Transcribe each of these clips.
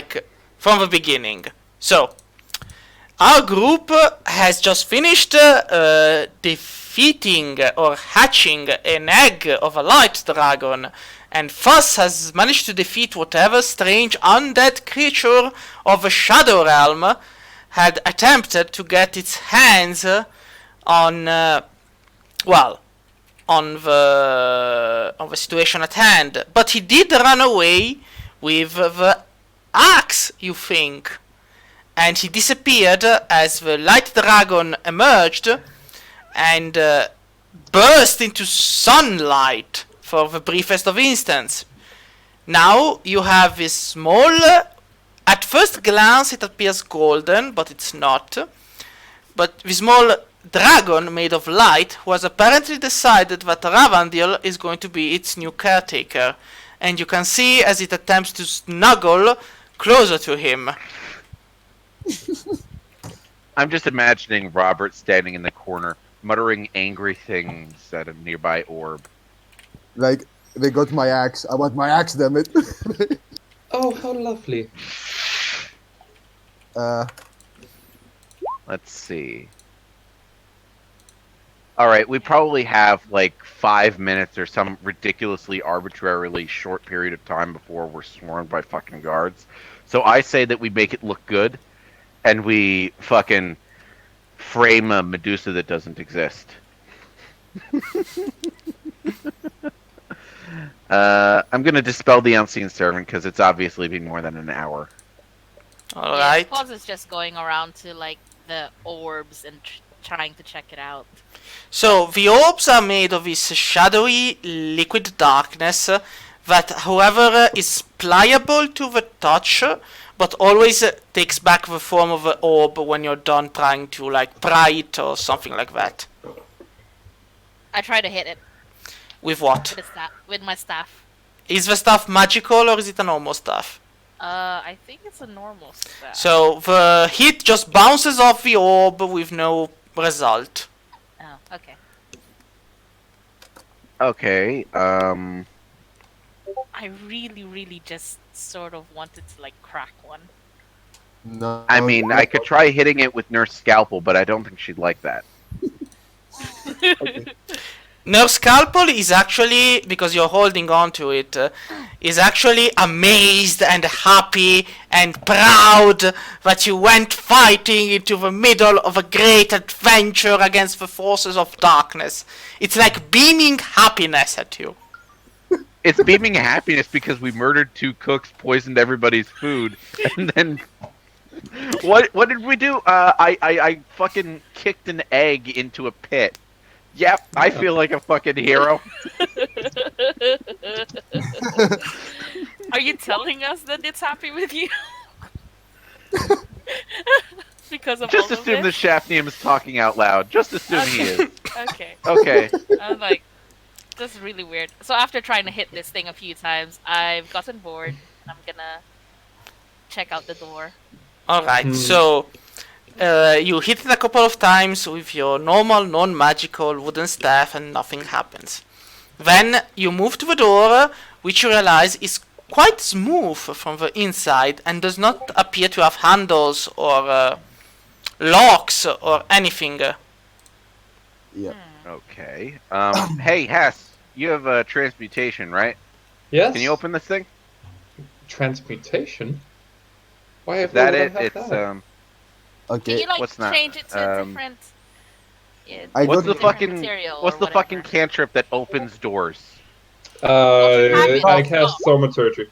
like from the beginning. So, our group has just finished defeating or hatching an egg of a light dragon, and thus has managed to defeat whatever strange undead creature of the Shadow Realm had attempted to get its hands on, on the situation at hand. But he did run away with the axe, you think, and he disappeared as the light dragon emerged and burst into sunlight for the briefest of instants. Now you have this small, at first glance it appears golden, but it's not. But the small dragon made of light who has apparently decided that Ravandil is going to be its new caretaker. And you can see as it attempts to snuggle closer to him. I'm just imagining Robert standing in the corner, muttering angry things at a nearby orb. Like, they got my axe. I want my axe, damn it. Oh, how lovely. Let's see. Alright, we probably have like 5 minutes or some ridiculously arbitrarily short period of time before we're swarmed by fucking guards. So I say that we make it look good, and we fucking frame a Medusa that doesn't exist. I'm gonna dispel the unseen servant because it's obviously been more than an hour. Alright. Pause is just going around to like the orbs and trying to check it out. So the orbs are made of this shadowy liquid darkness that, however, is pliable to the touch, but always takes back the form of the orb when you're done trying to like pry it or something like that. I try to hit it With what? with my staff. Is the stuff magical or is it a normal stuff? I think it's a normal staff. So the hit just bounces off the orb with no result. Oh, okay. Okay, I really just sort of wanted to like crack one. No. I mean, I could try hitting it with Nurse Scalpel, but I don't think she'd like that. Okay. Nurse Scalpel is actually, because you're holding on to it, is actually amazed and happy and proud that you went fighting into the middle of a great adventure against the forces of darkness. It's like beaming happiness at you. It's beaming happiness because we murdered 2 cooks, poisoned everybody's food, and then... What did we do? I fucking kicked an egg into a pit. Yep, I feel like a fucking hero. Are you telling us that it's happy with you? Because of Just all of assume the this? Shafnium is talking out loud. Just assume he is. Okay. Okay. I'm like, this is really weird. So after trying to hit this thing a few times, I've gotten bored. I'm gonna check out the door. Alright, so you hit it a couple of times with your normal, non-magical wooden staff and nothing happens. Then you move to the door, which you realize is quite smooth from the inside and does not appear to have handles or locks or anything. Yeah. Okay. Hey, Hess, you have transmutation, right? Yes? Can you open this thing? Transmutation? Why have Is that we it? have It's, that? Can Okay. you like what's that? change it to a different? Yeah, I What's got the different fucking material or what's the fucking whatever. cantrip that opens doors? I cast thaumaturgy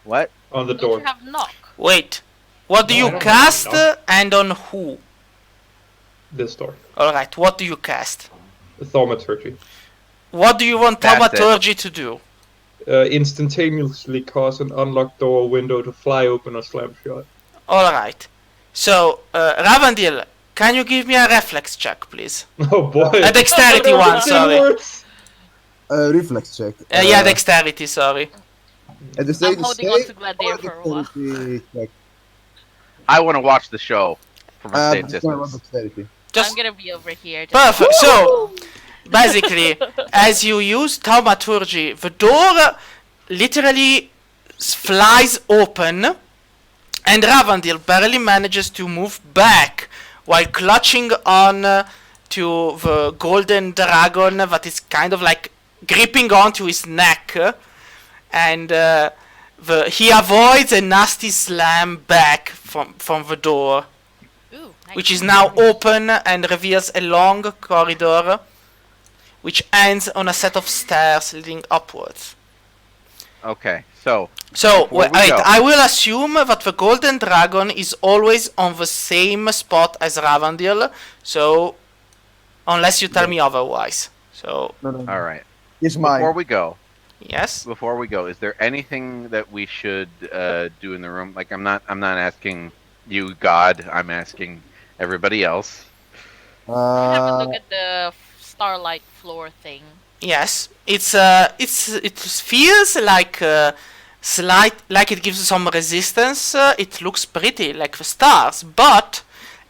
What? on the Don't door. you have knock? Wait, what do No, I you don't cast know. and on who? This door. Alright, what do you cast? Thaumaturgy. What do you want That's it. thaumaturgy to do? Instantaneously cause an unlocked door or window to fly open or slam shut. Alright. So, Ravandil, can you give me a reflex check, please? Oh boy. A dexterity one, sorry. Reflex check. Yeah, dexterity, sorry. And the I'm same holding on to Gladiator for a while. dexterity check. I want to watch the show from a safe Just one distance. dexterity. Just I'm gonna be over here. Just perfect. So, basically, as you use thaumaturgy, the door literally flies open, and Ravandil barely manages to move back while clutching on to the golden dragon that is kind of like gripping onto his neck, and he avoids a nasty slam back from the door, Ooh, nice. which is now open and reveals a long corridor which ends on a set of stairs leading upwards. Okay, so So, before we wait, go- I will assume that the golden dragon is always on the same spot as Ravandil, so unless you tell me otherwise. So, No. all right. It's mine. yes. Before we go, is there anything that we should do in the room? Like, I'm not asking you, God. I'm asking everybody else. Have a Uh, look at the starlight floor thing. Yes, it feels like like it gives some resistance. It looks pretty like the stars, but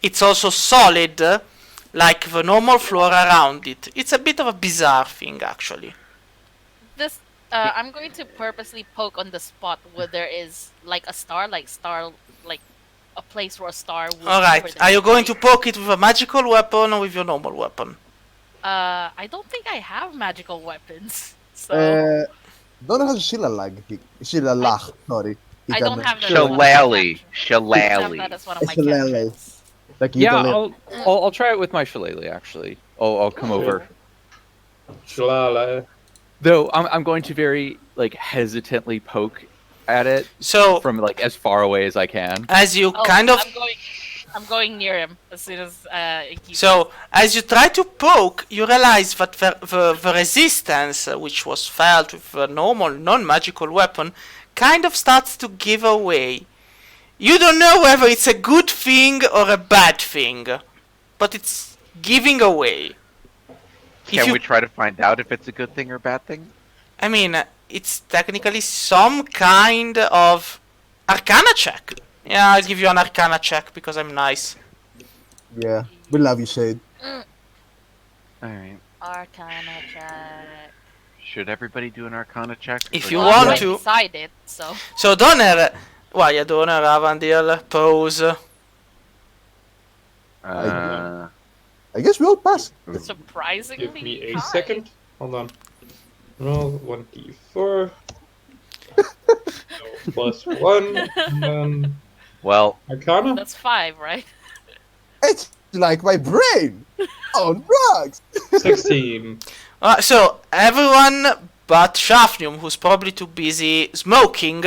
it's also solid, like the normal floor around it. It's a bit of a bizarre thing, actually. This I'm going to purposely poke on the spot where there is like a star, like a place where a star would. All be right, where are you there's going to light. poke it with a magical weapon or with your normal weapon? I don't think I have magical weapons, so don't have Shilalag. Shilalag, sorry. I don't have that. Shillelagh. I don't have Shillelagh. that as one of my Shillelagh. cantrips. Like Yeah, Italy. I'll try it with my shillelagh actually. I'll come over. Shalala. Though I'm going to very like hesitantly poke at it So, from like as far away as I can. as you Oh, kind of I'm going near him as soon as he. So, as you try to poke, you realize that the resistance, which was felt with a normal, non-magical weapon, kind of starts to give away. You don't know whether it's a good thing or a bad thing, but it's giving away. Can we try to find out if it's a good thing or bad thing? I mean, it's technically some kind of Arcana check. Yeah, I'll give you an Arcana check because I'm nice. Yeah, we love you, Shade. All right. Arcana check. Should everybody do an Arcana check? If Or you do want I to. decided, so So, Donner, yeah, Donner, Ravandil, pose. I guess we all pass. surprisingly. Give me a high. second. Hold on. Roll 1d4. Plus 1. And then Well, Arcana. That's 5, right? It's like my brain on drugs. 16. So, everyone but Shafnium, who's probably too busy smoking,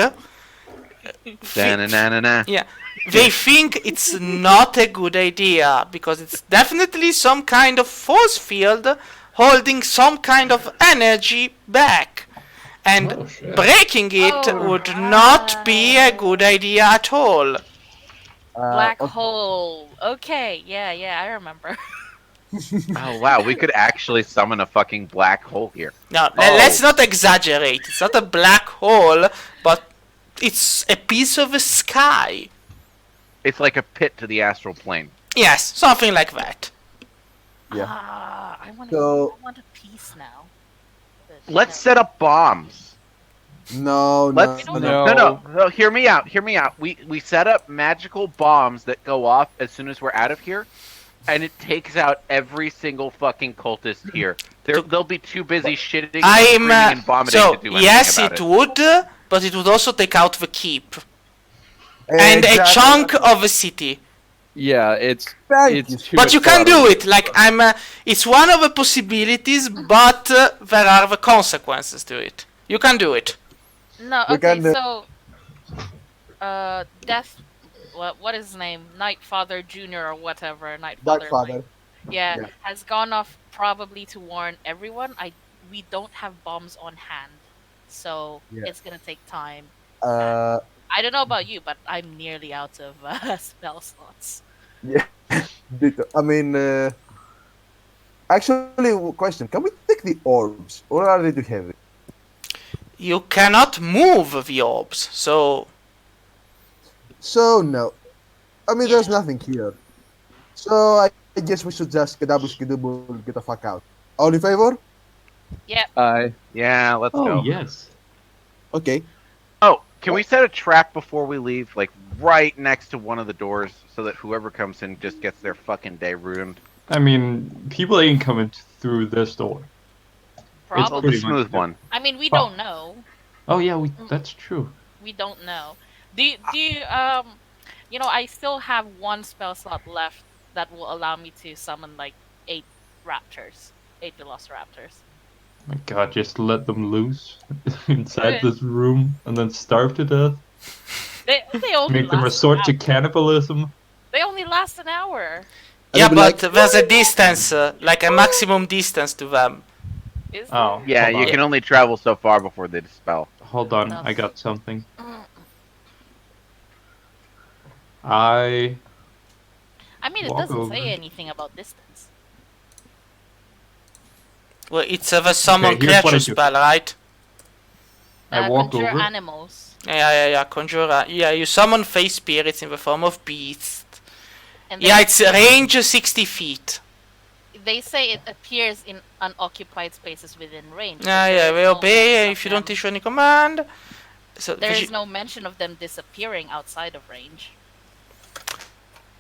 da-na-na-na-na. yeah, they think it's not a good idea because it's definitely some kind of force field holding some kind of energy back. And Oh, shit. breaking it Oh, would not be a good idea at all. Black Okay. hole. Okay, yeah, I remember. Oh wow, we could actually summon a fucking black hole here. Now, Oh. let's not exaggerate. It's not a black hole, but it's a piece of the sky. It's like a pit to the astral plane. Yes, something like that. Yeah. I want So- a piece now. But, Let's no. set up bombs. No, Let's no. no. Hear me out. We set up magical bombs that go off as soon as we're out of here, and it takes out every single fucking cultist here. They'll be too busy shitting, screaming, and vomiting so to do anything yes, about it it. would, but it would also take out the keep and a Exactly. chunk of a city. Yeah, it's Thank it's you. too But you can cluttered. do it. Like it's one of the possibilities, but there are the consequences to it. You can do it. No, We okay, can, so Death what is his name? Nightfather Jr. or whatever, Nightfather. Darkfather. Yeah, Yeah. has gone off probably to warn everyone. We don't have bombs on hand. So Yeah. it's gonna take time. Uh, I don't know about you, but I'm nearly out of spell slots. I mean, actually, question: can we take the orbs, or are they too heavy? You cannot move the orbs, so So no. I mean, there's nothing here. So I guess we should just skidabble, get the fuck out. All in favor? I Yeah, let's Oh, go. yes. Okay. Oh, Can we set a trap before we leave, like right next to one of the doors, so that whoever comes in just gets their fucking day ruined? I mean, people ain't coming through this door. Well, Probably. the pretty much smooth it. one. I mean, we Oh. don't know. Oh yeah, that's true. We don't know. Do you, I still have one spell slot left that will allow me to summon like 8 raptors, 8 velociraptors. My God, just let them loose inside Good. this room and then starve to death. They only Make them last resort to an hour. cannibalism. They only last an hour. And Yeah, they'll be but like, there's a distance, like a maximum distance to them. Is Oh. there? Yeah, Hold you on. can only travel so far before they dispel. Hold on, No. I got something. Mm. I I mean, it Walk doesn't over. say anything about distance. Well, it's a summon here's what I creature do. spell, right? walk Conjure over. animals. Yeah, conjure. Yeah, you summon face spirits in the form of beasts. And Yeah, then it's range 60 feet. they say it appears in unoccupied spaces within range. but Yeah, there we is no obey mention if of you don't them- issue any command. So There is no mention of them disappearing outside of range.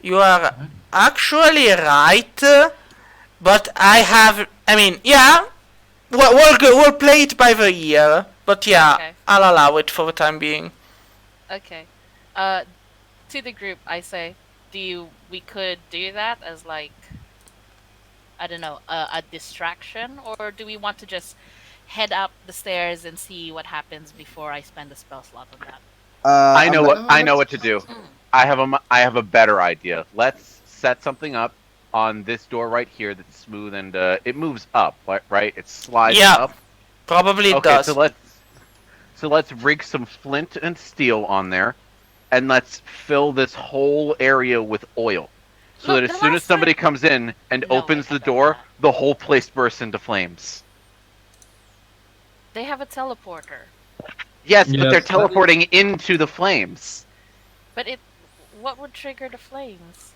you are actually right, but I mean, yeah, we'll play it by the ear, but yeah, Okay. I'll allow it for the time being. Okay. To the group, I say, we could do that as like, I don't know, a distraction, or do we want to just head up the stairs and see what happens before I spend a spell slot on that? I know I'm I know what to do. I have a better idea. Let's set something up on this door right here that's smooth and it moves up, right? It slides Yeah. up. Probably it Okay, does. so let's rig some flint and steel on there, and let's fill this whole area with oil. So Look, that the as soon as last somebody time- comes in and No, opens I the don't door, know. the whole place bursts into flames. They have a teleporter, Yes, but Yes, they're that- teleporting into the flames. but what would trigger the flames?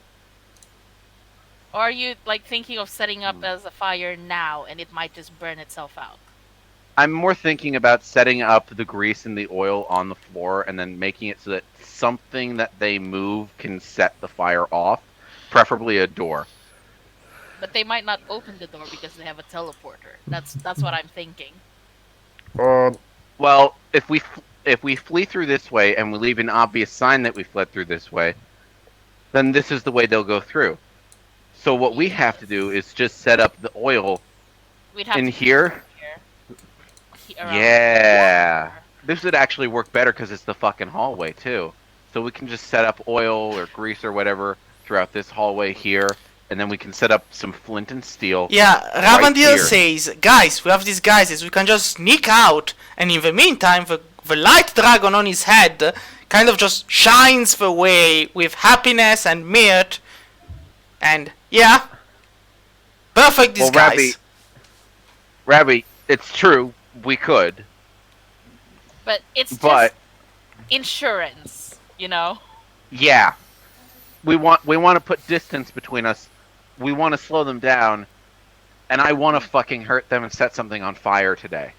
Or are you like thinking of setting up as a fire now, and it might just burn itself out? I'm more thinking about setting up the grease and the oil on the floor and then making it so that something that they move can set the fire off, preferably a door. But they might not open the door because they have a teleporter. That's what I'm thinking. Well, if we flee through this way and we leave an obvious sign that we fled through this way, then this is the way they'll go through. So what we have to do is just set up the oil We'd have in to here. around Yeah. here. This would actually work better because it's the fucking hallway too. So we can just set up oil or grease or whatever throughout this hallway here, and then we can set up some flint and steel. Yeah, Right Ravandil here. says, guys, we have these guises, we can just sneak out, and in the meantime, the light dragon on his head kind of just shines the way with happiness and mirth, and yeah, perfect Well, disguise. Rabbi, it's true, we could, But it's but just insurance, you know? yeah, we want to put distance between us. We want to slow them down, and I want to fucking hurt them and set something on fire today.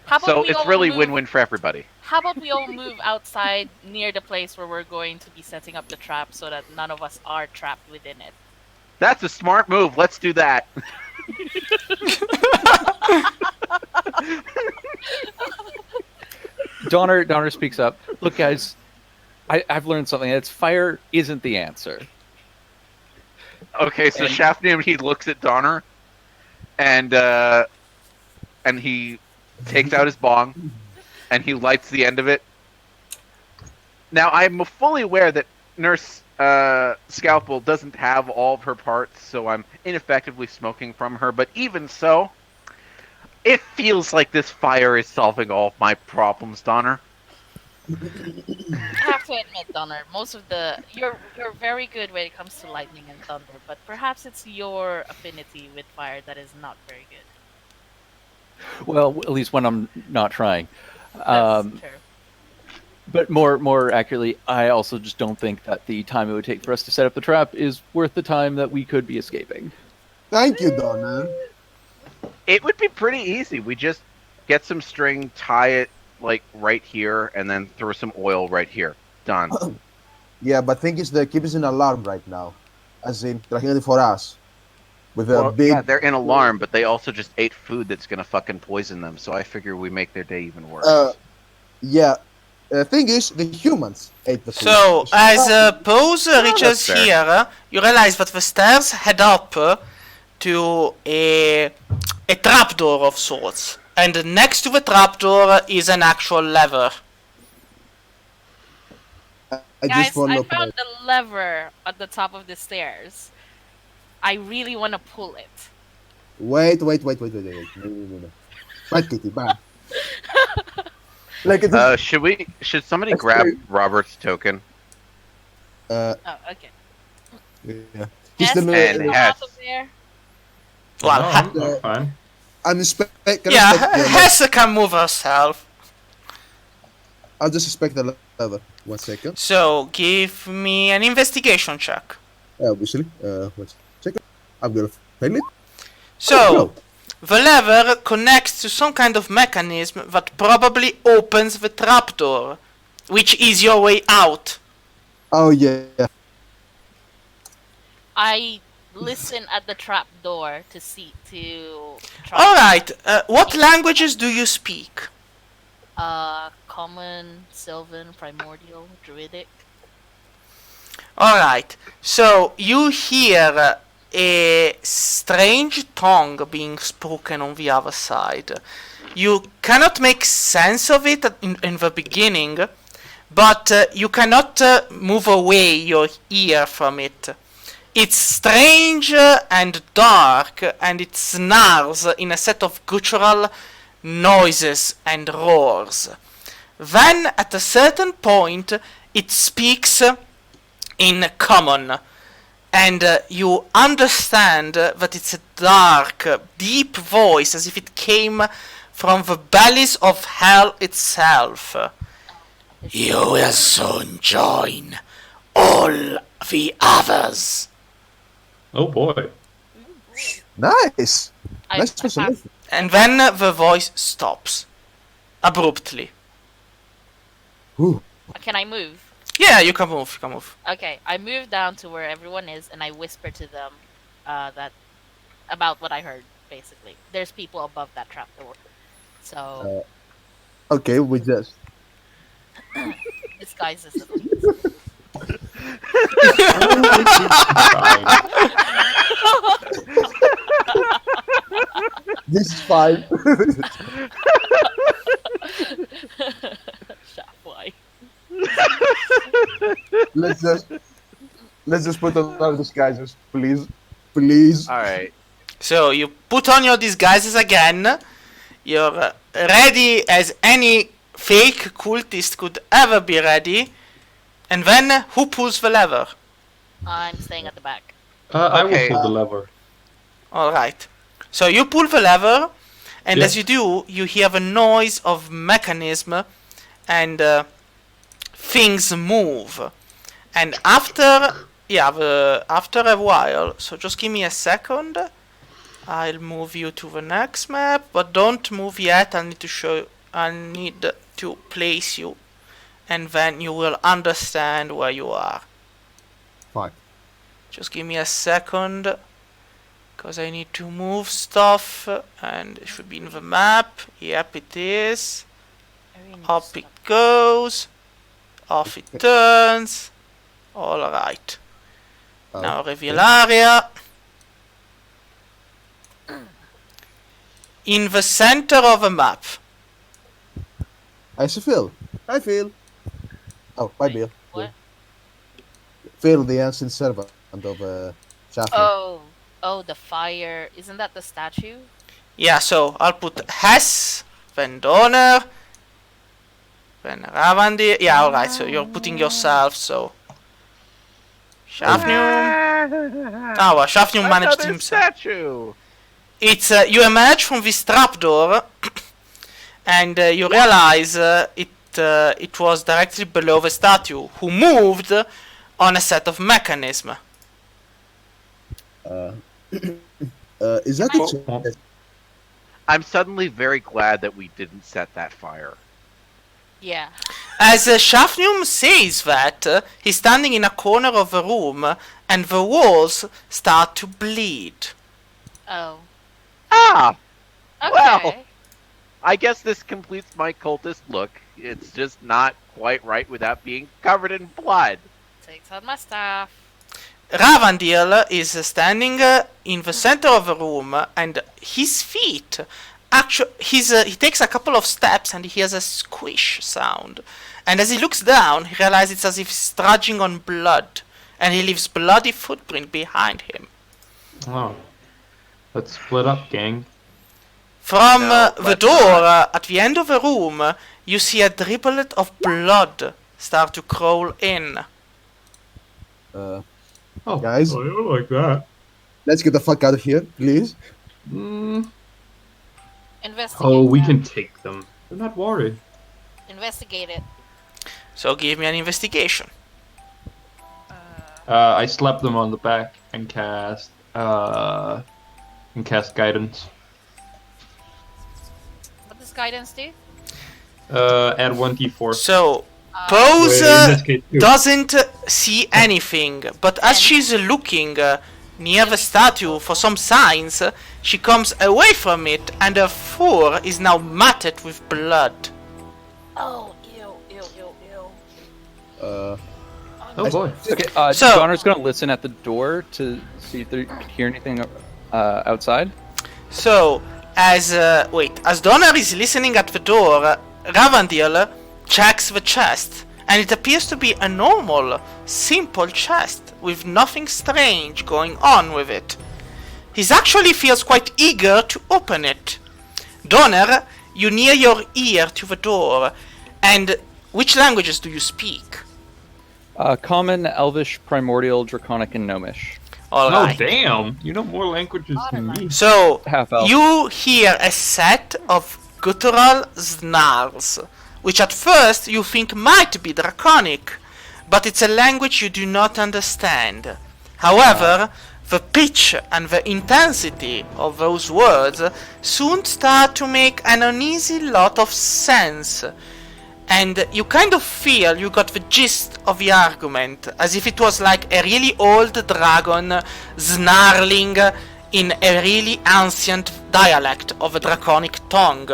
How about So we it's all really move- win-win for everybody. How about we all move outside near the place where we're going to be setting up the trap so that none of us are trapped within it? That's a smart move. Let's do that. Donner speaks up. Look, guys, I've learned something. It's fire isn't the answer. Okay, so And- Shafnium, he looks at Donner, and he takes out his bong, and he lights the end of it. Now, I'm fully aware that Nurse Scalpel doesn't have all of her parts, so I'm ineffectively smoking from her, but even so, it feels like this fire is solving all of my problems, Donner. I have to admit, Donner, you're very good when it comes to lightning and thunder, but perhaps it's your affinity with fire that is not very good. Well, at least when I'm not trying. That's true. But more accurately, I also just don't think that the time it would take for us to set up the trap is worth the time that we could be escaping. Thank you, Donna. It would be pretty easy. We just get some string, tie it like right here, and then throw some oil right here. Done. Yeah, but thing is, the keep is in alarm right now, as in tracking for us with a Well, big. yeah, they're in alarm, but they also just ate food that's gonna fucking poison them. So I figure we make their day even worse. Yeah. The thing is, the humans ate the food. So, as Pose that's reaches fair. here, you realize that the stairs head up to a trapdoor of sorts. And next to the trapdoor is an actual lever. I Guys, just want I to found a lever at the top of the stairs. I really want to pull it. Wait. No. Right, Kitty, bye. Like it's Should somebody That's grab great. Robert's token? Oh, okay. yeah. Yes, Just And come Hess. out of there. Well, No, I'm fine. I'm inspect. yeah, Hesse can move herself. I'll just inspect the lever. 1 second. So, give me an investigation check. Obviously. 1 second. I'm gonna fail it. So, the lever connects to some kind of mechanism that probably opens the trapdoor, which is your way out. Oh yeah. I listen at the trap door to see to try. Alright, what languages do you speak? Common, Sylvan, Primordial, Druidic. Alright, so you hear a strange tongue being spoken on the other side. You cannot make sense of it in the beginning, but you cannot move away your ear from it. It's strange and dark, and it snarls in a set of guttural noises and roars. Then, at a certain point, it speaks in common, and you understand that it's a dark, deep voice, as if it came from the bellies of hell itself. You will soon join all the others. Oh boy. Nice. I Nice pass- specialization. And then the voice stops. Abruptly. Whew. Can I move? Yeah, you can move, Okay, I move down to where everyone is, and I whisper to them that about what I heard. Basically, there's people above that trapdoor, so Okay, we just. disguises at least. Fine. This is fine. Shafwai. let's just put on our disguises, please. Please. Alright. So you put on your disguises again. You're ready as any fake cultist could ever be ready. And then who pulls the lever? I'm staying at the back. I will Okay. pull the lever. Alright. So you pull the lever, and Yeah. as you do, you hear the noise of mechanism, and things move. And after a while, so just give me a second. I'll move you to the next map, but don't move yet. I need to place you, and then you will understand where you are. Fine. Just give me a second, because I need to move stuff, and it should be in the map. Yep, it is. Very Up nice. it goes. Off it turns. Alright. Now reveal area. In the center of the map. I see Phil. Hi, Phil. Oh, bye, Bill. What? Phil, the ancient servant of Shafner. Oh, the fire. Isn't that the statue? Yeah, so I'll put Hess, then Donner, then Ravandil. Yeah, alright, so you're putting yourself, so. Shafnum. Oh, well, Shafnum managed Another himself. statue. It's you emerge from this trapdoor, and you realize it was directly below the statue, who moved on a set of mechanism. Is that Oh, the oh. I'm suddenly very glad that we didn't set that fire. Yeah. As Shafnum says that, he's standing in a corner of the room and the walls start to bleed. Oh. Ah! Okay. Well. I guess this completes my cultist look. It's just not quite right without being covered in blood. Takes out my staff. Ravandil is standing in the center of the room, and his feet he takes a couple of steps and he hears a squish sound. And as he looks down, he realizes it's as if he's trudging on blood, and he leaves bloody footprint behind him. Oh. Let's split up, gang. From No, the let's door not. at the end of the room, you see a driblet of blood start to crawl in. Oh, Guys? I don't like that. Let's get the fuck out of here, please. Investigate. Oh, we that. can take them. Do not worry. Investigate it. So give me an investigation. I slap them on the back and cast guidance. What does guidance do? Add 1d4. So Pose Wait, in this case, too. doesn't see anything, but as she's looking near the statue for some signs, she comes away from it, and her fur is now matted with blood. Oh, ew, ew, ew, ew. Oh boy. Okay, So- Donner's gonna listen at the door to see if they hear anything outside. So, as Donner is listening at the door, Ravandil checks the chest, and it appears to be a normal, simple chest with nothing strange going on with it. He actually feels quite eager to open it. Donner, you near your ear to the door, and which languages do you speak? Common, Elvish, Primordial, Draconic, and Gnomish. Alright. Oh damn! You know more languages than me. So, Half elf. you hear a set of guttural snarls, which at first you think might be draconic, but it's a language you do not understand. However, the pitch and the intensity of those words soon start to make an uneasy lot of sense, and you kind of feel you got the gist of the argument, as if it was like a really old dragon snarling in a really ancient dialect of a draconic tongue.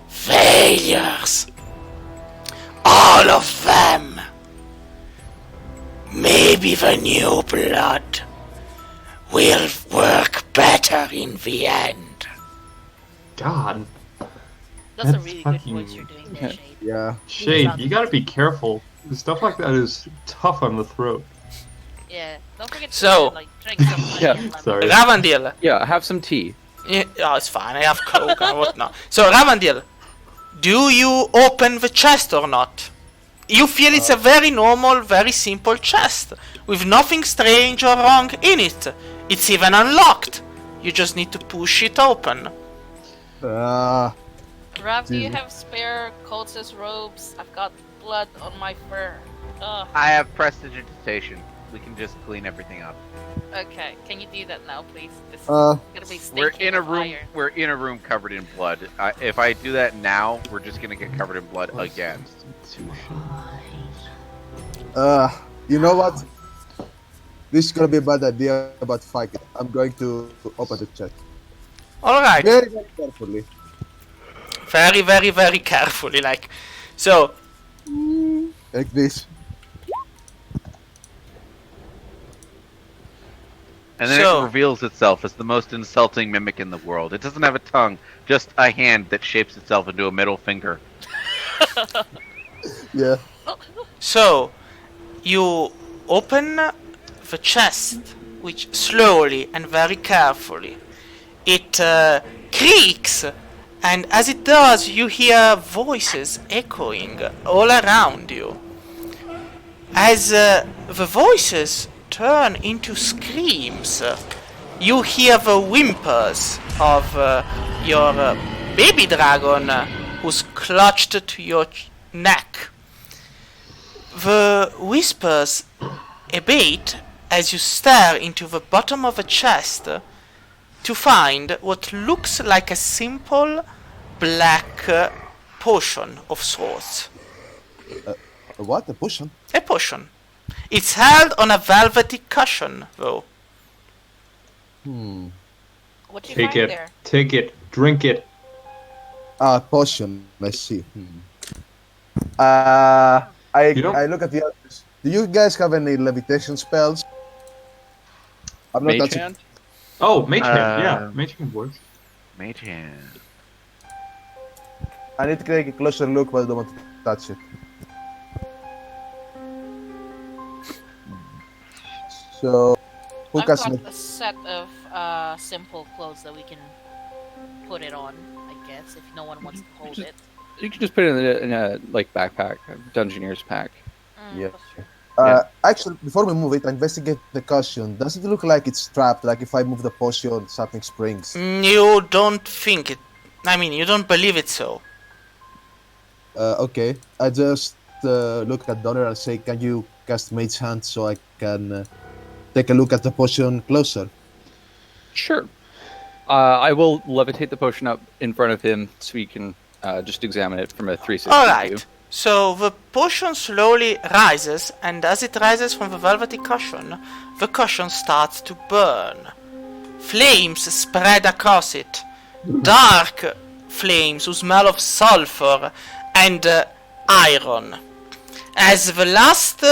Failures. All of them. Maybe the new blood will work better in the end. God. That's a That's really good fucking- voice you're doing there, Shade. Yeah. Shade, you gotta be careful. Stuff like that is tough on the throat. Yeah. Don't forget to So- like drink some honey Yeah, and lemon. sorry. Ravandil. Yeah, have some tea. Yeah, oh, it's fine, I have coke and whatnot. So, Ravandil, do you open the chest or not? You feel it's a very normal, very simple chest, with nothing strange or wrong in it. It's even unlocked. You just need to push it open. Rav, do you Jesus. have spare cultist robes? I've got blood on my fur. Ugh. I have prestidigitation. We can just clean everything up. Okay, can you do that now, please? This is Uh, gonna be We're stinking in a with room. iron. We're in a room covered in blood. If I do that now, we're just gonna get covered in blood again. You know what? This is gonna be a bad idea, but fuck it. I'm going to open the chest. Alright, Very, very carefully. very, very, very carefully, like. So, Like this. And then So- it reveals itself as the most insulting mimic in the world. It doesn't have a tongue, just a hand that shapes itself into a middle finger. Yeah. So, you open the chest, which slowly and very carefully. It creaks, and as it does, you hear voices echoing all around you. As the voices turn into screams, you hear the whimpers of your baby dragon who's clutched to your neck. The whispers abate as you stare into the bottom of a chest to find what looks like a simple black potion of sorts. A what? A potion? A potion. It's held on a velvety cushion, though. What you Take find it. there? Take it. Drink it. Potion. I see. You don't- I look at the others. Do you guys have any levitation spells? I'm not Mage touching. hand? Oh, Mage Hand. Yeah, Mage Hand works. Mage hand. I need to take a closer look, but I don't want to touch it. So, who I've casts got me? a set of simple clothes that we can put it on, I guess, if no one wants to hold it. You can just put it in a like backpack, a Dungeoneer's pack. Yeah. That's true. Actually, before we move it, I investigate the cushion. Does it look like it's trapped? Like if I move the potion, something springs? You don't think it. I mean, you don't believe it so. Okay. I just look at Donner and say, "Can you cast Mage Hand so I can take a look at the potion closer?" Sure. I will levitate the potion up in front of him so he can just examine it from a 360 view. Alright. So the potion slowly rises, and as it rises from the velvety cushion, the cushion starts to burn. Flames spread across it. Dark flames who smell of sulfur and iron. As the last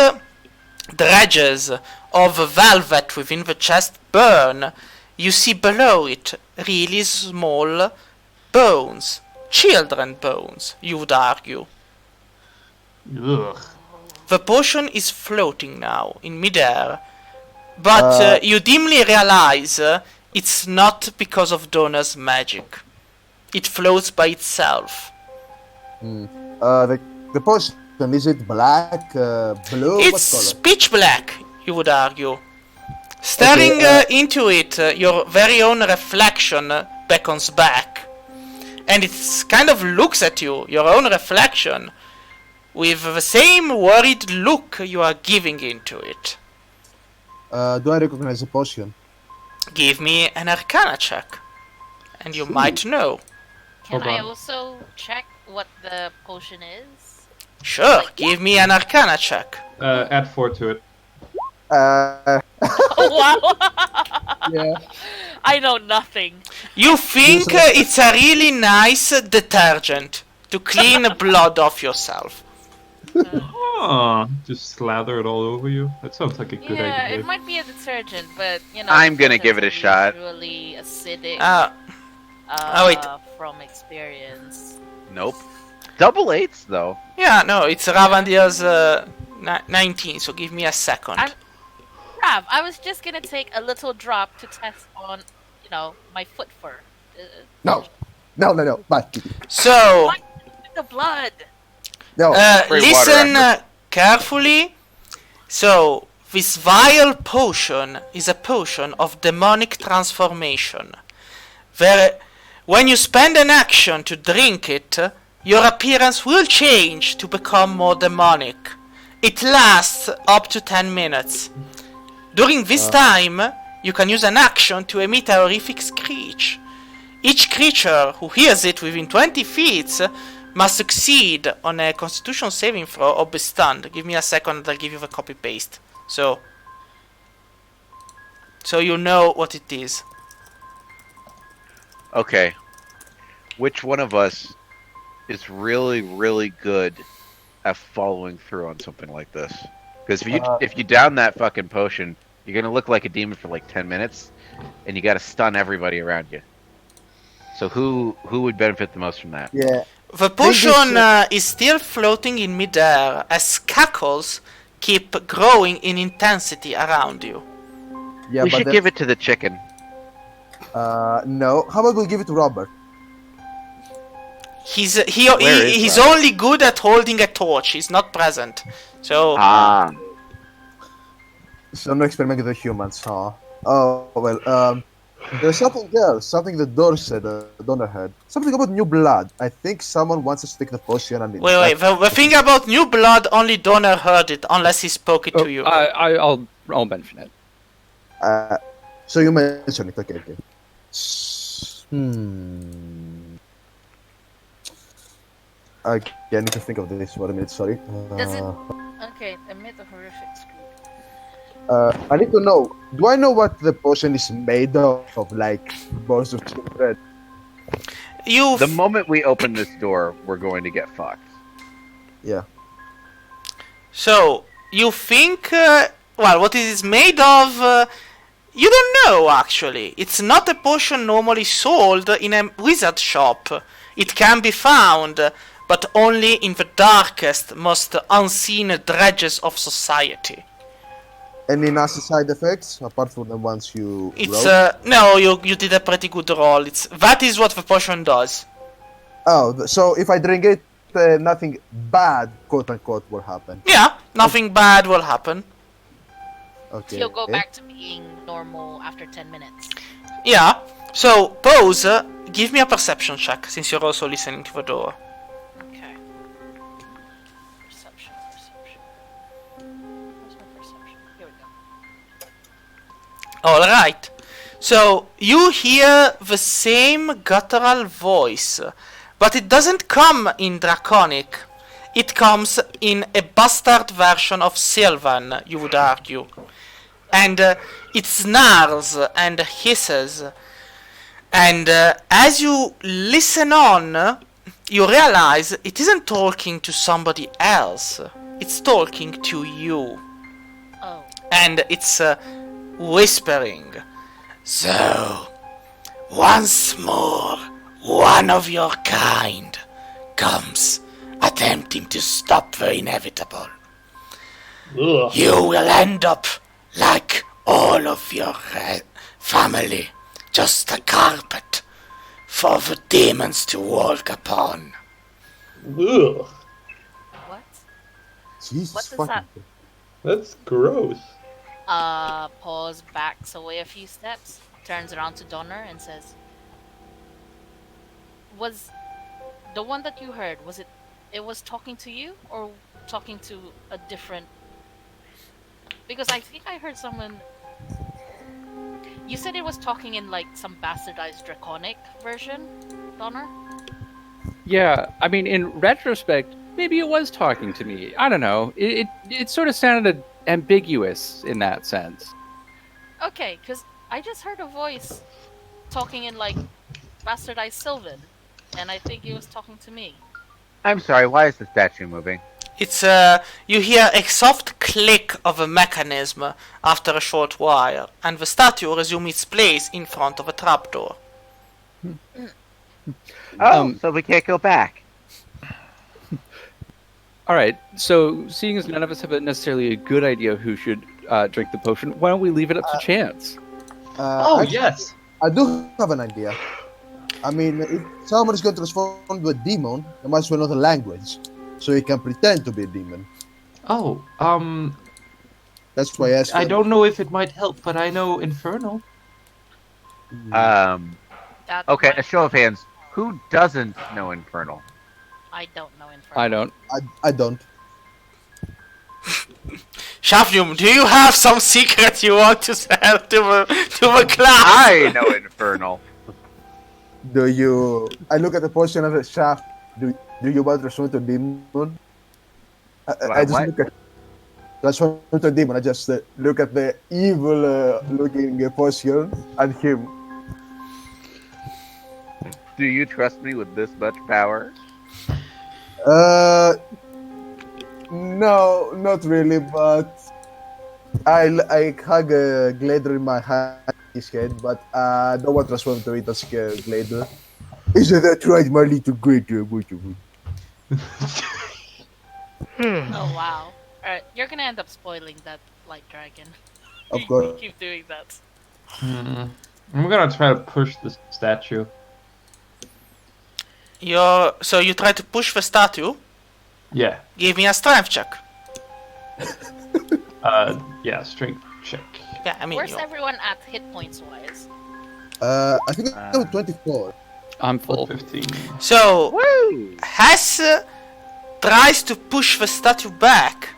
dredges of velvet within the chest burn, you see below it really small bones. Children bones, you would argue. Ugh. The potion is floating now in midair, but you dimly realize it's not because of Donner's magic. It floats by itself. The potion, is it black, blue? It's What color? pitch black, you would argue. Staring into it, your very own reflection beckons back. And it kind of looks at you, your own reflection, with the same worried look you are giving into it. Do I recognize the potion? Give me an Arcana check, and you might know. Can Hold I on. also check what the potion is? Sure, give me an Arcana check. Add 4 to it. Oh, wow! Yeah. I know nothing. You think it's a really nice detergent to clean blood off yourself. Oh, just slather it all over you. That sounds like a good Yeah, idea. it might be a detergent, but you know. I'm gonna give it a detergents shot. are usually acidic. wait. From experience. Nope. Double 8s though. Yeah, no, it's Ravandil's 19, so give me a second. Rav, I was just gonna take a little drop to test on, my foot fur. No. But So, The blood. no. Spray water listen after. carefully. So, this vile potion is a potion of demonic transformation. When you spend an action to drink it, your appearance will change to become more demonic. It lasts up to 10 minutes. During this time, you can use an action to emit a horrific screech. Each creature who hears it within 20 feet must succeed on a constitution saving throw or be stunned. Give me a second, I'll give you the copy paste. So you know what it is. Okay. Which one of us is really, really good at following through on something like this? Because if you down that fucking potion, you're gonna look like a demon for like 10 minutes, and you gotta stun everybody around you. So who would benefit the most from that? Yeah. The potion is still floating in midair as cackles keep growing in intensity around you. Yeah, We but should give it to the chicken. no. How about we give it to Robert? He's is he's Robert? only good at holding a torch. He's not present. So Ah. So no experiment with the humans, huh? Oh well. There's something else. Something the door said. Donner had something about new blood. I think someone wants us to take the potion and. wait. The thing about new blood, only Donner heard it, unless he spoke it Oh, to you. I'll mention it. So you mentioned it. Okay. Okay, I need to think of this for a minute. Sorry. Does it? Okay, emit a horrific scream. I need to know. Do I know what the potion is made of? Like bones of children. You The moment we open this door, we're going to get fucked. Yeah. So, you think, well, what it is made of, you don't know actually. It's not a potion normally sold in a wizard shop. It can be found, but only in the darkest, most unseen dredges of society. Any nasty side effects apart from the ones you It's, wrote? no, you did a pretty good roll. That is what the potion does. Oh, so if I drink it, nothing bad, quote unquote, will happen. Yeah, nothing bad will happen. Okay. He'll go back to being normal after 10 minutes. Yeah, so, Pose, give me a perception check, since you're also listening to the door. Okay. Perception. Where's my perception? Here we go. Alright. So, you hear the same guttural voice, but it doesn't come in Draconic. It comes in a bastard version of Sylvan, you would argue. And it snarls and hisses. And as you listen on, you realize it isn't talking to somebody else. It's talking to you. Oh. And it's whispering. So, once more, one of your kind comes attempting to stop the inevitable. Ugh. You will end up like all of your family, just a carpet for the demons to walk upon. Ugh. What? Jesus What does fucking. that- That's gross. Pause, backs away a few steps, turns around to Donner and says, was the one that you heard, it was talking to you or talking to a different? Because I think I heard someone. You said it was talking in like some bastardized draconic version, Donner? Yeah, I mean, in retrospect, maybe it was talking to me. I don't know. It sort of sounded ambiguous in that sense. Okay, because I just heard a voice talking in like bastardized Sylvan, and I think he was talking to me. I'm sorry, why is the statue moving? It's you hear a soft click of a mechanism after a short while, and the statue resumes its place in front of a trapdoor. Oh, so we can't go back. All right, so seeing as none of us have necessarily a good idea who should drink the potion, why don't we leave it up to chance? Yes. I do have an idea. I mean, if someone is going to transform into a demon, they might as well know the language, so he can pretend to be a demon. Oh, That's why I asked. I don't know if it might help, but I know Infernal. That Okay, a might- show of hands. Who doesn't know Infernal? I don't know Infernal. I don't. I don't. Shafnum, do you have some secret you want to sell to the class? I know Infernal. Do you? I look at the potion of the shaft. Do you want to transform into a demon? I just What? look at transform into a demon. I just look at the evil looking potion and him. Do you trust me with this much power? No, not really, but I hug a glider in my hand, his head, but I don't want to transform into it as a glider. Isn't that right, my little glider? Oh wow. Alright, you're gonna end up spoiling that light dragon. Of You course. keep doing that. I'm gonna try to push the statue. So you try to push the statue. Yeah. Give me a strength check. Yeah, strength check. Yeah, I mean, Where's you- everyone at hit points wise? I think I have 24. I'm full. 15. So Woo! Hess tries to push the statue back,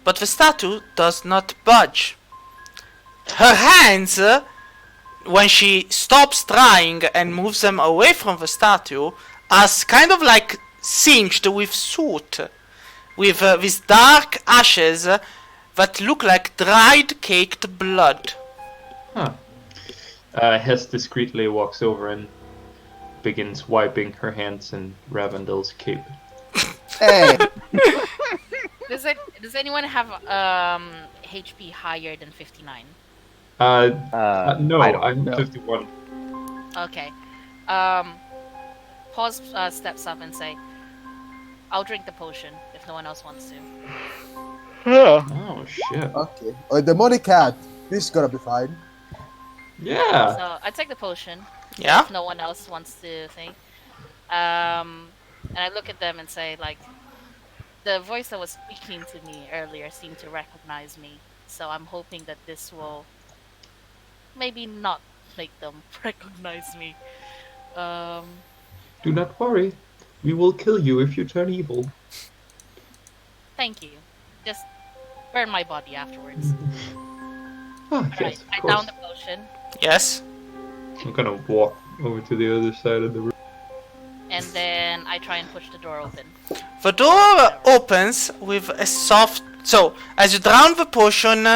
but the statue does not budge. Her hands, when she stops trying and moves them away from the statue, as kind of like singed with soot, with these dark ashes that look like dried caked blood. Huh. Hess discreetly walks over and begins wiping her hands in Ravandil's cape. Hey, Does anyone have HP higher than 59? No, I don't I'm know. 51. Okay. Pause steps up and say, I'll drink the potion if no one else wants to. Oh, shit. okay. The money cat. This is gonna be fine. Yeah. So I take the potion Yeah? if no one else wants to think. And I look at them and say, like, the voice that was speaking to me earlier seemed to recognize me. So I'm hoping that this will maybe not make them recognize me. Do not worry. We will kill you if you turn evil. Thank you. Just burn my body afterwards. Ah, Alright, yes, of I course. down the potion, Yes? I'm gonna walk over to the other side of the room. and then I try and push the door open. The door opens with a soft... So, as you drown the potion,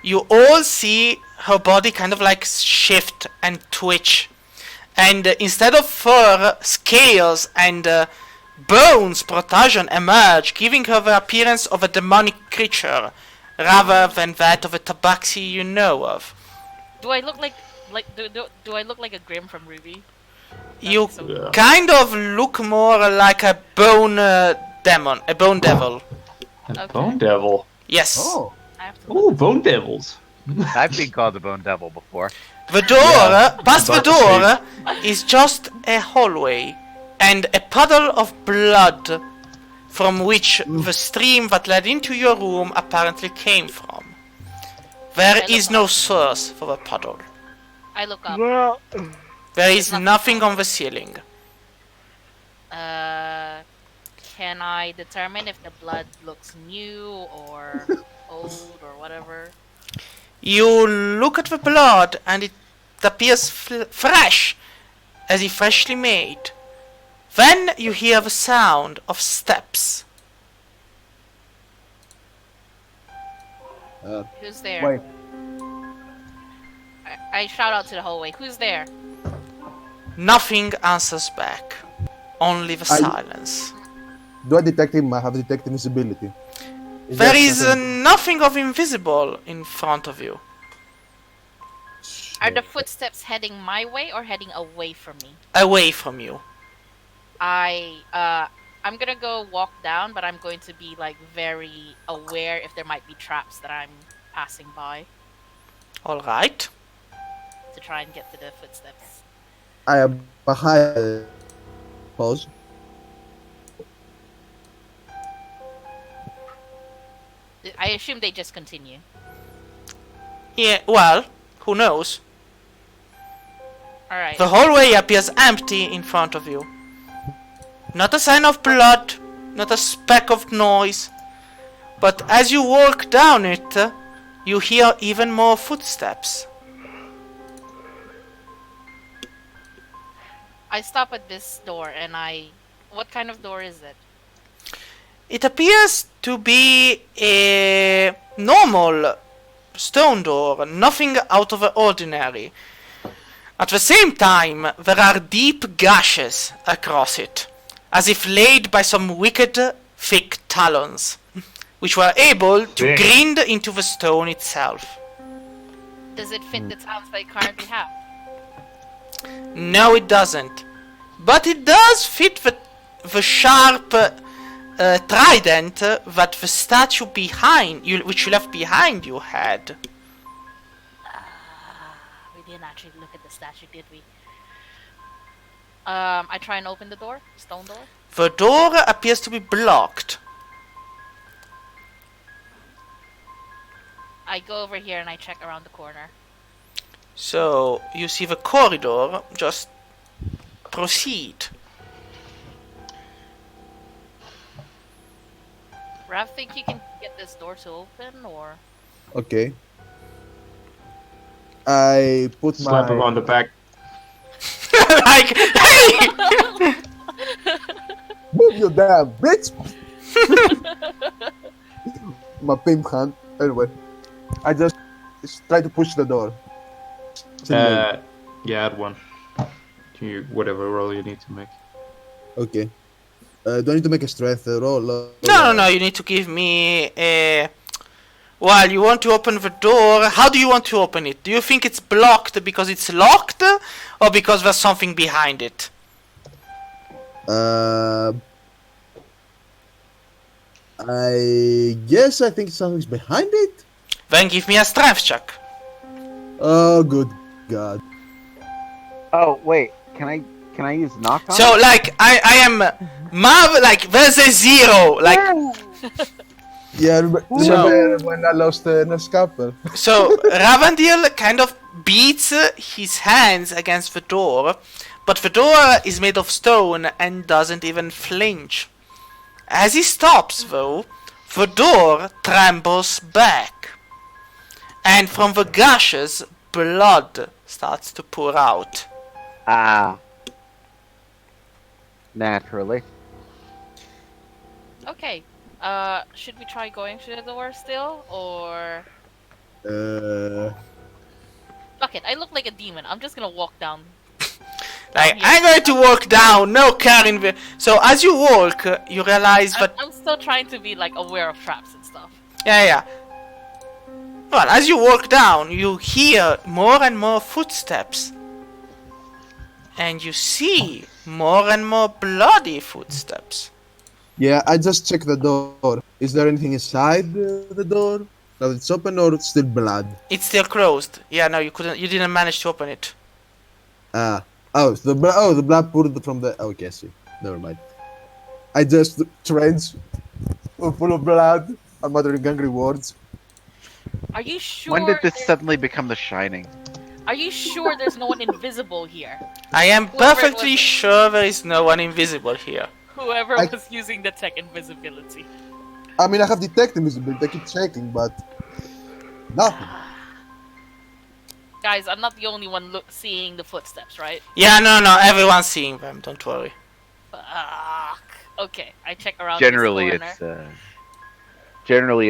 you all see her body kind of like shift and twitch. And instead of fur, scales and bones protrusion emerge, giving her the appearance of a demonic creature, rather than that of a tabaxi you know of. Do I look like do I look like a Grim from Ruby? You So- Yeah. kind of look more like a bone demon, a bone devil. A Okay. bone devil. Yes. Oh, I have to Oh, bone devils. I've been called the Bone Devil before. The door, past the About to door, is just a hallway and a puddle of blood from which the stream that led into your room apparently came from. There is no source for the puddle. I look up. There is nothing on the ceiling. Can I determine if the blood looks new or old or whatever? You look at the blood and it appears fresh, as if freshly made. Then you hear the sound of steps. Who's there? wait. I shout out to the hallway. Who's there? Nothing answers back. Only the I- silence. Do I detect him? I have detective visibility. There that is something- nothing of invisible in front of you. Are the footsteps heading my way or heading away from me? Away from you. I'm gonna go walk down, but I'm going to be like very aware if there might be traps that I'm passing by Alright. to try and get to the footsteps. I am behind. Pause. I assume they just continue. Yeah, well, who knows? Alright. The hallway appears empty in front of you. Not a sign of blood, not a speck of noise. But as you walk down it, you hear even more footsteps. I stop at this door and what kind of door is it? It appears to be a normal stone door, nothing out of the ordinary. At the same time, there are deep gashes across it, as if laid by some wicked, thick talons, which were able to Dang. grind into the stone itself. Does it fit the talents that I currently have? No, it doesn't. But it does fit the sharp trident that the statue behind you, which you left behind you, had. We didn't actually look at the statue, did we? I try and open the door, stone door. The door appears to be blocked. I go over here and I check around the corner. So you see the corridor. Just proceed. Rav, think you can get this door to open, or Okay. I put Slap him my. on the back. Like, hey! Move, you damn bitch! My pimp hand. Anyway, I just try to push the door. Yeah, add one. To you, whatever roll you need to make. Okay. Do I need to make a strength roll? No, you need to give me a... Well, you want to open the door. How do you want to open it? Do you think it's blocked because it's locked? Or because there's something behind it? I guess I think something's behind it. Then give me a strength check. Oh, good God. Oh wait, can I use knock on? So, like, I am... like, there's a 0. Like, Yeah, remember when I lost the scalpel? so Ravandil kind of beats his hands against the door. But the door is made of stone and doesn't even flinch. As he stops, though, the door trembles back. And from the gashes, blood starts to pour out. Ah. Naturally. Okay. Should we try going through the door still, or? Fuck it. I look like a demon. I'm just gonna walk down. Like, I'm going to walk down, no carrying the... So, as you walk, you realize that... I'm still trying to be, like, aware of traps and stuff. Yeah. Well, as you walk down, you hear more and more footsteps. And you see more and more bloody footsteps. Yeah, I just checked the door. Is there anything inside the door? Now it's open or it's still blood? It's still closed. Yeah, no, you didn't manage to open it. The blood poured from the... Okay, I see. Never mind. I just trench full of blood. I'm muttering angry words. Are you sure? When did this suddenly become The Shining? Are you sure there's no one invisible here? I am Whoever perfectly was- sure there is no one invisible here. Whoever I- was using the tech invisibility. I mean, I have detect invisibility. I keep checking, but... Nothing. Guys, I'm not the only one seeing the footsteps, right? Yeah, no, everyone's seeing them, don't worry. Fuck. Okay, I check around. Generally, this corner.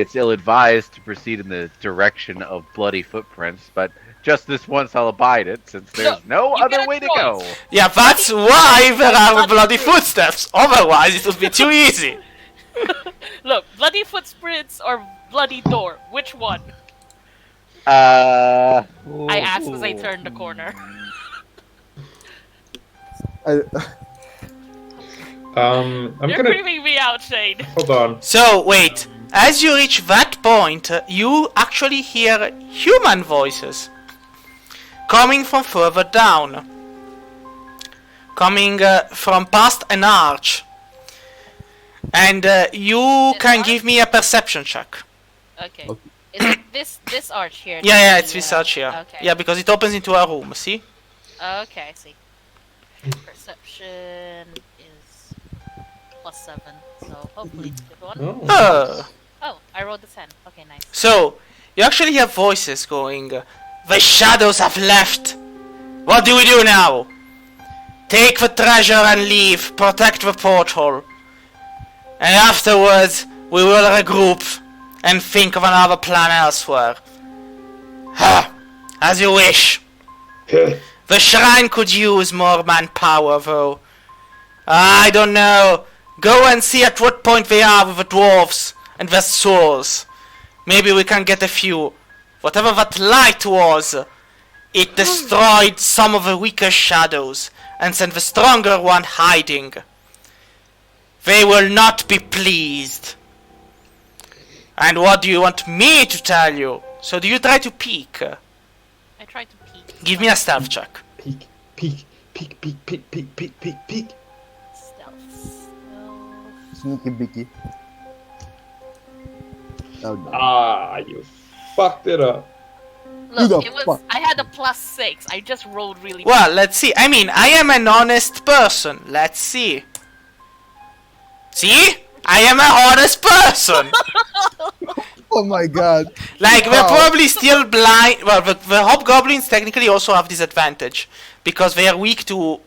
it's ill-advised to proceed in the direction of bloody footprints, but just this once I'll abide it, since there's no you get other a way to choice. go. Yeah, that's why there are bloody footsteps. Otherwise, it would be too easy. Look, bloody footprints or bloody door? Which one? I I asked as I turned the corner. I'm You're gonna creeping me out, Shane. hold on. So, wait. As you reach that point, you actually hear human voices. Coming from further down. Coming from past an arch. And you can arch? give me a perception check. Okay. Okay. Is it this arch here? Yeah, it's this arch here. Okay. Yeah, because it opens into a room, see? Okay, I see. Perception is +7, so hopefully it's a good one. Oh. Oh, I rolled a 10. Okay, nice. So, you actually hear voices going, "The shadows have left! What do we do now? Take the treasure and leave, protect the porthole. And afterwards, we will regroup and think of another plan elsewhere. Ha! As you wish. The shrine could use more manpower, though. I don't know. Go and see at what point they are with the dwarves and their swords. Maybe we can get a few. Whatever that light was, it destroyed some of the weaker shadows and sent the stronger one hiding. They will not be pleased. And what do you want me to tell you? So do you try to peek? I tried to peek. Give me a stealth check. Peek, peek, peek, peek, peek, peek, peek, peek, peek. Stealth. Sneaky beaky. Oh no. Ah, you fucked it up. Look, the it was. fuck? I had a +6. I just rolled really Well, let's see. I mean, I am an honest person. Let's see. See? I am an honest person. Oh my god. Like, we're Wow. probably still blind. Well, the hobgoblins technically also have disadvantage because they are weak to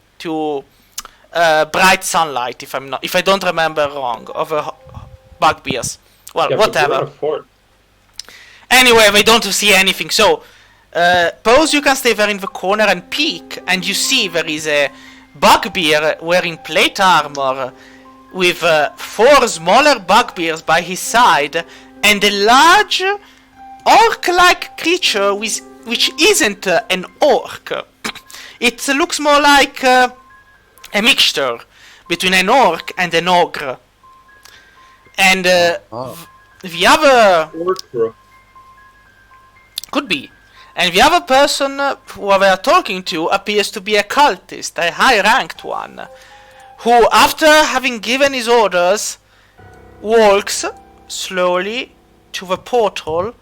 bright sunlight, if I don't remember wrong, over bugbears. Well, Yeah, but you're in whatever. a fort. Anyway, we don't see anything. So, suppose you can stay there in the corner and peek, and you see there is a bugbear wearing plate armor with 4 smaller bugbears by his side, and a large orc-like creature which isn't an orc. It looks more like a mixture between an orc and an ogre. And the other Orc, bro. could be. And the other person who we are talking to appears to be a cultist, a high-ranked one, who, after having given his orders, walks slowly to the portal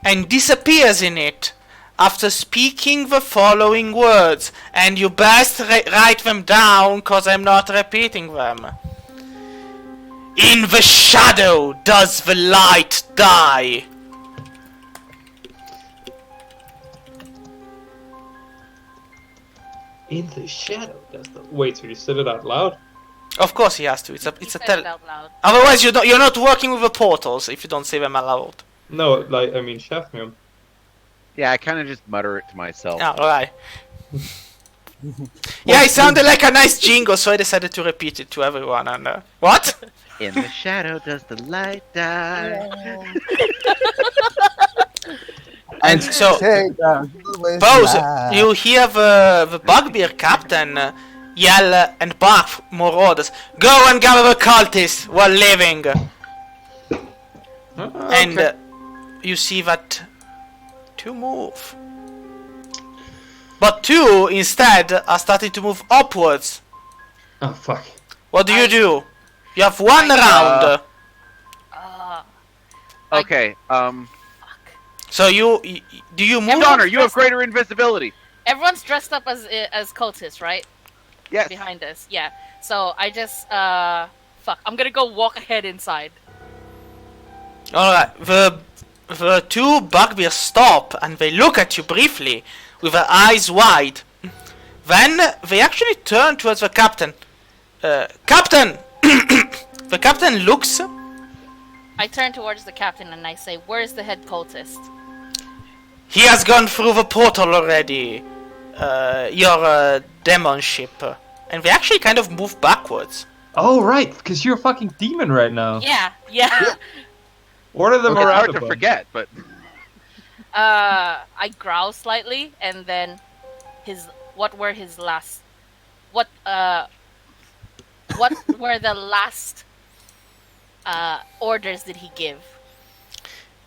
and disappears in it after speaking the following words. And you best write them down, cause I'm not repeating them. In the shadow does the light die. In the shadow. That's the. Wait, so you said it out loud? Of course he has to. It's He a said tell. it out loud. Otherwise, you're not working with the portals if you don't say them aloud. No, like, I mean, Shafmium. Yeah, I kind of just mutter it to myself. Yeah, alright. Yeah, it sounded like a nice jingle, so I decided to repeat it to everyone. And what? In the shadow does the light die. And so, Pose, you hear the bugbear captain yell and bark more orders. Go and gather the cultists while living. And you see that 2 move. But 2 instead are starting to move upwards. Oh, fuck. What do? You have 1 round. Okay, So do you move? Donner, you have greater invisibility. Everyone's dressed up as cultists, right? Yes. Behind us, yeah. So I just fuck. I'm gonna go walk ahead inside. Alright, the 2 bugbears stop and they look at you briefly with their eyes wide. Then they actually turn towards the captain. Captain! The captain looks. I turn towards the captain and I say, "Where's the head cultist?" He has gone through the portal already. Your demon ship. And they actually kind of move backwards. Oh, right, because you're a fucking demon right now. Yeah. Order them It's around hard a to bunch. forget, but I growl slightly, and then what were the last orders did he give?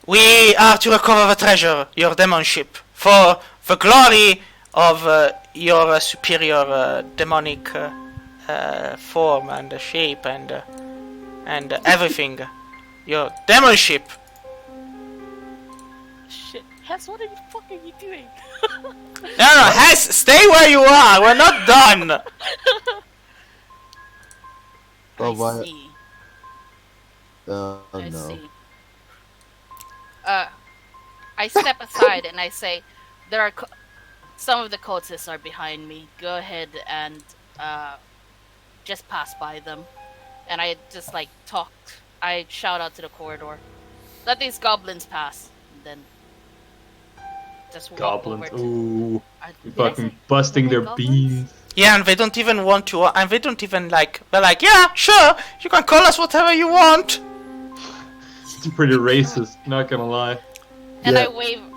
We are to recover the treasure, your demon ship, for the glory of your superior demonic form and shape and everything. Your demon ship. Shit, Hess, what are you fucking doing? No, Hess, stay where you are. We're not done. Oh, I why? see. I I no. see. I step aside and I say, "There are some of the cultists are behind me. Go ahead and just pass by them." And I just like talk. I shout out to the corridor, "Let these goblins pass." And then just walk Goblins. over to. Ooh. Did I Fucking say- busting did I their say goblins? beans. Yeah, and they don't even want to, and they don't even like. They're like, yeah, sure, you can call us whatever you want. It's pretty racist, not gonna lie. And Yeah.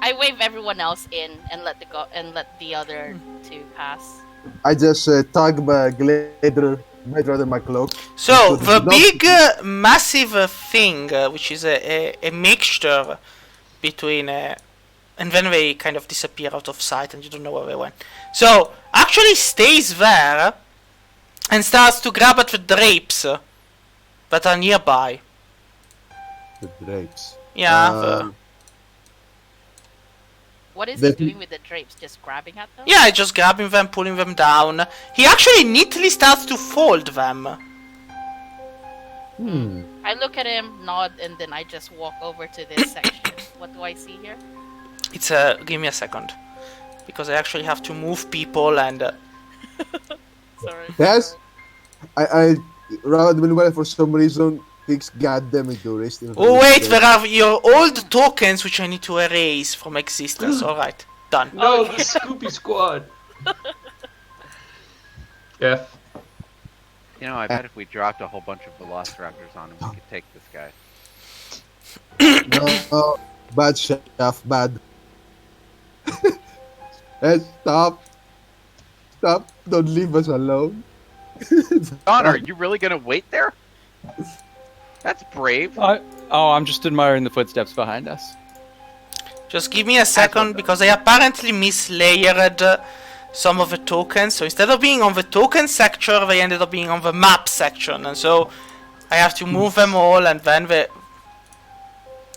I wave everyone else in and let the other 2 pass. I just tug my glider in my cloak. So Because the it's not- big, massive thing, which is a mixture between, and then they kind of disappear out of sight, and you don't know where they went. So actually stays there, and starts to grab at the drapes that are nearby. The drapes. Yeah. What is The- he doing with the drapes? Just grabbing at them? Yeah, just grabbing them, pulling them down. He actually neatly starts to fold them. I look at him, nod, and then I just walk over to this section. What do I see here? It's give me a second, because I actually have to move people and. Sorry. Yes? Ravandil for some reason thinks goddamn it, erased it. Oh wait, there are your old tokens which I need to erase from existence. Alright, done. No, Okay. the Scooby Squad. F. You know, I bet if we dropped a whole bunch of Velociraptors on him, we could take this guy. No, bad chef, bad. Hey, stop. Stop. Don't leave us alone. Don, are you really gonna wait there? That's brave. I'm just admiring the footsteps behind us. Just give me a second because I apparently mislayered some of the tokens. So instead of being on the token sector, they ended up being on the map section. And so I have to move them all and then they...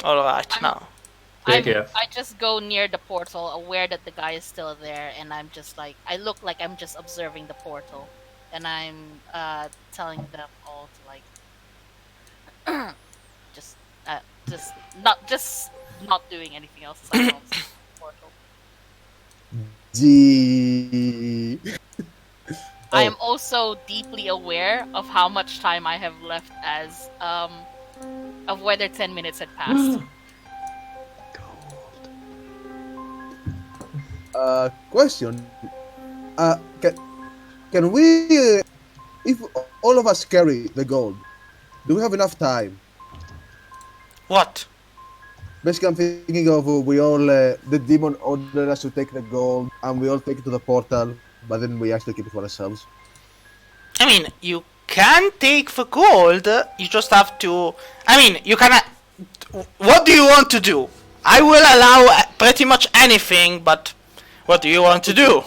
Alright, now. Big F. I just go near the portal, aware that the guy is still there, and I'm just like, I look like I'm just observing the portal, and I'm telling them all to like, just not doing anything else. Aside from the portal. Gee. I am also deeply aware of how much time I have left, as of whether 10 minutes had passed. Question. Can we, if all of us carry the gold, do we have enough time? What? Basically, I'm thinking of we all, the demon ordered us to take the gold, and we all take it to the portal, but then we actually keep it for ourselves. I mean, you can take the gold, you just have to... I mean, you can... What do you want to do? I will allow pretty much anything, but what do you want to do?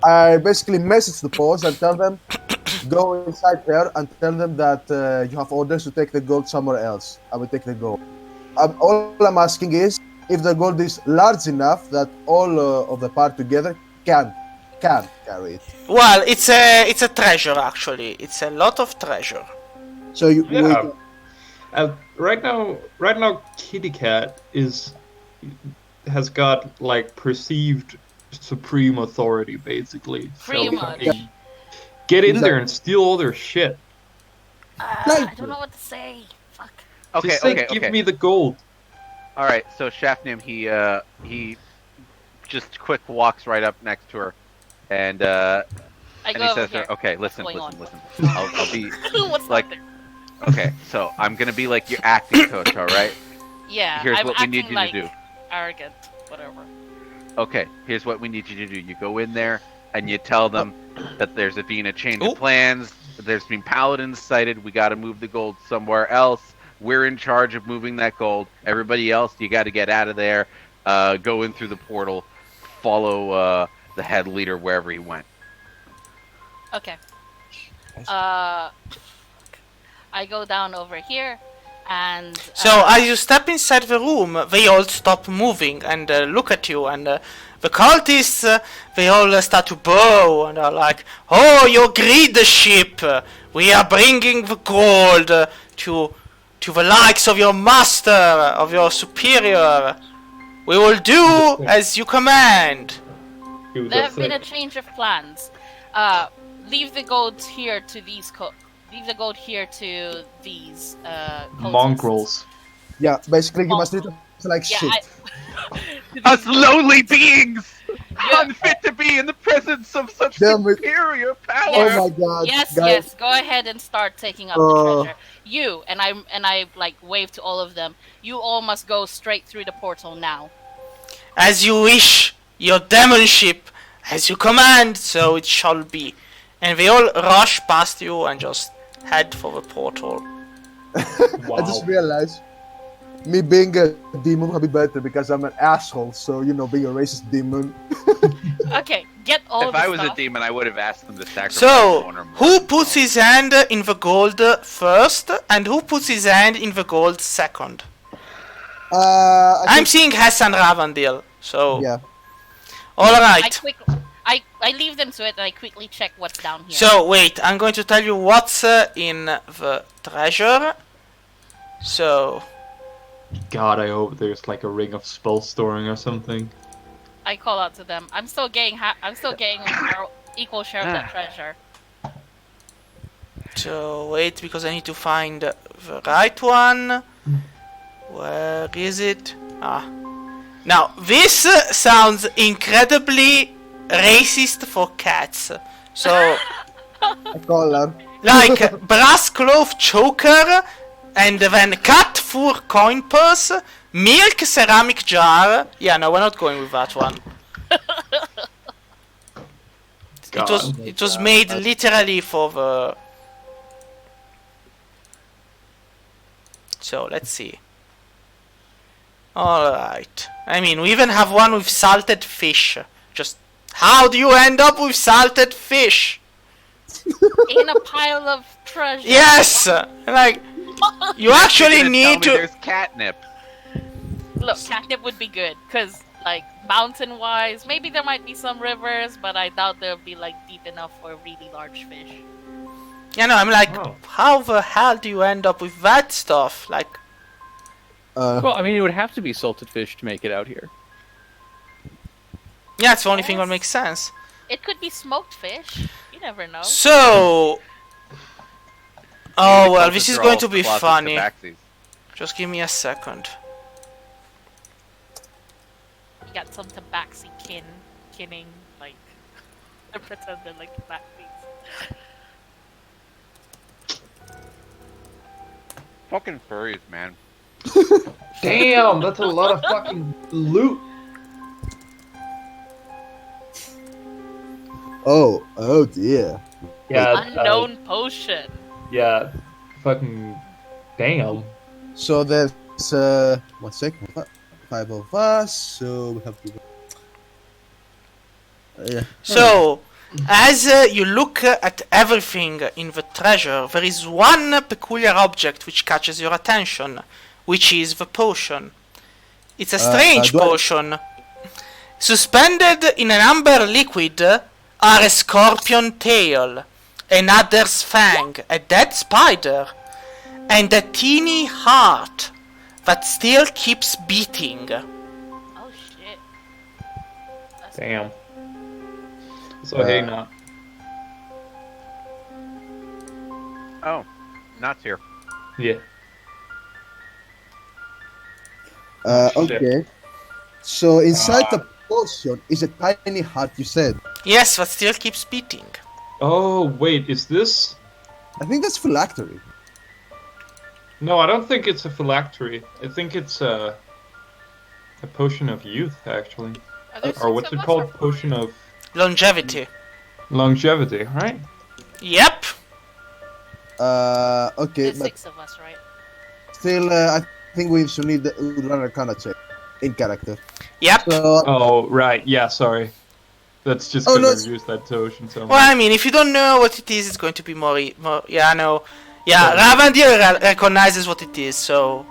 I basically message the boss and tell them, go inside there and tell them that you have orders to take the gold somewhere else. I will take the gold. All I'm asking is if the gold is large enough that all of the part together can carry it. Well, it's a treasure actually. It's a lot of treasure. So you Yeah. Right now, Kitty Cat has got like perceived supreme authority, basically. Pretty So, much. get in there and steal all their shit. I don't know what to say. Fuck. Okay, Just say, okay, give okay. me the gold. All right, so Shafnim, he just quick walks right up next to her, and I he go over says, to here. her, "Okay, listen. What's I'll be What's like, not there? okay, so I'm gonna be like your acting coach, all right? Yeah, Here's I'm what we acting need you like to do. arrogant, whatever. Okay, here's what we need you to do. You go in there and you tell them that there's been a change Oh. of plans. There's been paladins sighted. We got to move the gold somewhere else. We're in charge of moving that gold. Everybody else, you got to get out of there. Go in through the portal. Follow the head leader wherever he went. Okay. I go down over here, and So as you step inside the room, they all stop moving and look at you, and the cultists they all start to bow and are like, "Oh, your greed ship! We are bringing the gold to the likes of your master, of your superior. We will do as you command." there have been a change of plans. Leave the gold here to these leave the gold here to these cultists. Mongrels. Yeah, basically you must treat us like Yeah, shit. Us lowly beings, Yeah. unfit to be in the presence of such Damn it. superior power. Oh my god. Yes, guys. yes. Go ahead and start taking up the treasure. You and I like wave to all of them. You all must go straight through the portal now. As you wish, your demon ship, as you command, so it shall be. And they all rush past you and just head for the portal. I just realized me being a demon would be better because I'm an asshole, so you know, being a racist demon. Okay, get all If the I was stuff. a demon, I would have asked them to sacrifice So, one or more. who puts his hand in the gold first, and who puts his hand in the gold second? I I'm think, seeing Hassan Ravandil, so... yeah. Alright. I leave them to it and I quickly check what's down here. So, wait, I'm going to tell you what's in the treasure. So... God, I hope there's like a ring of spell storing or something. I call out to them. I'm still getting our equal share of that treasure. wait, because I need to find the right one. Where is it? Now, this sounds incredibly racist for cats. So, A collar. like brass cloth choker, and then cat fur coin purse, milk ceramic jar. Yeah, no, we're not going with that one. It was made literally for the. So let's see. Alright. I mean, we even have one with salted fish. Just how do you end up with salted fish? In a pile of treasure. Yes! Like, you actually You're gonna need tell me to. There's catnip. Look, catnip would be good, because, like, mountain-wise, maybe there might be some rivers, but I doubt they'll be, like, deep enough for really large fish. Yeah, no, I'm like, Oh. how the hell do you end up with that stuff? Like, Well, I mean, it would have to be salted fish to make it out here. yeah, it's the only thing that Yes. makes sense. It could be smoked fish. You never know. So. Oh, well, this is Closest going to are be all funny. closet tabaxis. Just give me a second. You got some tabaxi kinning, like, I pretend they're like tabaxis. Fucking furries, man. Damn, that's a lot of fucking loot. Oh dear. Yeah. Unknown potion. Yeah. Fucking. Damn. So there's 1 second, 5 of us. So we have to. Yeah. So, as you look at everything in the treasure, there is one peculiar object which catches your attention, which is the potion. It's a strange do I- potion. Suspended in an amber liquid are a scorpion tail, another's fang, a dead spider, and a teeny heart that still keeps beating. Oh shit. That's Damn. So hey, now. Oh, Not's here. Yeah. Okay. So inside the potion is a tiny heart. You said. Yes, that still keeps beating. Oh wait, is this? I think that's phylactery. No, I don't think it's a phylactery. I think it's a potion of youth, actually, Are there or what's six it of us called? or four? Potion of Longevity. longevity, right? Yep. Okay, There's but 6 of us, right? still, I think we should need the run Arcana check in character. Yep. So Oh right, yeah. Sorry, that's just Oh, because no, I've it's- used that potion so much. Well, I mean, if you don't know what it is, it's going to be more. Yeah, no. Yeah, Ravandil recognizes what it is, so.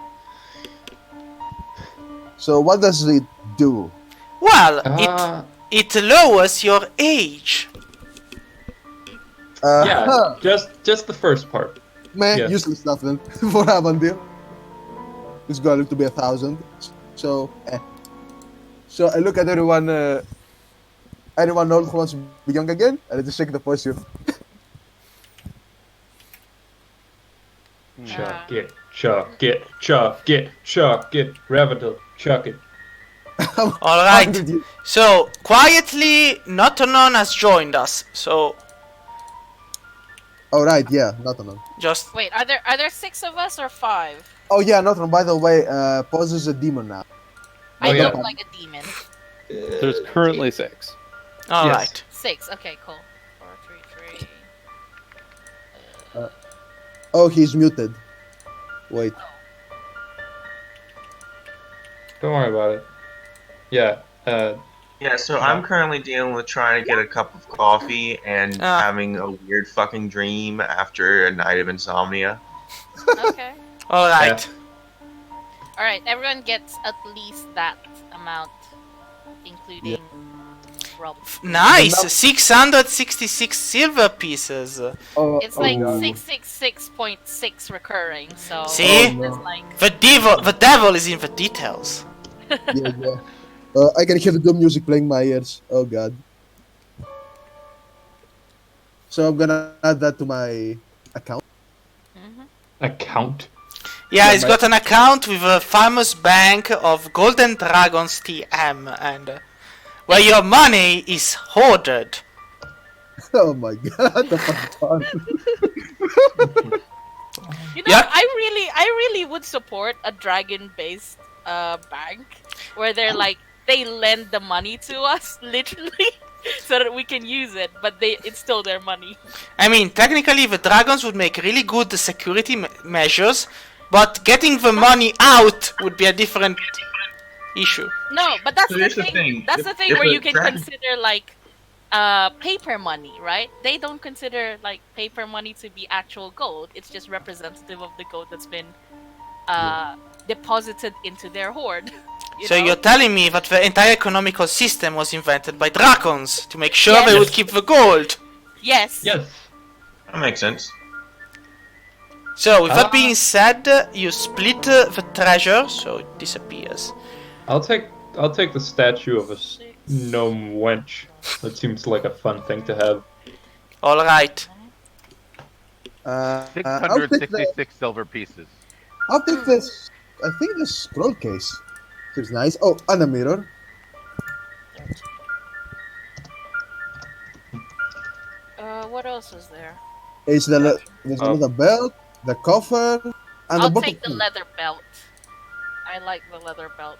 so what does it do? Well, Ah. it lowers your age. Yeah, just the first part. Man, Yeah. useless stuff then for Ravandil. It's going to be 1,000. So, So I look at everyone. Anyone old who wants to be young again? And I just shake the potion. Chuck it, chuck it, chuck it, chuck it, Ravandil, chuck it. Alright. 100 years. So, quietly, not unknown has joined us. So, Oh right, yeah, not on. just. Wait, are there 6 of us or 5? Oh yeah, not on. By the way, Pose is a demon now. I Oh, yeah. look like a demon. There's currently 6. Alright. 6, okay, cool. 4, 3, 3. Oh, he's muted. Wait. Don't worry about it. Yeah. Yeah, so I'm currently dealing with trying to get a cup of coffee and Ah. having a weird fucking dream after a night of insomnia. Okay. Alright. Alright, everyone gets at least that amount, including Rob. Nice! 666 silver pieces. Oh, It's like God. 666.6 recurring, so See? it's like The devil is in the details. Yeah. I can hear the doom music playing in my ears. Oh god. So I'm gonna add that to my account. Account. Yeah, Yeah, he's got an account with a famous bank of Golden Dragons TM, and where your money is hoarded. Oh my god, the fun. You know, Yeah. I really would support a dragon-based bank where they're like they lend the money to us literally so that we can use it, but it's still their money. I mean, technically, the dragons would make really good security measures, but getting the money out would be a different issue. No, but that's So the here's the thing. thing, That's if- the thing if where a you can dragon- consider like paper money, right? They don't consider like paper money to be actual gold. It's just representative of the gold that's been deposited into their hoard. So you're telling me that the entire economical system was invented by dragons to make sure they Yes. would keep the gold. Yes. Yes. That makes sense. So with that being said, you split the treasure, so it disappears. I'll take the statue of a gnome wench. That seems like a fun thing to have. All right. I'll take the 666 silver pieces. I'll take this. I think the scroll case seems nice. Oh, and a mirror. What else is there? There's another belt, the coffer, and the I'll bottle. take the leather belt. I like the leather belt.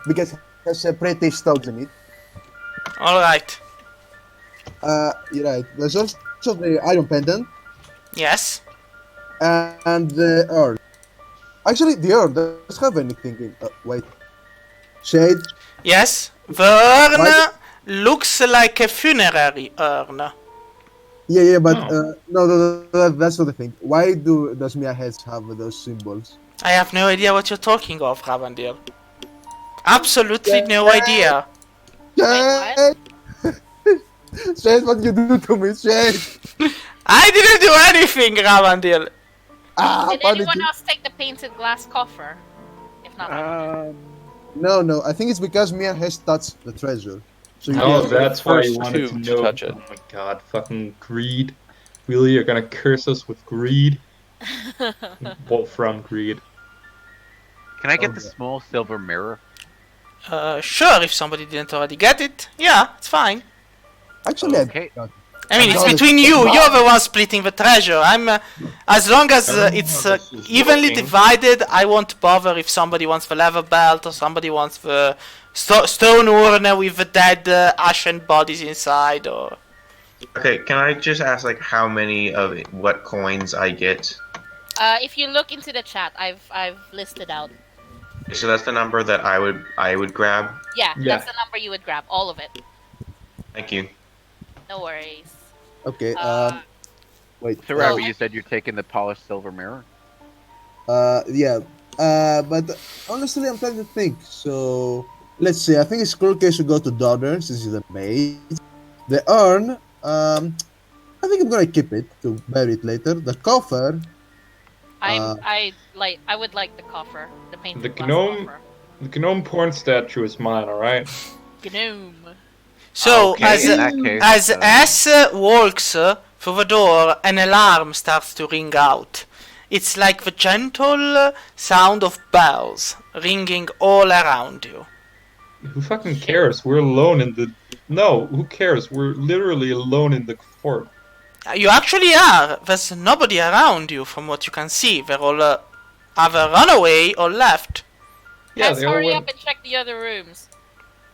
Because it has a pretty stones in it. All right. You're right. There's also the iron pendant Yes. and the urn. Actually, the urn does have anything in. Wait. Shade. Yes. The urn Why- looks like a funerary urn. Yeah, but no, that's not the thing. Why does Mia Heads have those symbols? I have no idea what you're talking of, Ravandil. Absolutely no Yeah. idea. Shade! Shade, what you do to me, Shade? I didn't do anything, Ravandil. Did What anyone you- else take the painted glass coffer? If not, No, I think it's because Mia has touched the treasure. So you Oh, can- that's why you First wanted two to to know. touch it. Oh my god, fucking greed. Really, you're gonna curse us with greed? Wolfram greed. Can I get the small silver mirror? Sure, if somebody didn't already get it. Yeah, it's fine. Actually, Okay. I mean, it's God, between it's you. so You're the one splitting the treasure. I'm, as long as it's evenly working. divided, I won't bother if somebody wants the leather belt or somebody wants the stone urn with the dead ashen bodies inside. Or Okay, can I just ask like how many of what coins I get? if you look into the chat, I've listed out. So that's the number that I would grab. Yeah, Yeah. that's the number you would grab. All of it. Thank you. No worries. Okay, wait. So, Robert, you said you're taking the polished silver mirror? Yeah. But honestly, I'm trying to think. So, let's see. I think the scroll case should go to daughter since she's a maid. The urn, I think I'm gonna keep it to bury it later. The coffer, I would like the coffer, the painted The glass gnome- coffer. The gnome porn statue is mine, alright? Gnome. so, Okay, as in that case, as S walks through the door, an alarm starts to ring out. It's like the gentle sound of bells ringing all around you. Who fucking cares? We're alone in the... No, who cares? We're literally alone in the fort. You actually are. There's nobody around you from what you can see. They're all either run away or left. Yeah, Let's they all hurry went... up and check the other rooms.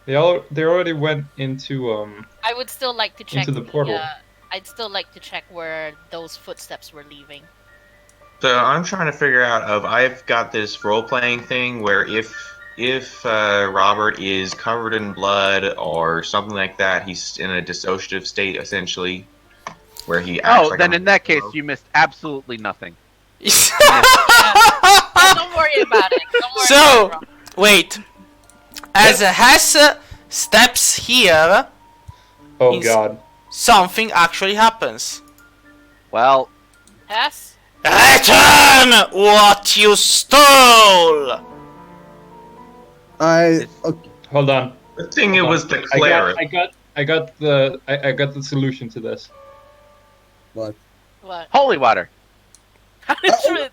They already went into I would still like to check Into the portal. I'd still like to check where those footsteps were leaving. So I'm trying to figure out I've got this role playing thing where if Robert is covered in blood or something like that, he's in a dissociative state essentially, where he acts Oh, like then a- in that case, you missed absolutely nothing. Oh, don't worry about it. Don't worry So- about it, Rob. Wait. As Hess steps here, Oh Ins- god. something actually happens. Well, Yes? Return what you stole! okay. Hold on. The thing it was the I cleric. got the solution to this. What? What? Holy water. Punishment.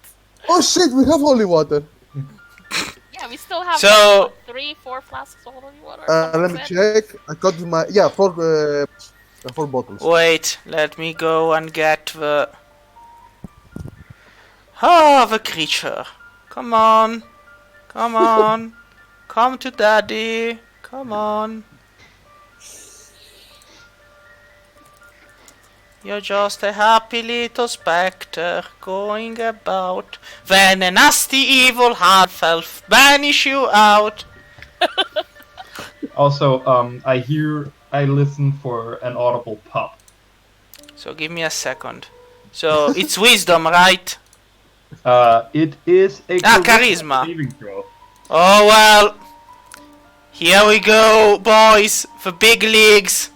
Oh shit, we have holy water. Yeah, we still have So- like, 3-4 flasks of holy water. Let me check. I got my four bottles. Wait, let me go and get the... Oh, the creature. Come on. Come on. Come to daddy. Come on. You're just a happy little spectre going about. When a nasty evil half-elf banish you out. Also, I listen for an audible pop. So give me a second. So it's wisdom, right? It is a charisma. saving throw. Oh well. Here we go, boys. The big leagues.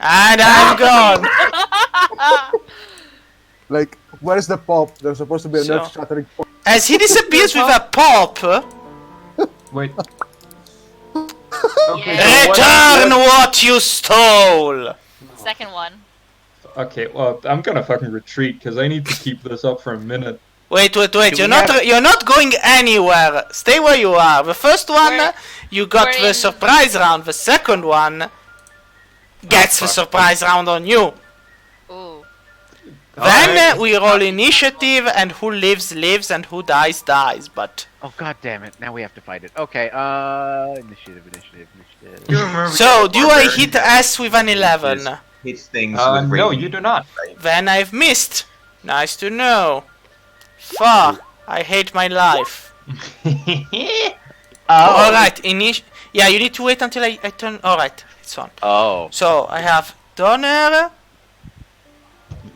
And I'm gone. Like, where is the pop? There's supposed to be an So- earth-shattering pop. As he disappears with a pop, Wait. return what you stole. Second one. Okay, well, I'm gonna fucking retreat because I need to keep this up for a minute. Wait. Do You're we not. have- You're not going anywhere. Stay where you are. The first one, We're- you got we're the in- surprise round. The second one gets the fuck. surprise round on you. Ooh. Then Alright. we roll initiative, and who lives lives, and who dies dies. But Oh god damn it! Now we have to fight it. Okay. Initiative. You remember so, do I Barbarian hit S with an 11? hits things No, with radiant you do not. Then I've missed. Nice to know. Fuck. I hate my life. Alright, yeah, you need to wait until I turn. Alright, it's on. Oh. So, I have Donner.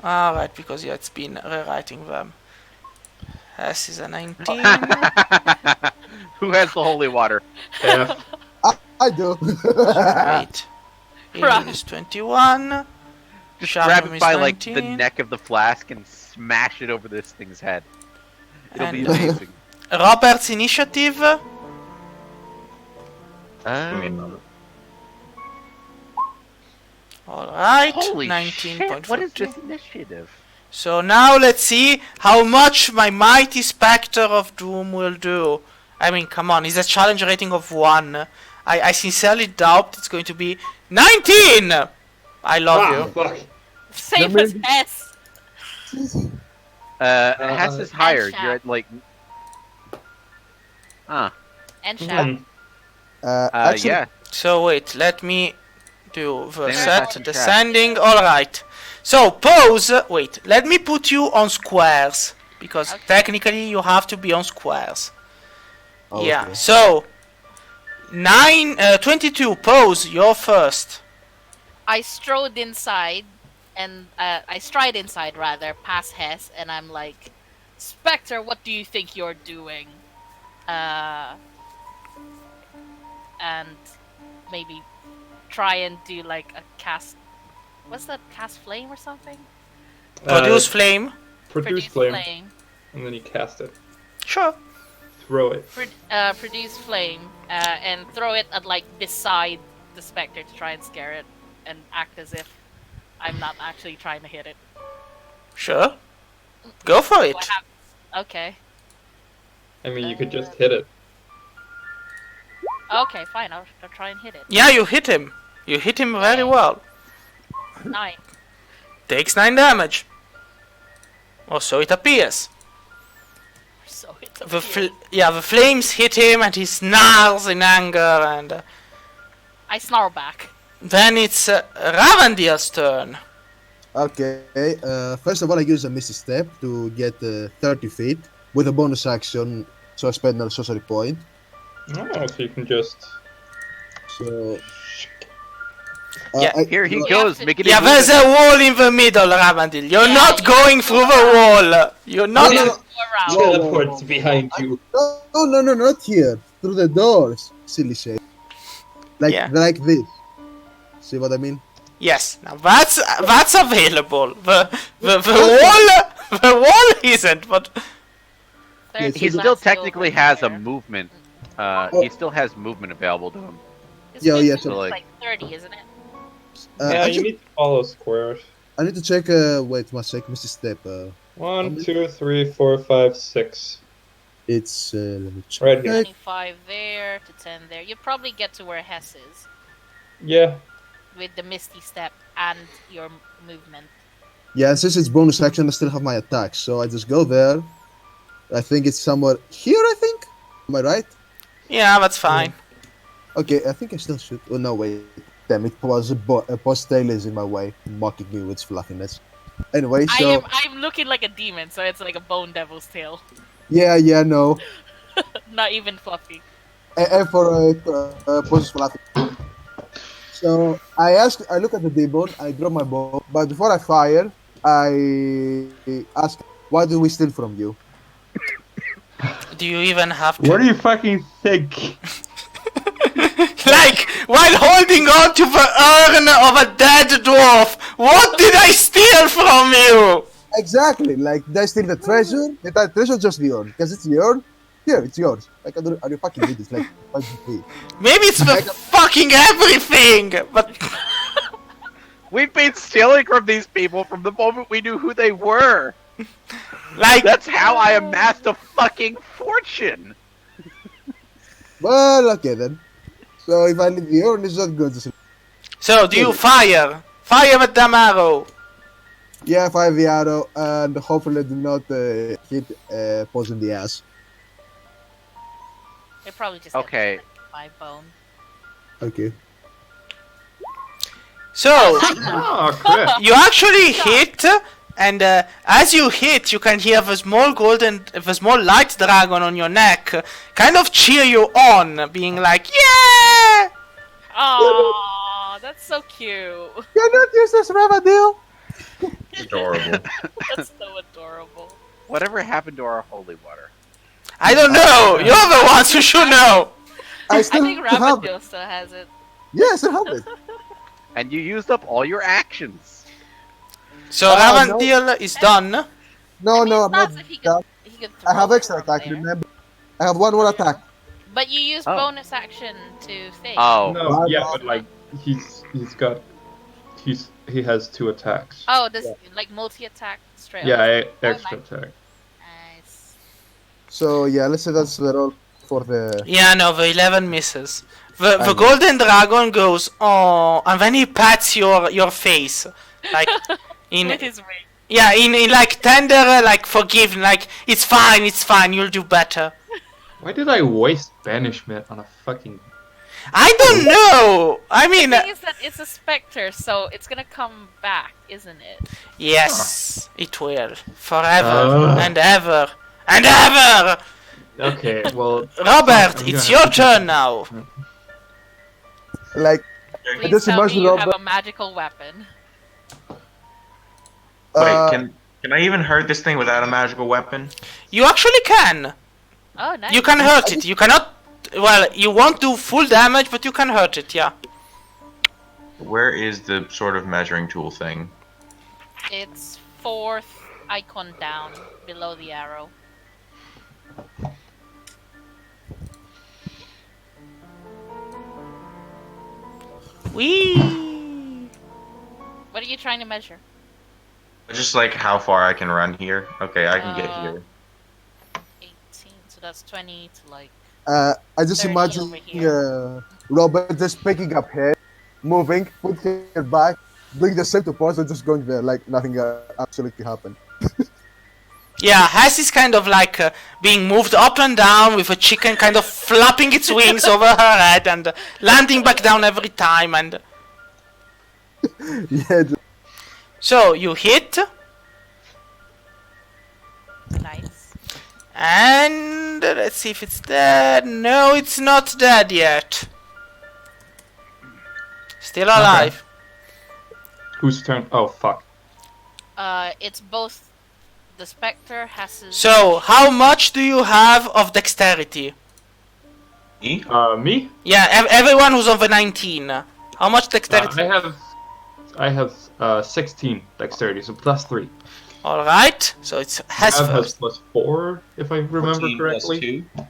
Alright, because yeah, it's been rewriting them. S is a 19. Who has the holy water? Yeah. I do. Wait. Right. It is 21. Just Sharp grab is it by like the 19. neck of the flask and smash it over this thing's head. It'll be And- amazing. Robert's initiative. Alright, Holy 19.42. shit! What is this initiative? So now let's see how much my mighty Spectre of Doom will do. I mean, come on, it's a challenge rating of 1. I sincerely doubt it's going to be 19! I love you. Fuck. Same as S. Hess is higher. Shaft. You're at like. And Shaft. Actually, Yeah. So wait, let me do the Same set as Shaft. descending. Alright. So pose. Wait, let me put you on squares. Because Okay. technically you have to be on squares. Oh, Yeah, okay. so 22, pose, you're first. I strode inside, and I stride inside rather, past Hess, and I'm like, Spectre, what do you think you're doing? And maybe try and do like a cast. What's that? Cast flame or something? Produce flame. Produce flame, and then you cast it. Sure. Throw it. Produce flame, and throw it at like beside the Spectre to try and scare it, and act as if I'm not actually trying to hit it. Sure. Go for it. What happens? Okay. I mean, you could just hit it. Okay, fine. I'll try and hit it. Yeah, you hit him. You hit him very well. 9. Takes 9 damage. Or so it appears. So it's the flames hit him and he snarls in anger and I snarl back. then it's Ravandil's turn. Okay, first of all, I use a Misty Step to get 30 feet with a bonus action, so I spend another sorcery point. Oh, so you can just. So. Yeah, Here he You goes, have to- making Yeah, it. there's a wall in the middle, Ravandil. You're Yeah, not you going have to through go the wall. You're not. No, no, Go around. Whoa. Teleports behind you. No, not here. Through the doors. Silly shit. Yeah. Like this. See what I mean? Yes, now that's available. The wall isn't, but There's He the still last technically silver has a there. movement. Oh. He still has movement available to him. This Yeah, is yeah, it's so like- like 30, isn't it? Yeah, you Actually, need to follow squares. I need to check. Wait, one sec. Mr. Step. 1, 2, 3, 4, 5, 6. It's let me check. Right here. 25 there to 10 there. You probably get to where Hess is Yeah. with the Misty Step and your movement. Yeah, and since it's bonus action, I still have my attack, so I just go there. I think it's somewhere here. I think. Am I right? Yeah, that's fine. Okay, I think I still should. Oh no, wait. Damn, it was a boss tail is in my way, mocking me with its fluffiness. Anyway, so I'm looking like a demon, so it's like a bone devil's tail. yeah, no. Not even fluffy. And for boss fluffy. So I look at the demon, I drop my bow, but before I fire, I ask, "Why do we steal from you?" Do you even have to? What do you fucking think? Like, while holding on to the urn of a dead dwarf, what did I steal from you? Exactly. Like, did I steal the treasure? The treasure just the urn, because it's the urn. Here, it's yours. Like, are you fucking idiots? Like, what do you do? Maybe it's the fucking everything, but We've been stealing from these people from the moment we knew who they were. like, That's how I amassed a fucking fortune. Well, okay then. So if I leave the urn, it's not good. so do you fire? Fire with damn arrow. Yeah, fire the arrow, and hopefully do not hit Pose in the ass. They probably just Okay. get my bone. Okay. So, Oh, crit. you actually hit, and as you hit, you can hear the small light dragon on your neck kind of cheer you on, being like, yeah! Aww, that's so cute. You're not use this Ravandil. Adorable. That's so adorable. Whatever happened to our holy water? I don't know, you're the ones who should know! I still I think have it. Ravandil still has it. Yeah, I still have it. And you used up all your actions. So Ravandil is done. No, I mean, no, it's I'm not not. as if he done. could I have throw extra it from attack. there. Remember, I have one more attack. But you use Oh. bonus action to think. Oh. No, yeah, but like he has 2 attacks. Oh, this like multi-attack straight Yeah, up. extra nice. attack. Nice. So yeah, let's say that's the roll for the. Yeah, no, the 11 misses. The know. golden dragon goes, oh, and then he pats your face. Like, in With his ring. yeah, in like tender, like forgiving, like it's fine, you'll do better. Why did I waste banishment on a fucking? I don't know. I mean, The thing is that it's a specter, so it's gonna come back, isn't it? yes, it will forever Ugh. and ever and ever. Okay, well. Robert, I'm it's gonna your have to- turn now. Like, Please just tell me imagine you Robert. have a magical weapon. Wait, can I even hurt this thing without a magical weapon? You actually can. Oh, nice. You can hurt it. You cannot. Well, you won't do full damage, but you can hurt it. Yeah. Where is the sort of measuring tool thing? It's 4th icon down below the arrow. Wee. What are you trying to measure? Just like how far I can run here. Okay, I can get here. 18, so that's 20 to like. I just 30 imagine over here. Robert just picking up head, moving, put her back, doing the same to Pose, and just going there like nothing absolutely happened. Yeah, Hess is kind of like being moved up and down with a chicken kind of flapping its wings over her head and landing back down every time. And Yeah, so you hit, Nice. and let's see if it's dead. No, it's not dead yet. Still alive. Whose turn? Oh fuck. It's both. The specter has his. So, how much do you have of dexterity? Me? Me? Yeah, everyone who's over 19. How much dexterity? I have 16 dexterity, so +3. Alright, so it's Hess Rav has first. +4, if I remember 14 correctly. +2.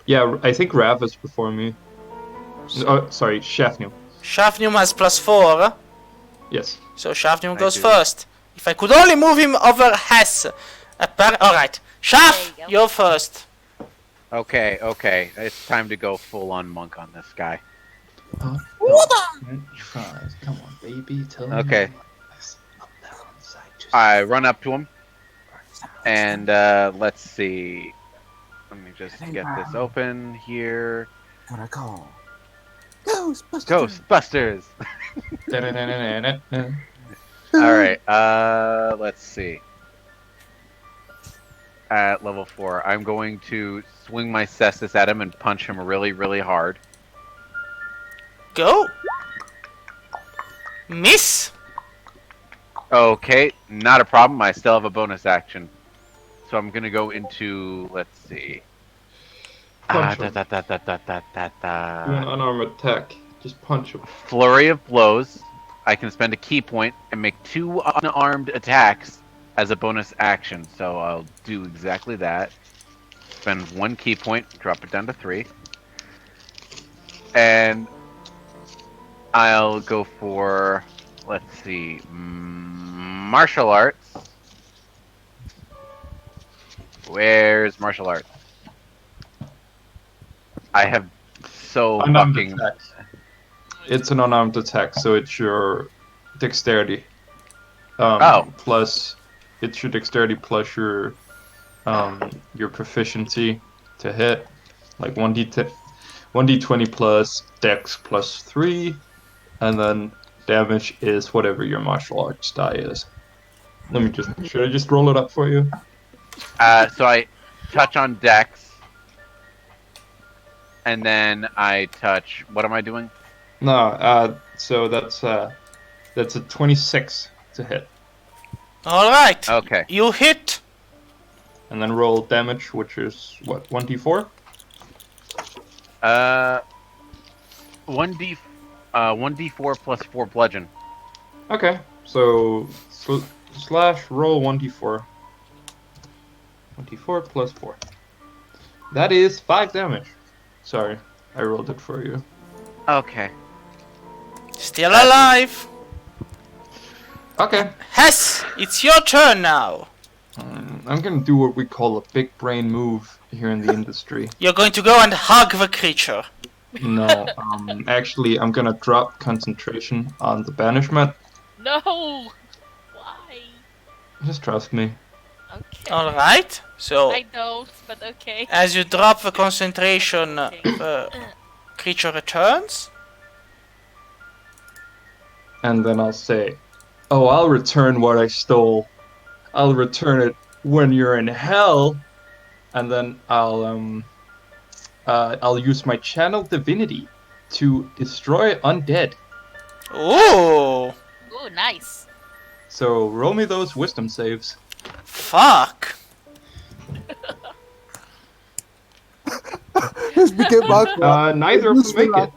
Yeah, I think Rav is before me. Oh, sorry, Shafnu. Shafnum has +4. Yes. So Shafnir I goes do. first. If I could only move him over Hess. Alright. Shaf, There you go. you're first. Okay, it's time to go full on monk on this guy. Five. Come on, baby. Tell me. Okay. lies. Up there on the side, just- I run up to him, and let's see. Let me just get this open here. What I call Ghostbusters. Ghostbusters. Da-da-da-da-da-da. All right. Let's see. At level 4, I'm going to swing my cestus at him and punch him really, really hard. Go. Miss. Okay, not a problem. I still have a bonus action, so I'm gonna go into. Let's see. Punch Da, him. da, da, da, da, da, da, Do an da. unarmed attack. Just punch him. Flurry of blows. I can spend a key point and make 2 unarmed attacks as a bonus action. So I'll do exactly that. Spend 1 key point, drop it down to 3, and I'll go for. Let's see. Martial arts. Where's martial arts? I have so Unarmed fucking. attack. It's an unarmed attack, so it's your dexterity. Plus, it's your dexterity plus your proficiency to hit, like 1d20 plus dex plus 3, and then damage is whatever your martial arts die is. Should I just roll it up for you? So I touch on dex, and then I touch. What am I doing? No, so that's a 26 to hit, Alright. Okay. You hit. and then roll damage, which is what, 1d4? 1d4 plus 4 bludgeon. Okay, so slash roll 1d4. 1d4 plus 4. That is 5 damage. Sorry, I rolled it for you. Okay. Still alive. Okay, Hess, it's your turn now. I'm gonna do what we call a big brain move here in the industry. You're going to go and hug the creature. No, actually, I'm gonna drop concentration on the banishment. No! Why? Just trust me. Okay. Alright. So, I don't, but okay. as you drop the concentration, the creature returns. And then I'll say, "Oh, I'll return what I stole. I'll return it when you're in hell." And then I'll use my channel divinity to destroy undead. Ooh. Ooh, nice. So roll me those wisdom saves. Fuck. This became awkward. Neither of them make it.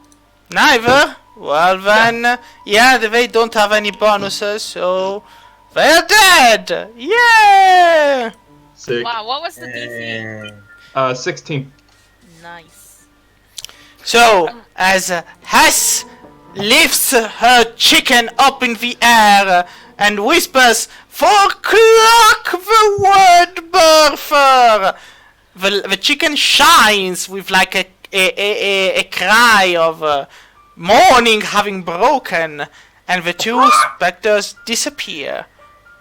Neither? Well then, yeah, they don't have any bonuses, so they're dead! Yeah! Sick. Wow, what was the DC? 16. Nice. So, as Hess lifts her chicken up in the air and whispers, "For clock the word birther!" The chicken shines with like a cry of morning having broken, and the 2 specters disappear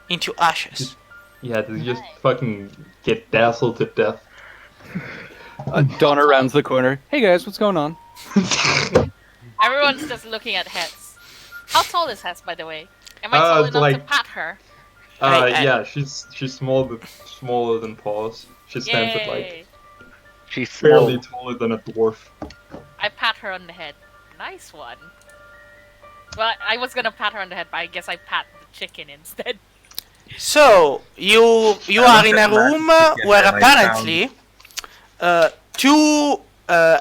into ashes. Yeah, they just fucking get dazzled to death. Donna rounds the corner. Hey guys, what's going on? Everyone's just looking at Hess. How tall is Hess, by the way? Am I tall enough to like- pat her? Yeah, she's smaller than Paws. She stands at like Yay. She's fairly small. taller than a dwarf. I pat her on the head. Nice one. Well, I was gonna pat her on the head, but I guess I pat the chicken instead. So, you are in a room where apparently 2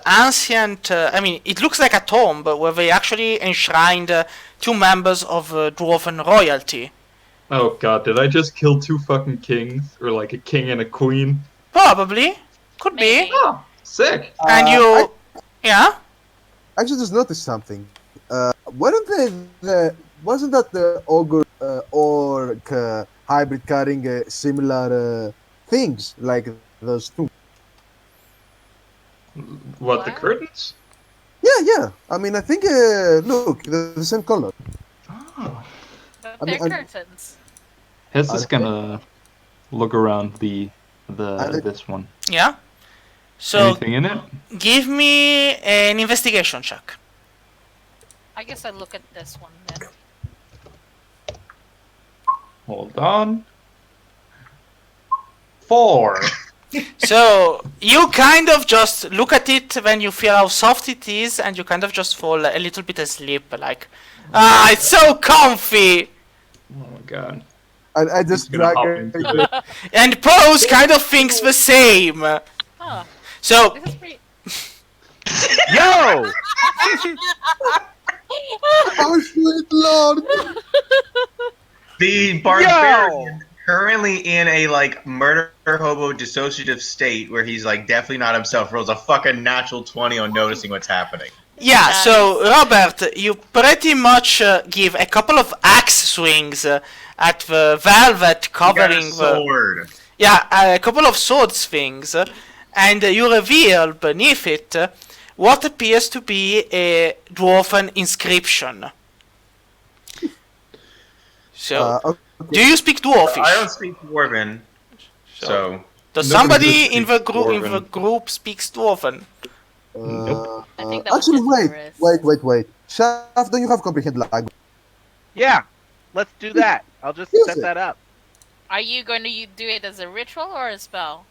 ancient, it looks like a tomb where they actually enshrined 2 members of dwarven royalty. Oh god, did I just kill 2 fucking kings? Or like a king and a queen? Probably. Could be. Maybe. Oh, sick! And you... Yeah? I actually just noticed something. Weren't wasn't that the ogre orc hybrid carrying similar things like those two? What, the What? curtains? Yeah. I mean, I think look, they're the same color. Oh. But I mean, they're curtains. Hess Are is they? gonna look around Are they- this one. Yeah. So Anything in it? give me an investigation check. I guess I look at this one then. Hold on. 4. So you kind of just look at it when you feel how soft it is, and you kind of just fall a little bit asleep, like, it's so comfy. Oh my god. I just gonna drag hop it. into it. And Pose kind of thinks the same. Huh. So This is pretty. Yo! Oh, sweet lord! The barbarian currently in a like murder hobo dissociative state where he's like definitely not himself rolls a fucking natural 20 on noticing what's happening. yeah, Nice. so Robert, you pretty much give a couple of axe swings at the velvet He got a covering the. sword. Yeah, a couple of sword swings, and you reveal beneath it what appears to be a dwarven inscription. So, Okay. do you speak dwarfish? I don't speak Dwarven, so Does Nobody somebody here in the speaks group Dwarven. speaks dwarven? Nope. I think that was Actually, just wait. Shaft, don't you have comprehend language? Yeah, let's do that. I'll just Use set it. that up. Are you going to do it as a ritual or a spell?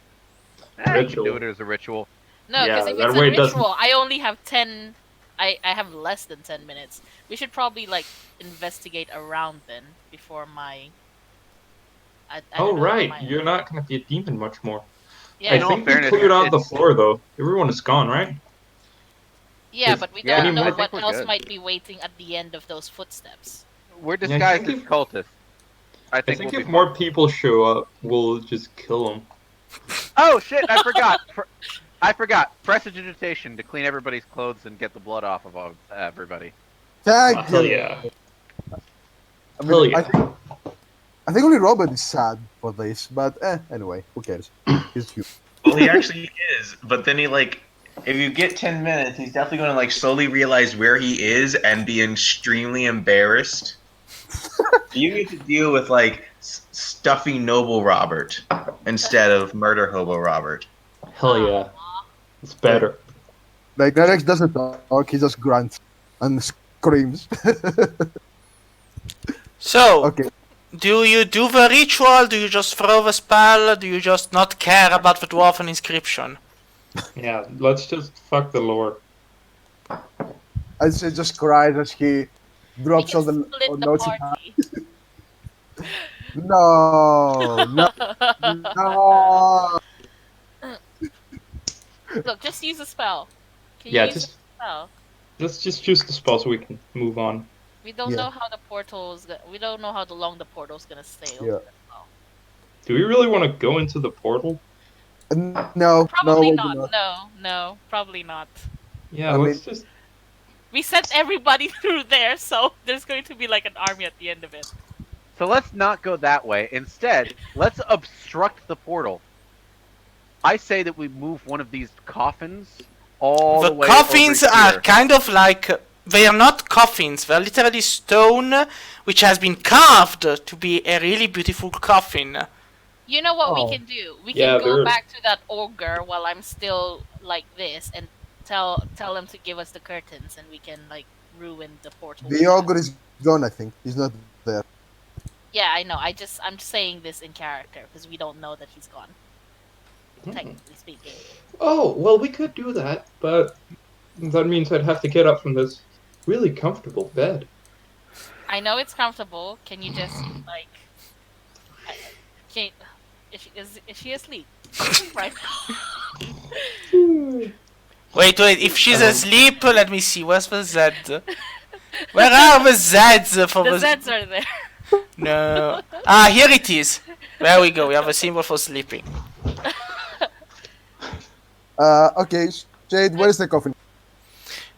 I can Ritual. do it as a ritual. No, because Yeah, if that it's a way it ritual, doesn't- I only have 10. I have less than 10 minutes. We should probably like investigate around then before my. I Oh don't know, right, my- you're not gonna be a demon much more. Yeah, I In all think we fairness, cleared out the it's- floor though. Everyone is gone, right? yeah, but we Yeah, don't know I think what we're else good. might be waiting at the end of those footsteps. We're Yeah, I disguised think as if- cultists. I I think, think we'll if be more fine. people show up, we'll just kill them. Oh shit! I forgot. I forgot. Prestidigitation to clean everybody's clothes and get the blood off of everybody. Thank Oh, you. hell yeah. I Hell mean, yeah. I think only Robert is sad for this, but anyway, who cares? He's human. well he actually is, but then he like if you get 10 minutes, he's definitely going to like slowly realize where he is and be extremely embarrassed. You get to deal with like stuffy noble Robert instead of murder hobo Robert. Hell yeah. It's better. Like Nerex doesn't talk; he just grunts and screams. So, Okay. do you do the ritual? Do you just throw the spell? Do you just not care about the dwarven inscription? Yeah, let's just fuck the lore. And she just cries as he We drops can all the split the notes. party. No, no. Look, just use a spell. Can Yeah, you use just- a spell? Let's just choose the spell so we can move on. We don't Yeah. know how the portal's. We don't know how long the portal's gonna stay Yeah. open. as well. Do we really want to go into the portal? No, Probably we do not. No, probably not. Yeah, I let's just. We sent everybody through there, so there's going to be like an army at the end of it. So let's not go that way. Instead, let's obstruct the portal. I say that we move one of these coffins all the The way coffins over are here. kind of like. They are not coffins, they're literally stone which has been carved to be a really beautiful coffin. You know what Oh. we can do? We Yeah, can go they're- back to that ogre while I'm still like this and tell him to give us the curtains and we can like ruin the portal. The ogre is gone. I think he's not there. Yeah, I know. I'm just saying this in character because we don't know that he's gone. Technically speaking. Oh, well, we could do that, but that means I'd have to get up from this really comfortable bed. I know it's comfortable. Can you just like? Can is she asleep? Right. Wait, if she's asleep, let me see, where's the Z? Where are the Zs for The the... Zeds are there. No. Ah, here it is. There we go, we have a symbol for sleeping. Okay, Jade, where is the coffin?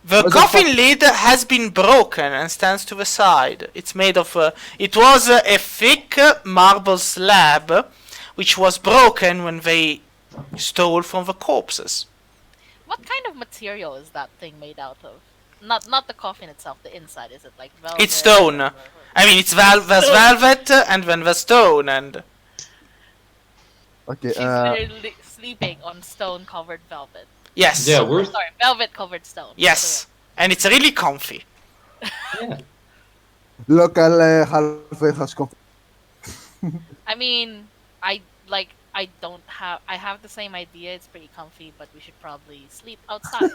The Was it coffin lid has been broken and stands to the side. It's made of. It was a thick marble slab, which was broken when they stole from the corpses. What kind of material is that thing made out of? Not the coffin itself. The inside, is it like velvet? It's stone. I mean, there's velvet and then the stone and. Okay. She's literally sleeping on stone-covered velvet. Yes. Yeah, we're Sorry, velvet-covered stone. Yes. And it's really comfy. yeah. Local halfway has come. I mean, I have the same idea. It's pretty comfy, but we should probably sleep outside.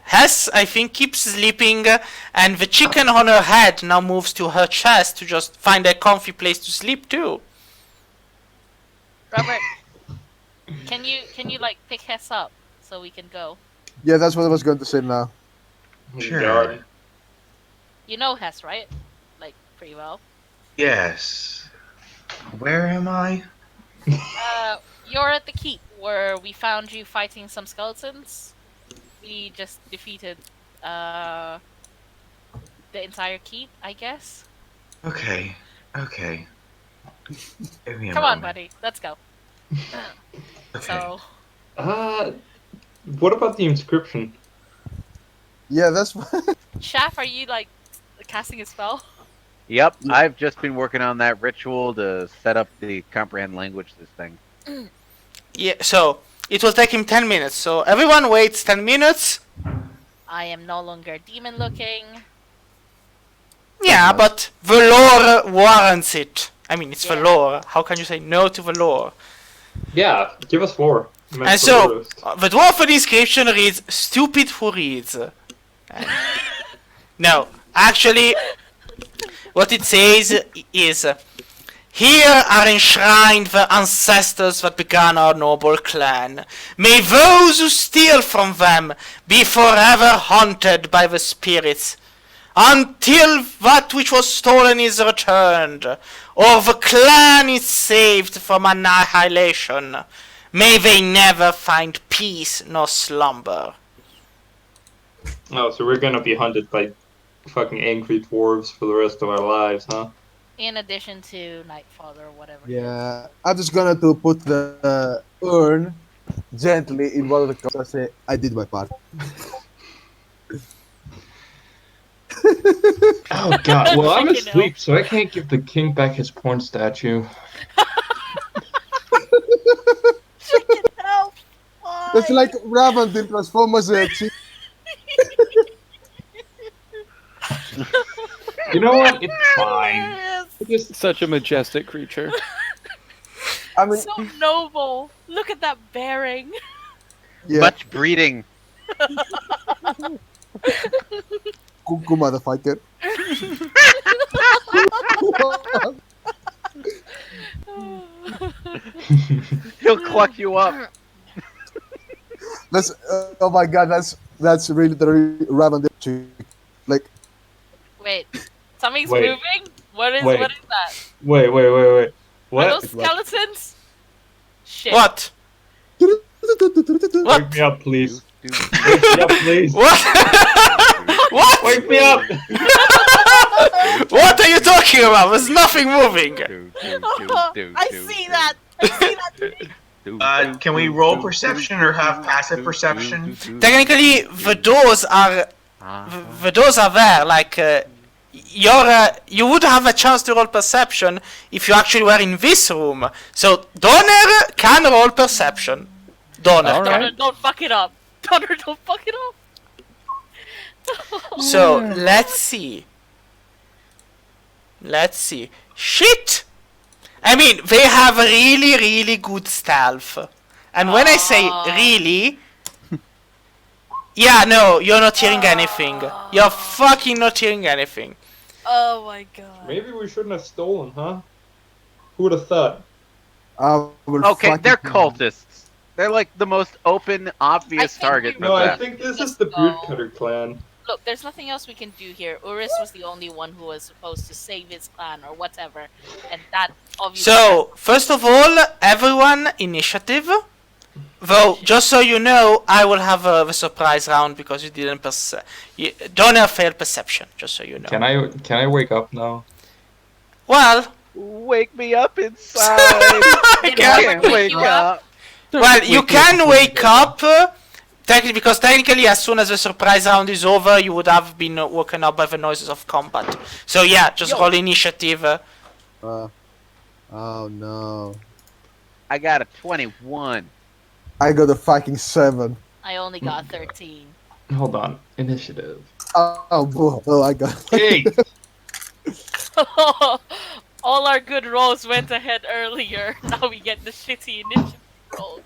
Hess, I think, keeps sleeping, and the chicken on her head now moves to her chest to just find a comfy place to sleep too. Robert, can you like pick Hess up so we can go? Yeah, that's what I was going to say now. Sure. God. You know Hess, right? Like pretty well. Yes. Where am I? You're at the keep where we found you fighting some skeletons. We just defeated the entire keep, I guess. Okay. Give me a Come on, moment. buddy. Let's go. Okay. So, What about the inscription? Yeah, that's. Shaft, are you like casting a spell? Yep, I've just been working on that ritual to set up the comprehend language this thing. Yeah, so it will take him 10 minutes. So everyone waits 10 minutes. I am no longer demon looking. Yeah, but the lore warrants it. I mean, it's the Yeah. lore. How can you say no to the lore? Yeah, give us 4. And so, the dwarf inscription reads, "Stupid who reads." No, actually, what it says is, "Here are enshrined the ancestors that began our noble clan. May those who steal from them be forever haunted by the spirits, until that which was stolen is returned, or the clan is saved from annihilation. May they never find peace nor slumber." Oh, so we're gonna be hunted by fucking angry dwarves for the rest of our lives, huh? In addition to Nightfall or whatever. Yeah, I'm just gonna to put the urn gently in one of the cups and say, I did my part. Oh god, well I'm Freaking asleep, so I can't give the king back his porn statue. Chicken help! Why? That's like Ravandil transform as a chick. You know what? It's fine. Hilarious. I just Such a majestic creature. I mean, So noble. Look at that bearing. yeah, Much breeding. cuckoo motherfucker. He'll cluck you up. That's oh my god, that's really the Ravandil chick. Like, Wait, something's Wait. moving? What is Wait. that? wait. Are What? those skeletons? Shit. What? Wake What? me up, please. Wake me up, please. What? What? Wake me up! What are you talking about? There's nothing moving. I see that. I see that. Can we roll perception or have passive perception? Technically, the doors are there. Like you would have a chance to roll perception if you actually were in this room. So Donner can roll perception. Donner. All right. Donner, don't fuck it up. Donner, don't fuck it up. So let's see. Shit! I mean, they have really, really good stealth. And when I say really, yeah, no, you're not hearing anything. You're fucking not hearing anything. Oh my god. Maybe we shouldn't have stolen, huh? Who would have thought? I will Okay, fucking- they're cultists. They're like the most open, obvious think target we- for No, I that. think this is Let's the go. Broodcutter clan. Look, there's nothing else we can do here. Urus was the only one who was supposed to save his clan or whatever, and that obviously. So, first of all, everyone, initiative. Though, just so you know, I will have the surprise round because you didn't Donor failed perception, just so you know. Can I wake up now? Well, Wake me up inside. I Did can't Robert wake you up? Well, you can wake up, because technically as soon as the surprise round is over, you would have been woken up by the noises of combat. So yeah, just roll initiative. Oh no. I got a 21. I got a fucking 7. I only got 13. Hold on. Initiative. Oh, I got. 8. All our good rolls went ahead earlier. Now we get the shitty initiative roll.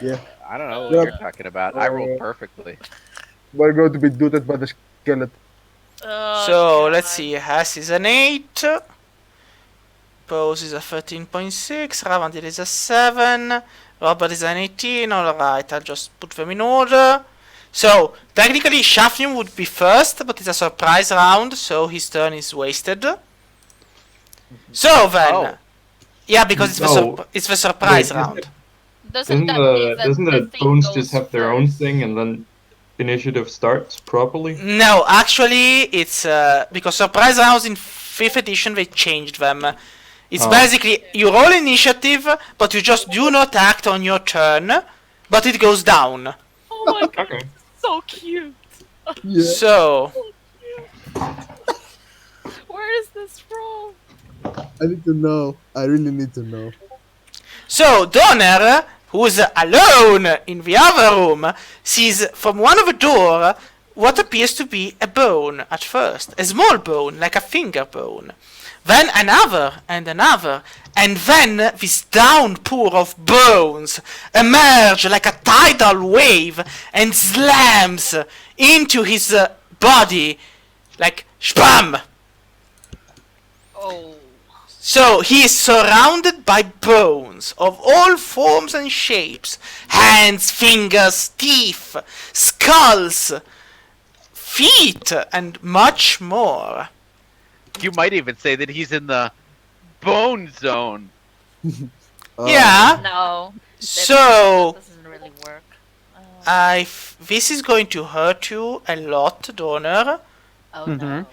Yeah. I don't know what Yep. you're talking about. I rolled perfectly. We're going to be dooted by the skeleton. Oh, So God. let's see, Hass is an 8. Pose is a 13.6. Ravandil is a 7. Robert is an 18. Alright, I'll just put them in order. So, technically, Shafnium would be first, but it's a surprise round, so his turn is wasted. So then, Oh. yeah, because it's the surprise Wait, round. Doesn't that mean that doesn't the thing bones goes just have their own first? thing and then initiative starts properly? No, actually, it's because surprise rounds in 5th edition they changed them. It's Oh. basically you roll initiative, but you just do not act on your turn, but it goes down. Oh my god, Okay. so cute. Yeah. So, Where is this from? I need to know. I really need to know. so Donner, who's alone in the other room, sees from one of the door what appears to be a bone at first, a small bone, like a finger bone. Then another, and then this downpour of bones emerge like a tidal wave and slams into his body like spam. Oh. So he is surrounded by bones of all forms and shapes, hands, fingers, teeth, skulls, feet, and much more. You might even say that he's in the bone zone. Yeah. No. So That doesn't really work. this is going to hurt you a lot, Donor. Oh no.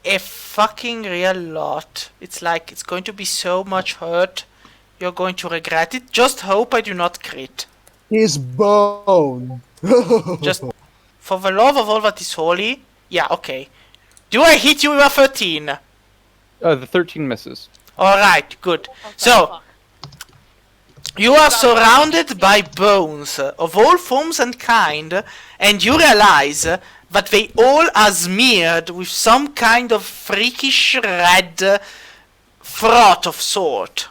A fucking real lot. It's like it's going to be so much hurt. You're going to regret it. Just hope I do not crit. His bone. Just for the love of all that is holy. Yeah, okay. Do I hit you with a 13? The 13 misses. Alright, good. What the So, fuck? you are surrounded by bones of all forms and kind, and you realize that they all are smeared with some kind of freakish red froth of sort.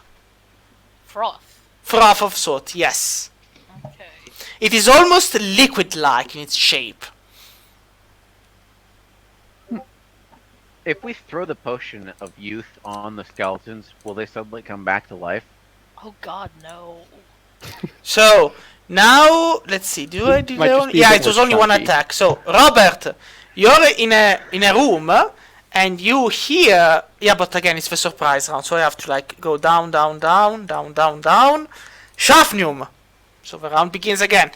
Froth. Froth of sort, yes. Okay. It is almost liquid-like in its shape. If we throw the potion of youth on the skeletons, will they suddenly come back to life? Oh god, no. So, now, let's see, do I do Might the just only... be a Yeah, bit it was more only one chunky. attack. So, Robert, you're in a room, and you hear... Yeah, but again, it's the surprise round, so I have to, like, go down, down, down, down, down, down. Shafnium! So the round begins again.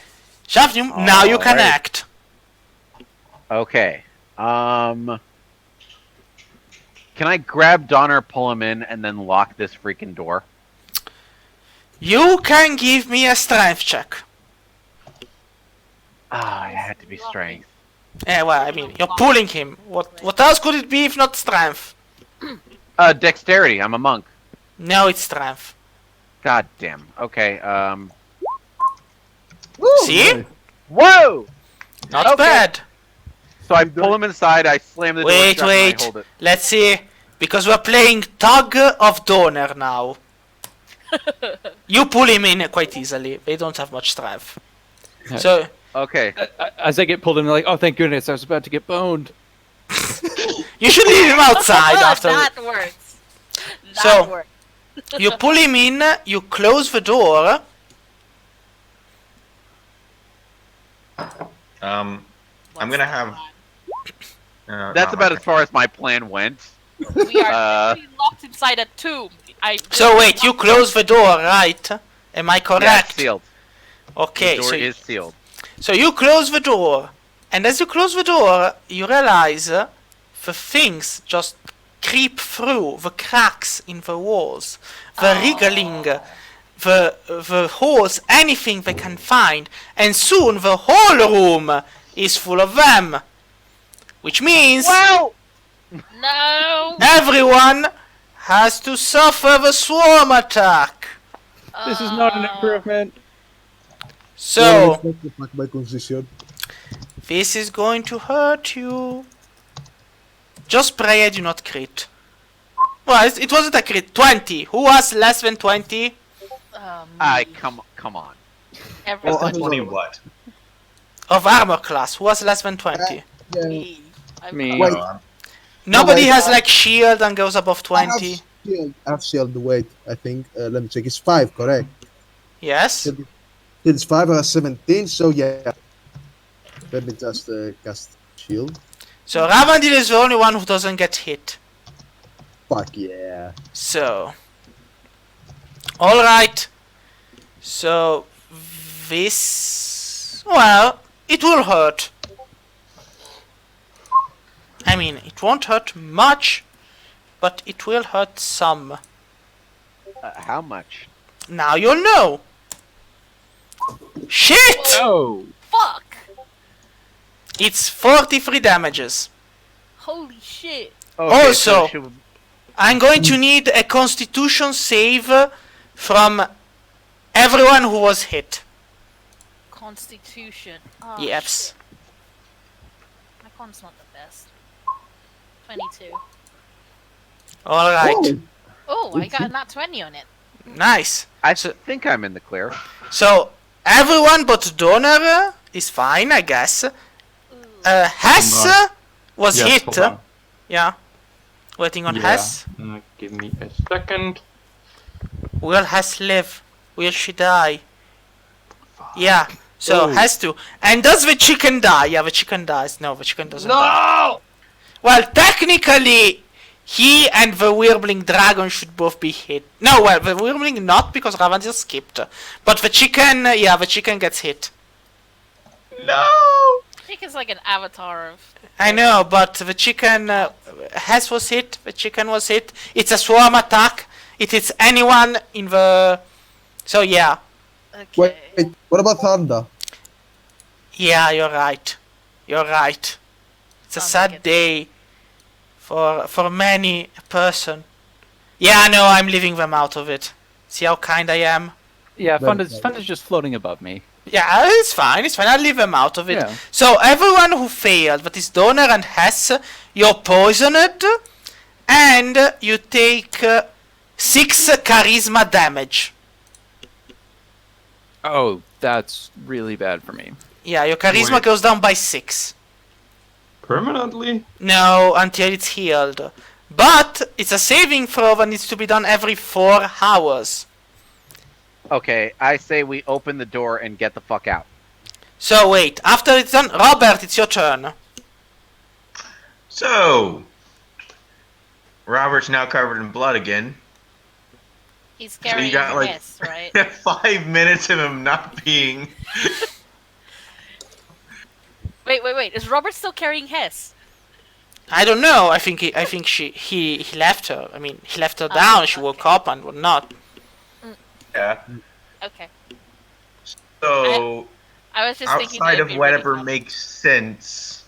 Shafnium, now you can Alright. act. Okay. Can I grab Donner, pull him in, and then lock this freaking door? You can give me a strength check. Ah, it had to be strength. Yeah, well, I mean, you're pulling him. What else could it be if not strength? Dexterity. I'm a monk. No, it's strength. God damn. Okay. Woo, See? nice. Whoa! Not Okay. bad. So I pull him inside. I slam the door Wait, shut, and I wait. hold it. Let's see. Because we're playing Tug of Donor now. You pull him in quite easily. They don't have much strength. Yeah. So, Okay. As I get pulled in, they're like, oh, thank goodness, I was about to get boned. you should leave him outside after. That works. That So- works. You pull him in, you close the door. I'm gonna have. That's about as far as my plan went. We are literally locked inside a tomb. So wait, you close the door, right? Am I Yeah, correct? it's sealed. Okay, The door is sealed. so you close the door, and as you close the door, you realize the things just creep through the cracks in the walls, the wriggling, the holes, anything they can find, and soon the whole room is full of them. Which means No! everyone has to suffer the swarm attack. This is not an improvement. So, Fuck my condition. this is going to hurt you. Just pray I do not crit. Well, it wasn't a crit. 20. Who was less than 20? Come on. Everyone. 20 what? Of armor class. Who was less than 20? Yeah. Me. I'm Me. Wait. Nobody wait, has like shield and goes above I 20. have shield. Wait, I think. Let me check. It's 5, correct? Yes? It's 5 or 17, so yeah. Let me just cast shield. So Ravandil is the only one who doesn't get hit. Fuck yeah. So. Alright. So. This. Well, it will hurt. I mean, it won't hurt much, but it will hurt some. How much? Now you'll know. Shit! Oh. Fuck! It's 43 damages. Holy shit. Okay, Also- should- I'm going to need a constitution save from everyone who was hit. Constitution. Oh, Yes. shit. My con's not the best. 22. Alright. Oh, I got a nat 20 on it. Nice. I think I'm in the clear. So, everyone but Donor is fine, I guess. Hess Hold was Yes, hit. hold on. Yeah. Waiting on Yeah. Hess. Give me a second. Will Hess live? Will she die? Yeah. So, has to. And does the chicken die? Yeah, the chicken dies. No, the chicken doesn't die. No! Well, technically, he and the Wirbling Dragon should both be hit. No, well, the Wirbling not, because Ravandil skipped. But the chicken, yeah, the chicken gets hit. No! I think it's like an avatar of. I know, but the chicken, Hess was hit, the chicken was hit. It's a swarm attack. It hits anyone in the... So, yeah. Okay. Wait, what about Thunder? Yeah, you're right. You're right. It's a Sounds sad like it. day for many a person. Yeah, no, I'm leaving them out of it. See how kind I am? Yeah, Very Funda's just floating above me. Yeah, it's fine, I'll leave them out of it. Yeah. So, everyone who failed, that is Donor and Hess, you're poisoned, and you take 6 charisma damage. Oh, that's really bad for me. Yeah, your charisma Wait. goes down by 6. Permanently? No, until it's healed. But, it's a saving throw that needs to be done every 4 hours. Okay, I say we open the door and get the fuck out. So, wait, after it's done, Robert, it's your turn. So, Robert's now covered in blood again. He's you carrying got, like- this, right? 5 minutes of him not being. Wait. Is Robert still carrying Hess? I don't know. I think he left her. I mean, he left her down. She woke up and whatnot. Yeah. Okay. So, I was just thinking that outside it'd of be whatever really fun. makes sense,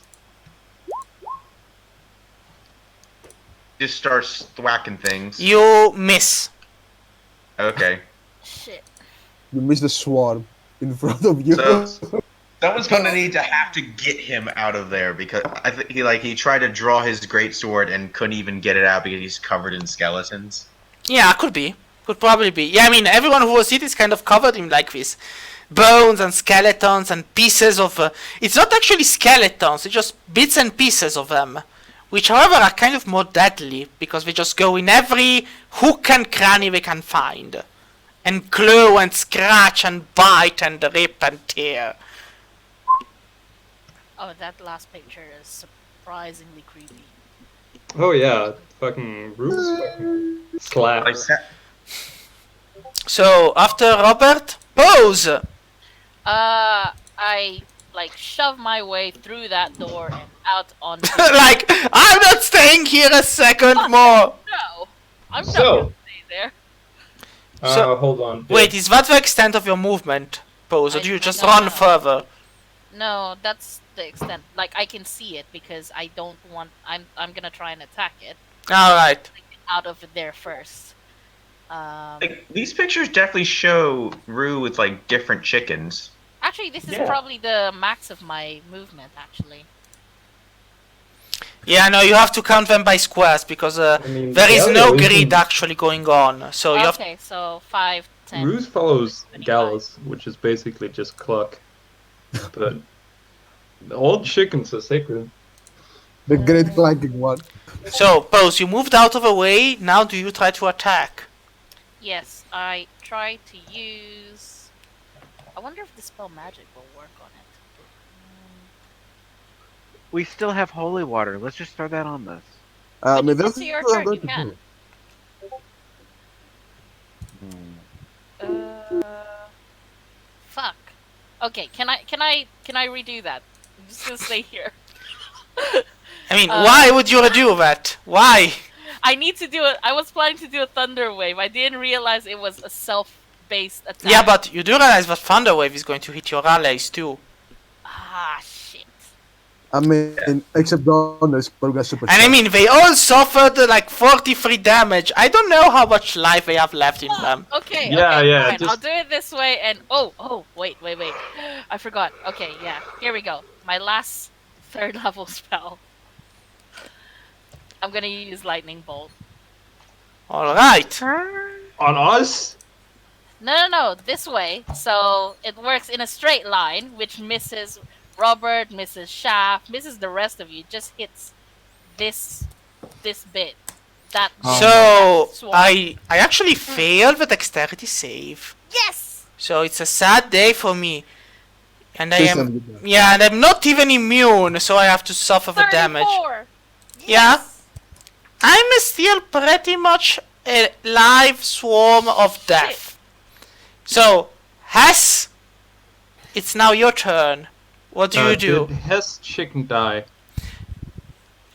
just starts thwacking things. You miss. Okay. Shit. You missed the swarm in front of you. So, someone's gonna need to have to get him out of there because I think he tried to draw his great sword and couldn't even get it out because he's covered in skeletons. Yeah, could be. Could probably be. Yeah, I mean, everyone who was hit is kind of covered in like this. Bones and skeletons and pieces of... it's not actually skeletons, it's just bits and pieces of them. Which, however, are kind of more deadly, because they just go in every hook and cranny they can find. And claw and scratch and bite and rip and tear. Oh, that last picture is surprisingly creepy. Oh yeah, fucking Bruce fucking slaps. Like, So, after Robert, pose! I like shove my way through that door and out onto. Like, I'm not staying here a second more. No, I'm not So- gonna stay there. So- hold on. Wait, is that the extent of your movement, Pose, or do you I just don't run know. further? No, that's the extent. Like I can see it because I don't want. I'm gonna try and attack it. Alright. Out of there first. Like, these pictures definitely show Rue with like different chickens. Actually, this is Yeah. probably the max of my movement. Actually. Yeah, no, you have to count them by squares because mean, there is no Gallo grid isn't- actually going on. So you have Okay, so 5, 10. Ruse follows 25. Gallus, which is basically just Cluck. But all chickens are sacred. The great clanking one. So, Pose, you moved out of the way. Now do you try to attack? Yes, I try to use. I wonder if the spell magic will work on it. We still have holy water. Let's just throw that on this. But mean, if that's it's your what I'm turn, going you to can. do. Fuck. Okay, can I redo that? I'm just gonna stay here. I mean, why would you do that? Why? I need to do it. I was planning to do a thunder wave. I didn't realize it was a self-based attack. Yeah, but you do realize that Thunder Wave is going to hit your allies too. Ah, shit. I mean, except Donner's progress super. And I mean, they all suffered like 43 damage. I don't know how much life they have left in them. Okay. Yeah, okay, yeah, fine. I'll just- do it this way. And wait. I forgot. Okay, yeah. Here we go. My last 3rd level spell. I'm gonna use lightning bolt. Alright. On us? No. This way. So it works in a straight line, which misses Robert, misses Shaft, misses the rest of you. Just hits this bit. That. So, Swarm. I actually failed the dexterity save. Yes. So it's a sad day for me. And I am... Listen, Yeah, and I'm not even immune, so I have to suffer the 34. damage. Yeah. Yes. I'm still pretty much a live swarm of death. So, Hess, it's now your turn. What do you do? Did Hess chicken die?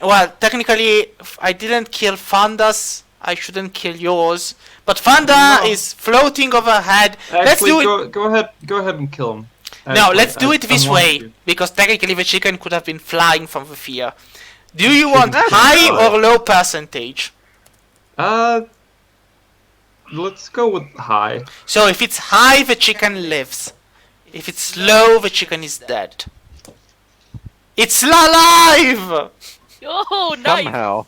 Well, technically, I didn't kill Fanda's. I shouldn't kill yours. But Fanda No. is floating overhead. Let's Actually, do it. go ahead and kill him. No, Actually, let's do it I this want way. to. Because technically the chicken could have been flying from the fear. Do you want Shouldn't high do it. or low percentage? Let's go with high. So if it's high, the chicken lives. If it's low, the chicken is dead. It's alive! Oh, nice. Somehow.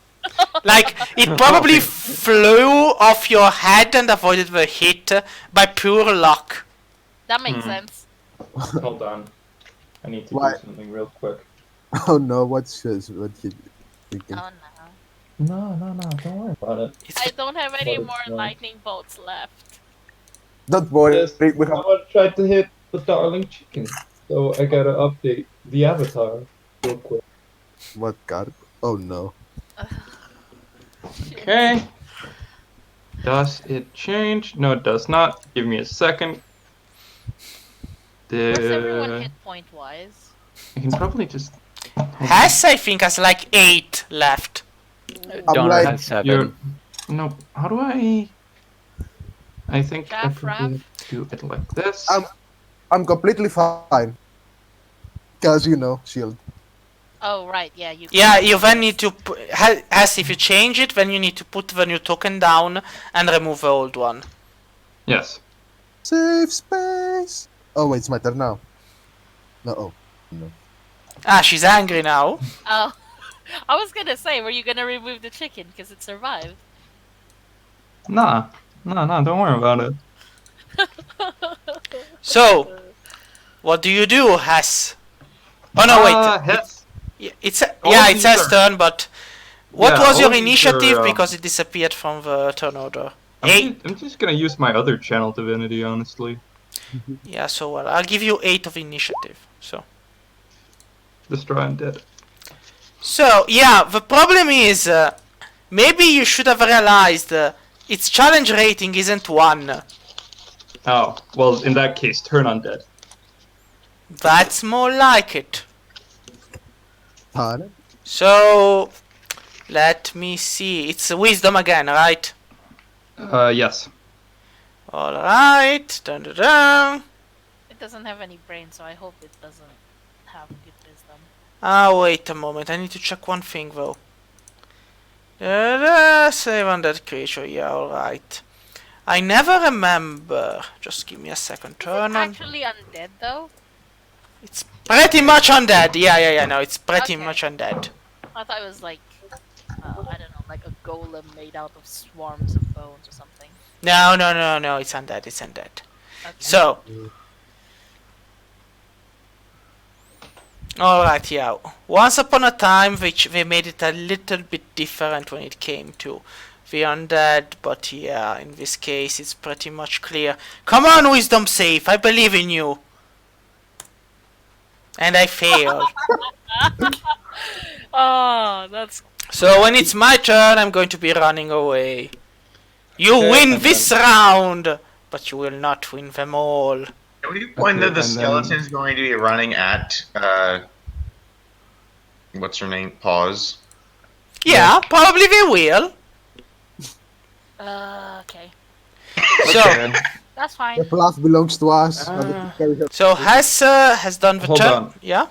Like, it probably flew off your head and avoided the hit by pure luck. That makes sense. Hold on. I need to Why? do something real quick. Oh no, what's his? What he thinking? Oh no. No, don't worry about it. It's I don't have any What is more wrong? lightning bolts left. Don't worry, Yes, we I have. want to try to hit the darling chicken. So I gotta update the avatar real quick. What god? Oh no. Okay. Does it change? No, it does not. Give me a second. Where's everyone hit point wise? I can probably just. Hess, I think, has like 8 left. Donner like- has 7. You're... No, how do I? I think I Shaft probably wrap? do it like this. I'm completely fine. Cause you know, shield. Oh right, yeah, you. Yeah, you then need to... Hess, if you change it, then you need to put the new token down and remove the old one. Yes. Save space. Oh wait, it's my turn now. No. Oh. No. Ah, she's angry now. Oh, I was gonna say, were you gonna remove the chicken because it survived? Nah, don't worry about it. So, what do you do, Hess? Oh no, wait. Hess. It's all yeah, of it's these Hess' are- turn, but what Yeah, was all your of these initiative are, because it disappeared from the turn order? I'm just gonna use my other channel divinity, honestly. Yeah, so well, I'll give you 8 of initiative. Destroy undead. So yeah, the problem is maybe you should have realized its challenge rating isn't 1. Oh, well, in that case, turn undead. That's more like it. Pardon? So, let me see. It's wisdom again, right? Yes. Alright. Dun, dun, dun. It doesn't have any brain, so I hope it doesn't have good wisdom. Ah, wait a moment. I need to check one thing though. Save on that creature. Yeah, alright. I never remember. Just give me a second. Is it Turn on. actually undead though? It's pretty much undead. Yeah. No, it's pretty Okay. much undead. I thought it was like, I don't know, like a golem made out of swarms of bones or something. No. It's undead. It's undead. Okay. So. Alright, yeah. Once upon a time, they made it a little bit different when it came to the undead, but yeah, in this case, it's pretty much clear. Come on, wisdom save, I believe in you. And I failed. Oh, that's So when it's my turn, I'm going to be running away. You Okay, win and this round, but you will not win them all. At what point that the and then- skeleton's going to be running at what's her name? Pause. Yeah, probably they will. okay. So, That's The fine. fluff belongs to us. and we can carry her. so has done the Hold turn. on. Yeah.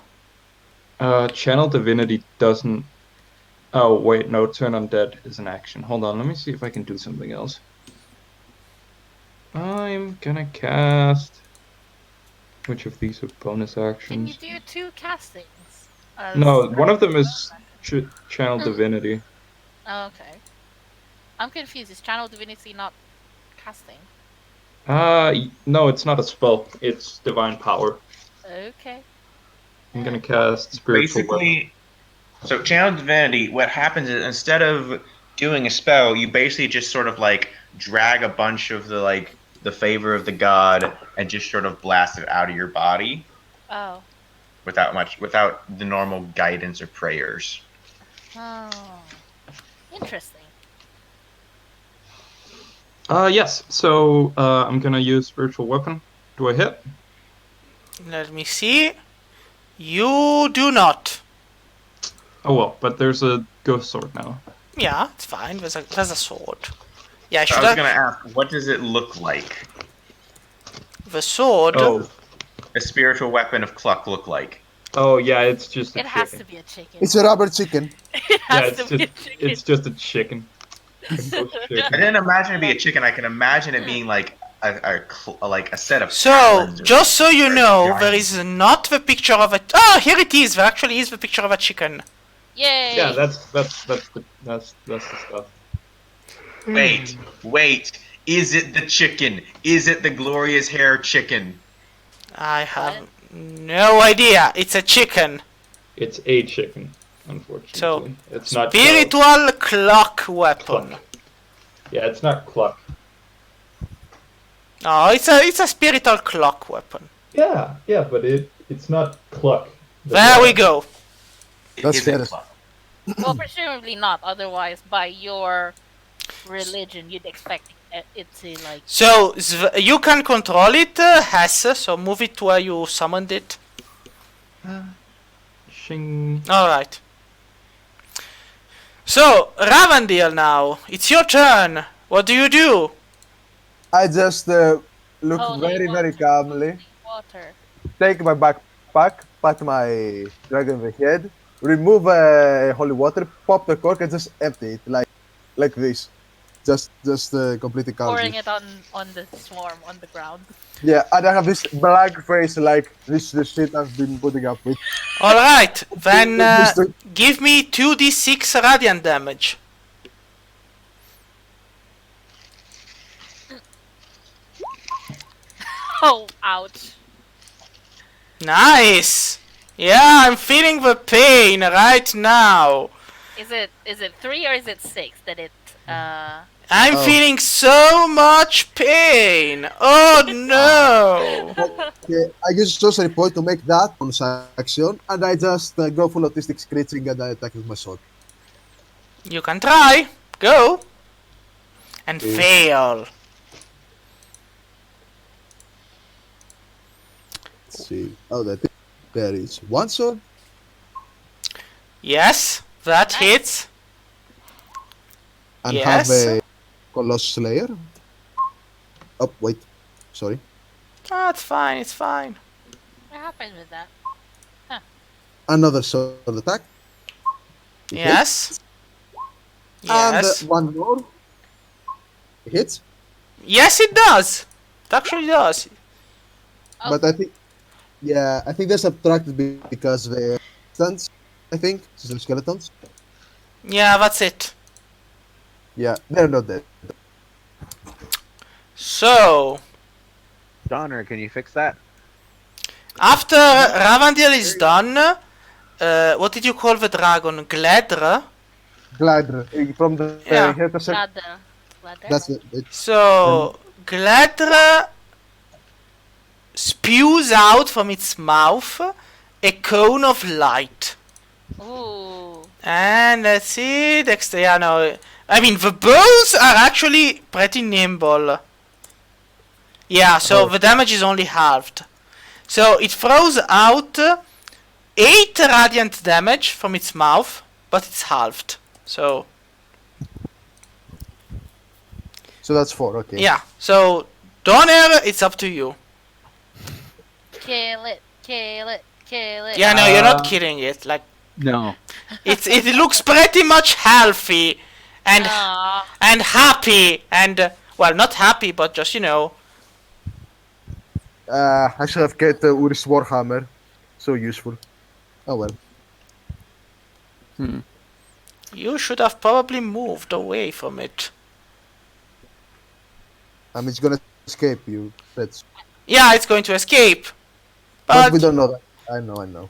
Channel Divinity doesn't. Oh wait, no. Turn undead is an action. Hold on, let me see if I can do something else. I'm gonna cast. Which of these are bonus Can you actions? do 2 castings? No, one of them is Channel Divinity. Oh, okay. I'm confused. Is Channel Divinity not casting? No, it's not a spell. It's divine power. Okay. I'm gonna cast spiritual weapon. Basically, so channel divinity. What happens is instead of doing a spell, you basically just sort of like drag a bunch of the favor of the god and just sort of blast it out of your body Oh. without the normal guidance or prayers. Oh. Interesting. Yes. So I'm gonna use spiritual weapon. Do I hit? Let me see. You do not. Oh well, but there's a ghost sword now. Yeah, it's fine. There's a sword. Yeah, I I should was have gonna ask, what does it look like? the sword. Oh. A spiritual weapon of Cluck look like? Oh yeah, it's just a It has chicken. to be a chicken. It's a rubber chicken. It Yeah, has it's to be a just chicken. it's just a chicken. A ghost I chicken. didn't imagine it be a chicken. I can imagine it being like a set of. So, talons or just so you something. know, Giant. there is not the picture of a. Oh, here it is. There actually is the picture of a chicken. Yay! Yeah, that's the stuff. Wait. Is it the chicken? Is it the glorious hair chicken? I have no idea. It's a chicken. It's a chicken, unfortunately. So, it's not Spiritual clock weapon. Cluck. Yeah, it's not cluck. Oh, it's a spiritual clock weapon. Yeah, but it's not cluck. There we go. That's Is it fair. Cluck? Well, presumably not. Otherwise, by your religion, you'd expect it to like. So you can control it, Hesse. So move it to where you summoned it. Shing. All right. So Ravandil, now it's your turn. What do you do? I just look Holy very, very water. calmly, Water. take my backpack, pat my dragon in the head, remove holy water, pop the cork, and just empty it like this. Just completely calmly. Pouring it on the swarm on the ground. Yeah, and I have this blank face like this is the shit I've been putting up with. All right, then Just to- give me 2d6 radiant damage. Oh, ouch. Nice. Yeah, I'm feeling the pain right now. Is it 3 or is it 6 that it I'm Oh. feeling so much pain. Oh no. Yeah, I use sorcery point to make that bonus action, and I just go full autistic screeching and I attack with my sword. You can try. Go. And fail. see. Oh, that there is one sword Yes, that Nice. hits. and Yes. have a Colossus Slayer. Oh, wait. Sorry. Ah, it's fine, it's fine. What happened with that? Another sword attack. It Yes. hits. Yes. And one more. It hits. Yes, it does. It actually does. Oh. But I think, yeah, I think they're subtracted because they're stunts. I think so they're skeletons. Yeah, that's it. Yeah, they're not dead. So, Donner, can you fix that? after Ravandil is done, what did you call the dragon? Gledr? Glider from the Yeah. Herta sec- Ladder. Ladder? That's it. It's So, Gledr spews out from its mouth a cone of light. Ooh. And let's see, Dexter, yeah, no. I mean, the bows are actually pretty nimble. Yeah, so Oh. the damage is only halved. So it throws out 8 radiant damage from its mouth, but it's halved. So, so that's 4. Okay. yeah. So, Donner, it's up to you. Kill it. Kill it. Kill it. Yeah, no, you're not killing it. Like, No. it looks pretty much healthy and Aw. and happy and well, not happy, but just I should have kept Uri's Warhammer. So useful. Oh well. you should have probably moved away from it. I mean, it's gonna escape you. That's. Yeah, it's going to escape, But we but don't know that. I know.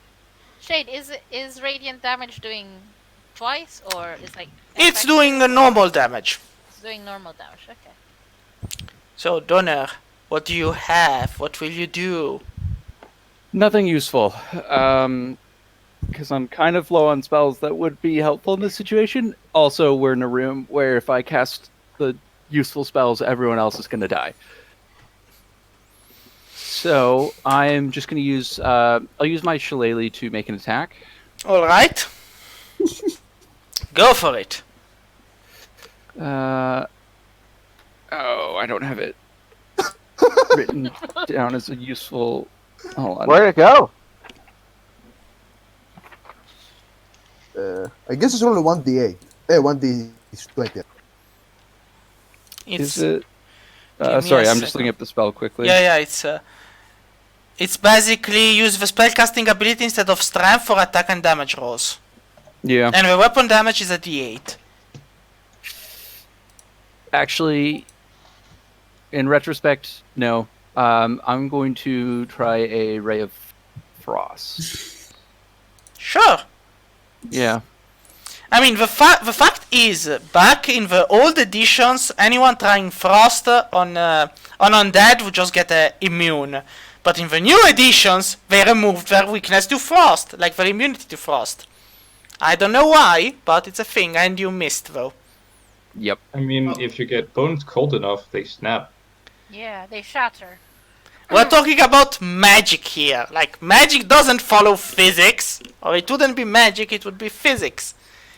Shade, is radiant damage doing twice or is like it's effective? doing a normal damage. It's doing normal damage. Okay. So, Donner, what do you have? What will you do? Nothing useful. Because I'm kind of low on spells that would be helpful in this situation. Also, we're in a room where if I cast the useful spells, everyone else is going to die. So I'm just going to use. I'll use my shillelagh to make an attack. All right. Go for it. Oh, I don't have it written down as a useful. Hold on. Where'd it go? I guess it's only 1d8. 1d20. It's Is it? Give me Sorry, a I'm just second. looking up the spell quickly. yeah. It's basically use the spellcasting ability instead of strength for attack and damage rolls. Yeah. And the weapon damage is a d8. Actually, in retrospect, no. I'm going to try a ray of frost. Sure. Yeah. I mean, the fact is, back in the old editions, anyone trying frost on undead would just get immune. But in the new editions, they removed their weakness to frost, like their immunity to frost. I don't know why, but it's a thing, and you missed though. Yep. I mean, if you get bones cold enough, they snap. Yeah, they shatter. We're talking about magic here. Like, magic doesn't follow physics, or it wouldn't be magic, it would be physics.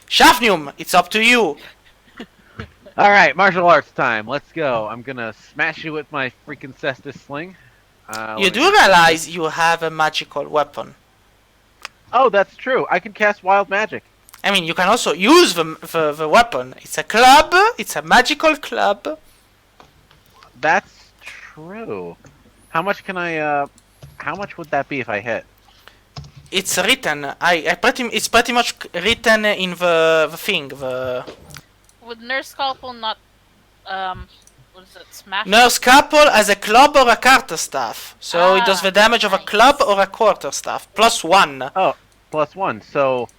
Shafnium, it's up to you. All right, martial arts time. Let's go. I'm gonna smash you with my freaking cestus sling. You do realize you have a magical weapon. Oh, that's true. I can cast wild magic. I mean, you can also use the weapon. It's a club, it's a magical club. That's true. How much can I? How much would that be if I hit? It's written. It's pretty much written in the thing. The Would Nurse Scalpel not what is it, smash? Nurse Couple as a club or a quarterstaff. So it does the damage of a nice. club or a quarterstaff. +1. Oh, +1. So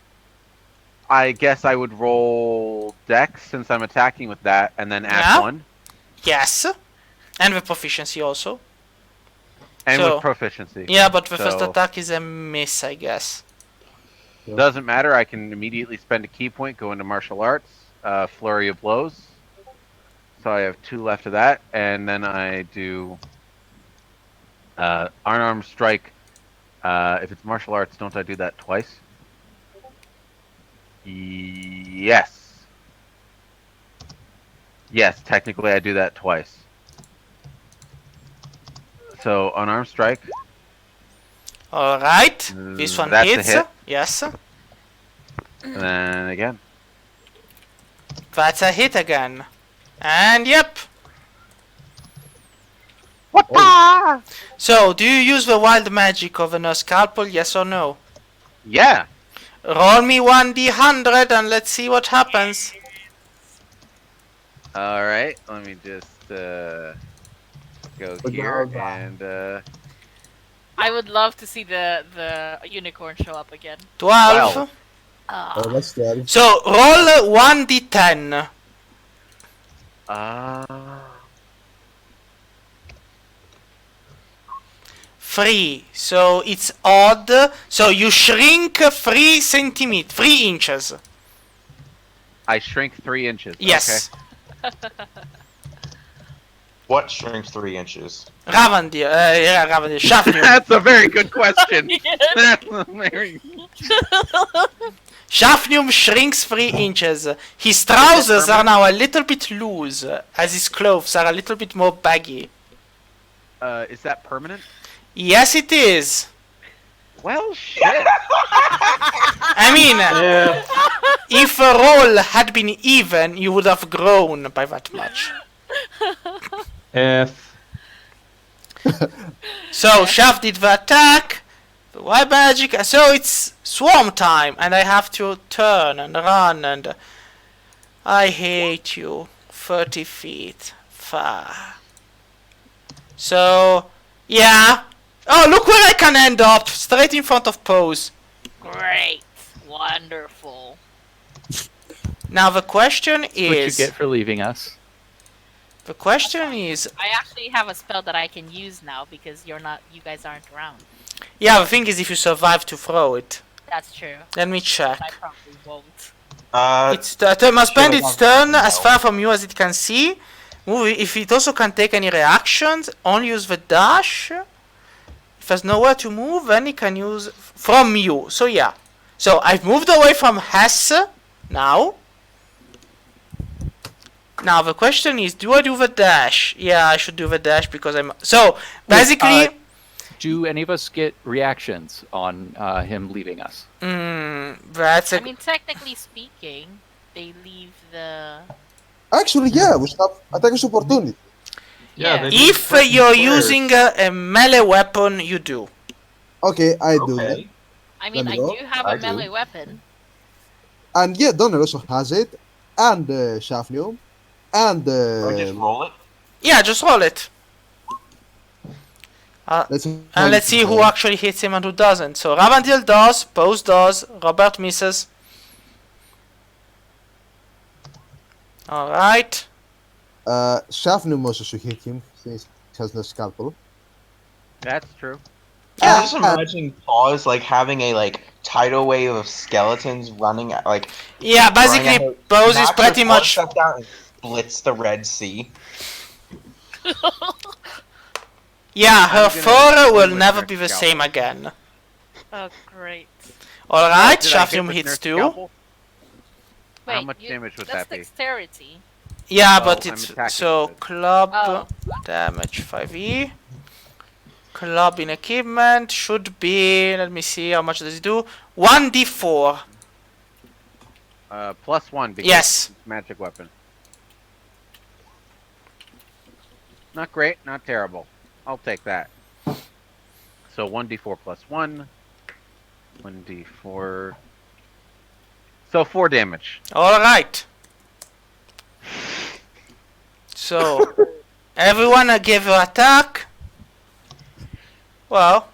I guess I would roll Dex since I'm attacking with that, and then add Yeah. 1. Yes. And the proficiency also. And So- with proficiency. Yeah, but the first So- attack is a miss, I guess. Doesn't matter. I can immediately spend a key point, go into martial arts, flurry of blows. So I have 2 left of that, and then I do unarmed strike If it's martial arts, don't I do that twice? Yes. Yes, technically I do that twice. So, unarmed strike. Alright. This one That's a hits. hit. Yes. And then again. That's a hit again. And yep. What? So, do you use the wild magic of a scalpel, yes or no? Yeah. Roll me 1d100 and let's see what happens. Alright, let me just go here and I would love to see the unicorn show up again. 12. 12. Oh, that's 12. So, roll 1d10. uh 3. So, it's odd. So, you shrink 3 centimeters, 3 inches. I shrink 3 inches. Yes. What shrinks 3 inches? Ravandil, Ravandil, Okay. Shafnum. That's a very good question. That's a very... Shafnum shrinks 3 inches. His trousers are now a little bit loose, as his clothes are a little bit more baggy. Is that permanent? Yes, it is. Well, shit. I mean, Yeah. if a roll had been even, you would have grown by that much. F. So, Shaf did the attack. The wild magic. So, it's swarm time, and I have to turn and run, and I hate you. 30 feet far. So, yeah. Oh, look where I can end up! Straight in front of Pose. Great. Wonderful. Now, the question What you is... get for leaving us. The question is... I actually have a spell that I can use now because you guys aren't around. Yeah, the thing is if you survive to throw it. That's true. Let me check. I probably won't. It must spend Sure, its turn no. as far from you as it can see. Move it. If it also can take any reactions, only use the dash. If there's nowhere to move, then it can use from you. So yeah. So I've moved away from Hesse now. Now the question is, do I do the dash? Yeah, I should do the dash because I'm... So, basically... Do any of us get reactions on him leaving us? That's a... I mean, technically speaking, they leave the... Actually, yeah, we have attackers opportunity. Yeah. they do If threaten you're players. using a melee weapon, you do. Okay, I do that. Okay. I mean, Let I me go. do have I a do. melee weapon. And yeah, Donner also has it. And Shafnium. And Or just roll it. Yeah, just roll it. let's And let's see who actually hits him and who doesn't. So Ravandil does, Pose does, Robert misses. Alright. Shafnium also should hit him since he has no scalpel. That's true. I'm just imagining Paws like having a tidal wave of skeletons running Yeah, throwing basically at her, Pose is knocks her pretty paws much... stuff down and splits the Red Sea. Yeah, her I'm gonna fur will with never her be the scalpel. same again. Oh, great. Alright, Did I hit Shafnium with hits Nurse 2. Scalpel? Wait, How much damage would that's that be? dexterity. Yeah, Oh, but I'm it's... attacking So, with it. club Oh. damage 5e. Club in equipment should be... Let me see, how much does it do? 1d4. +1 because Yes. it's magic weapon. Not great, not terrible. I'll take that. So 1d4 +1. 1d4. So 4 damage. Alright. So, everyone give your attack. Well,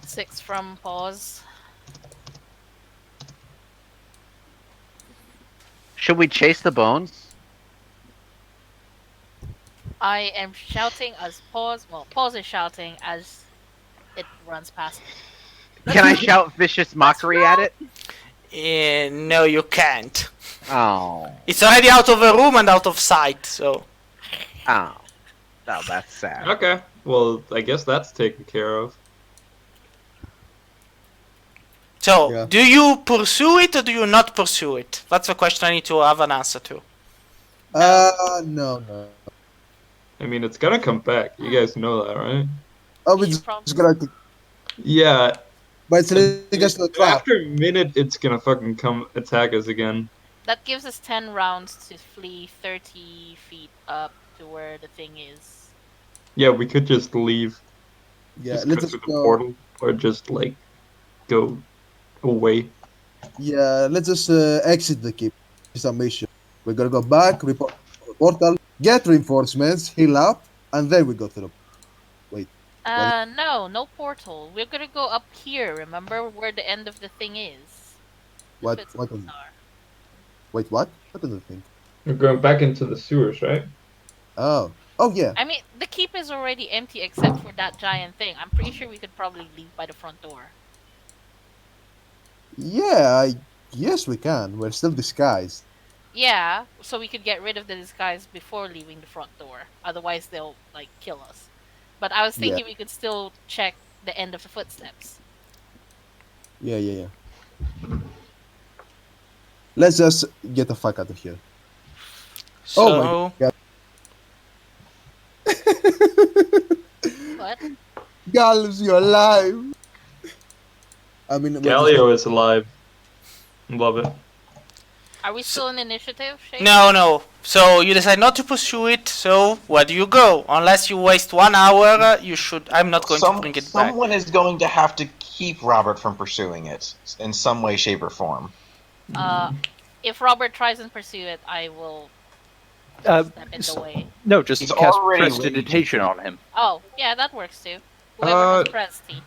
6 from Paws. Should we chase the bones? I am shouting as Paws. Well, Paws is shouting as it runs past me. Can I shout vicious mockery at it? no, you can't. Oh. It's already out of the room and out of sight, so... Oh. Oh, that's sad. Okay. Well, I guess that's taken care of. So, Yeah. do you pursue it or do you not pursue it? That's the question I need to have an answer to. No. I mean, it's gonna come back. You guys know that, right? Oh, You it's should probably- just gonna. Yeah. But it's leading us to a trap. After a minute, it's gonna fucking come attack us again. That gives us 10 rounds to flee 30 feet up to where the thing is. Yeah, we could just leave. Yeah, Just let's go just through the go. portal, or just like go away. Yeah, let's just exit the keep. It's a mission. We're gonna go back, report the portal, get reinforcements, heal up, and then we go through. No portal. We're gonna go up here, remember? Where the end of the thing is. The What? footsteps What? are. Wait, what? What do you think? We're going back into the sewers, right? Oh. Oh yeah. I mean, the keep is already empty except for that giant thing. I'm pretty sure we could probably leave by the front door. Yeah. Yes, we can. We're still disguised. Yeah, so we could get rid of the disguise before leaving the front door. Otherwise, they'll, like, kill us. But I was thinking we could still check the end of the footsteps. Yeah. Let's just get the fuck out of here. So, Oh my god. What? Gallows, you're alive. I mean, Galio is alive. Love it. Are we still in initiative, Shay? no. So, you decide not to pursue it, so where do you go? Unless you waste 1 hour, you should... I'm not going to bring it back. Someone is going to have to keep Robert from pursuing it in some way, shape, or form. If Robert tries and pursue it, I will Uh, step in the way. no, just He's cast already prestidigitation on him. Oh, yeah, that works too. Whoever knows Presti.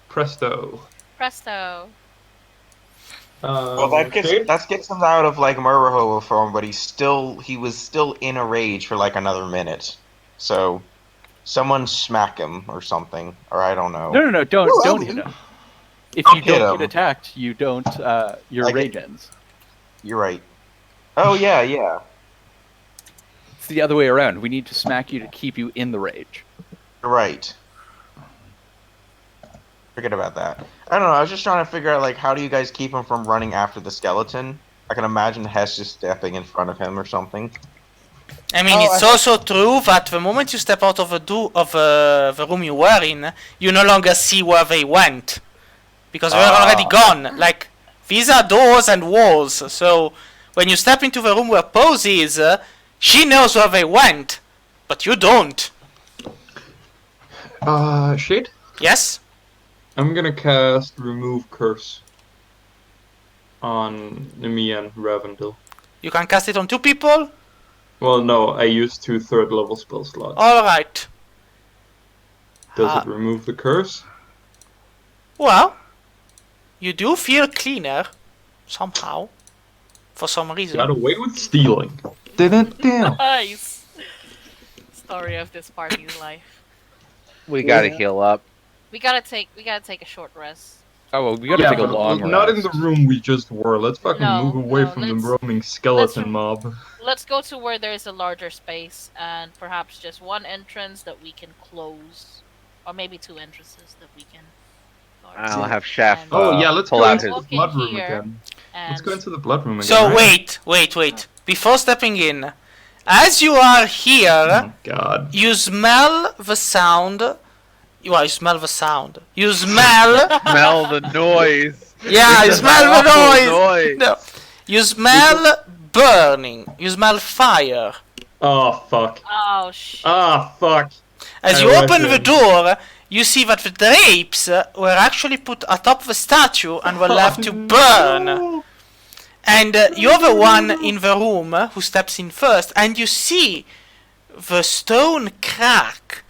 Presto. Presto. Well, that gets him out of like Murderhover form, but he was still in a rage for like another minute. So, someone smack him or something, or I don't know. No, don't No, don't I hit mean- him. If I'll you hit don't him. get attacked, you don't. Your I get- rage ends. You're right. Oh yeah. It's the other way around. We need to smack you to keep you in the rage. You're right. Forget about that. I don't know. I was just trying to figure out like how do you guys keep him from running after the skeleton? I can imagine Hess just stepping in front of him or something. I mean, it's also true that the moment you step out of the room you were in, you no longer see where they went. Because they're already gone. Like, these are doors and walls, so when you step into the room where Pose is, she knows where they went, but you don't. Shade? Yes? I'm gonna cast Remove Curse on me and Ravandil. You can cast it on 2 people? Well, no, I used 2 third-level spell slots. Alright. Does it remove the curse? Well, you do feel cleaner, somehow, for some reason. Got away with stealing. Didn't damn. Nice. Story of this party's life. We gotta heal up. We gotta take a short rest. Oh well, we gotta take a long rest. Not in the room we just were. Let's fucking No, move away no, from the let's- roaming skeleton mob. Let's go to where there's a larger space and perhaps just one entrance that we can close, or maybe 2 entrances that we can. guard. I'll have Chef. And- Oh yeah, let's pull go out into his- the Walk in blood room here. again. And Let's go into the blood room again. So right? wait. Before stepping in, as you are here, Oh god. you smell the sound. Well, you smell the sound. You smell. Smell the noise. Yeah, you It's an smell the awful noise. No, you smell burning. You smell fire. Oh fuck. Oh shit. Ah fuck. As I you open the reckon. door, you see that the drapes were actually put atop the statue and were left to burn. No. And you're the one in the room who steps in first, and you see the stone crack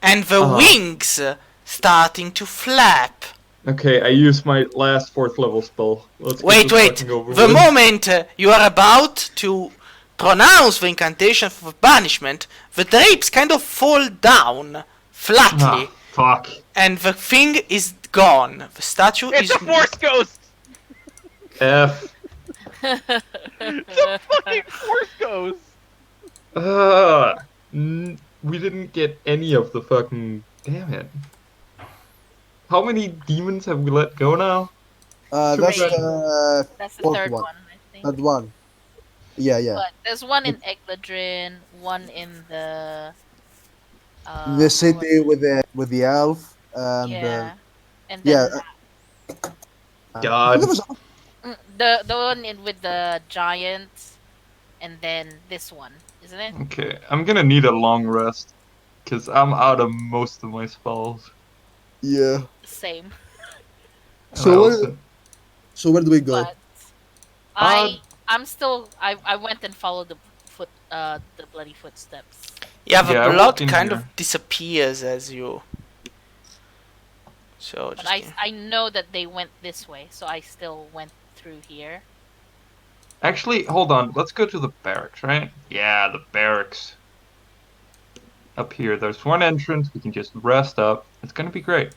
and the wings starting to flap. Okay, I use my last 4th level spell. Let's get Wait. this fucking over The with. moment you are about to pronounce the incantation for banishment, the drapes kind of fall down flatly, Ah, fuck. and the thing is gone. The statue It's is a force ghost. F. It's a fucking force ghost. We didn't get any of the fucking. Damn it. How many demons have we let go now? That's Three. the That's the fourth third one. one, I think. Third one. Yeah. But there's one in Egladrin, one in the The what was city it? with the elf and Yeah, and yeah. then I God. think it was the one in with the giant, and then this one, isn't it? Okay, I'm gonna need a long rest. Because I'm out of most of my spells. yeah. Same. And I So also... where do we go? But I'm still I went and followed the bloody footsteps. Yeah, the Yeah, I blood walked in kind here. of disappears as you. So But just I know that they went this way, so I still went through here. Actually, hold on. Let's go to the barracks, right? Yeah, the barracks. Up here, there's one entrance. We can just rest up. It's gonna be great.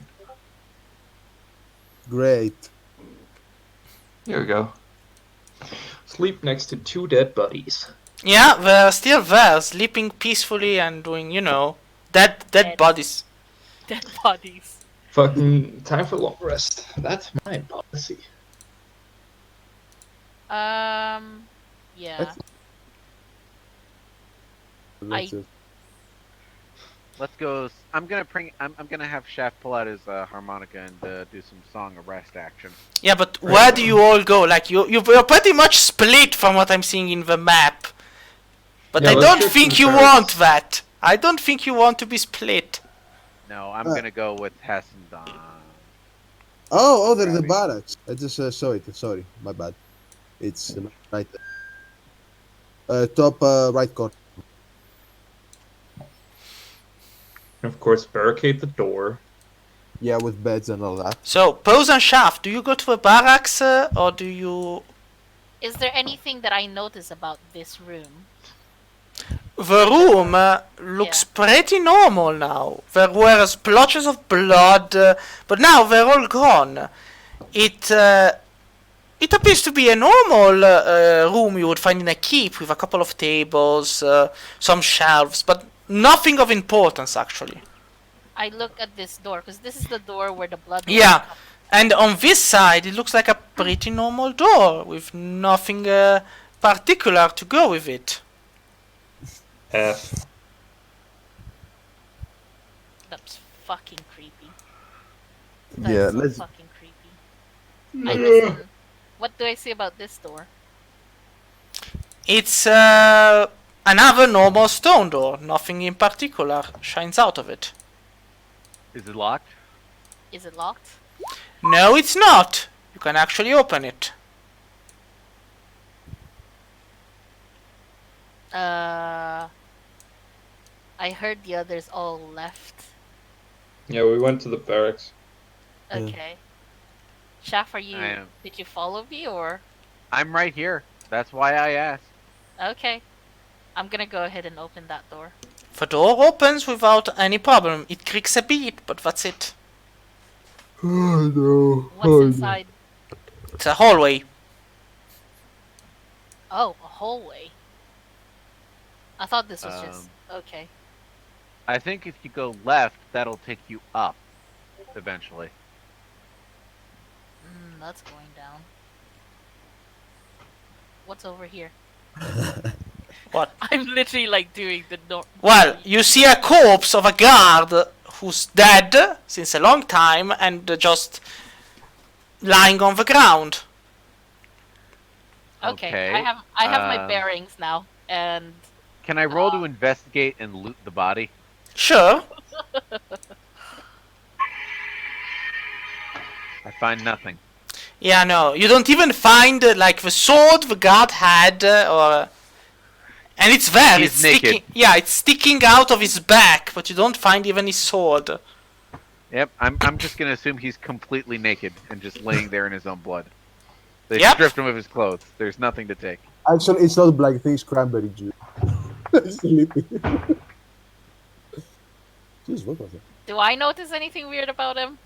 Great. Here we go. Sleep next to two dead buddies. yeah, they're still there, sleeping peacefully and doing, dead Dead. bodies. Dead bodies. Fucking time for long rest. That's my policy. Yeah. That's- That's it. Let's go. I'm gonna have Chef pull out his harmonica and do some song of rest action. Yeah, but where do you all go? Like you're pretty much split from what I'm seeing in the map. But Yeah, I let's don't go to think the you barracks. want that. I don't think you want to be split. No, I'm Uh. gonna go with Hess and Don. Oh, there's the Rabbit. barracks. I just saw it. Sorry, my bad. It's right there. Top right corner. And of course, barricade the door. Yeah, with beds and all that. So, Pose and Shaft, do you go to the barracks or do you... Is there anything that I notice about this room? The room looks pretty normal now. There were splotches of blood, but now they're all gone. It appears to be a normal room you would find in a keep with a couple of tables, some shelves, but nothing of importance actually. I look at this door because this is the door where the blood. Yeah, and on this side it looks like a pretty normal door with nothing particular to go with it. F. That's fucking creepy. Yeah, That's so let's. fucking creepy. I listen. What do I see about this door? It's another normal stone door. Nothing in particular shines out of it. Is it locked? Is it locked? No, it's not. You can actually open it. I heard the others all left. Yeah, we went to the barracks. Okay. Shaff, I am. did you follow me or? I'm right here. That's why I asked. Okay. I'm gonna go ahead and open that door. The door opens without any problem. It creaks a bit, but that's it. Oh no. What's inside? It's a hallway. Oh, a hallway. I thought this was just okay. I think if you go left, that'll take you up eventually. That's going down. What's over here? What? I'm literally like doing the door. Well, you see a corpse of a guard who's dead since a long time and just lying on the ground. Okay. I have my um, bearings now, and Can I roll to investigate and loot the body? Sure. I find nothing. Yeah, no. You don't even find like the sword the guard had, and it's there. He's it's naked. sticking. Yeah, it's sticking out of his back, but you don't find even his sword. Yep, I'm just gonna assume he's completely naked and just laying there in his own blood. They Yep. stripped him of his clothes. There's nothing to take. Actually, it's not black. I think it's cranberry juice. Sleeping. Jeez, what was it? do I notice anything weird about him?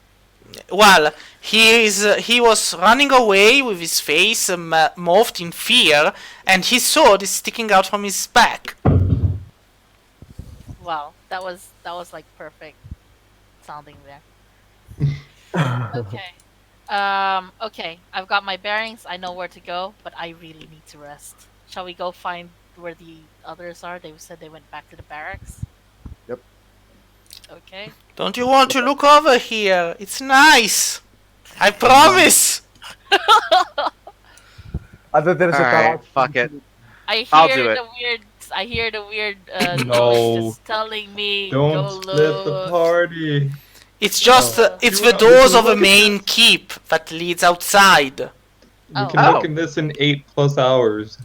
Well, he was running away with his face morphed in fear, and his sword is sticking out from his back. Wow, that was like perfect sounding there. Okay. Okay. I've got my bearings. I know where to go, but I really need to rest. Shall we go find where the others are? They said they went back to the barracks. Yep. Okay. Don't you want to look over here? It's nice. I promise. I bet there's a Alright, car. fuck it. I I'll hear do it. the weird. I hear the weird No. noise just telling me Don't go split the look. party. It's just it's You the want- doors we of can a look at main this. keep that leads outside. We Oh. can Oh. look at this in 8+ hours.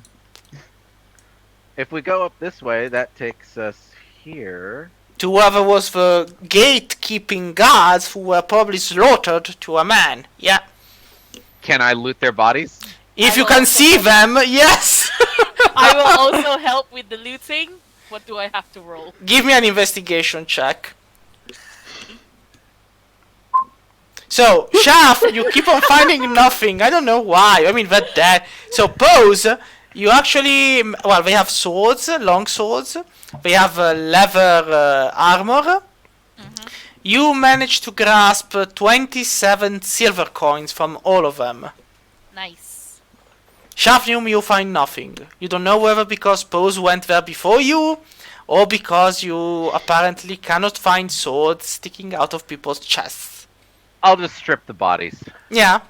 If we go up this way, that takes us here. To whoever was the gatekeeping guards who were probably slaughtered to a man. Yeah. Can I loot their bodies? If I you will can also see help- them, yes. I will also help with the looting. What do I have to roll? Give me an investigation check. So, Shaft, you keep on finding nothing. I don't know why. I mean, that dead. So, Pose, you actually... Well, they have swords, long swords. They have leather armor. You managed to grasp 27 silver coins from all of them. Nice. Shafnium, you find nothing. You don't know whether because Pose went there before you, or because you apparently cannot find swords sticking out of people's chests. I'll just strip the bodies. Yeah.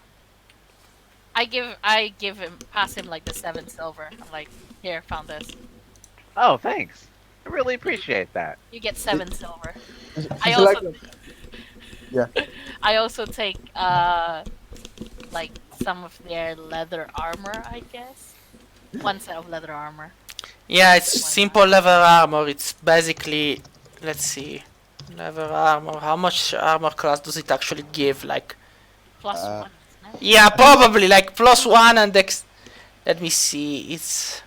I give him, pass him like the 7 silver. I'm like, here, found this. Oh, thanks. I really appreciate that. You get 7 silver. She's I also, like, yeah. I also take like some of their leather armor, I guess. 1 set of leather armor. Yeah, it's simple leather armor. It's basically, let's see, leather armor. How much armor class does it actually give? Like, Plus 1, isn't it? yeah, probably like +1 and let me see. It's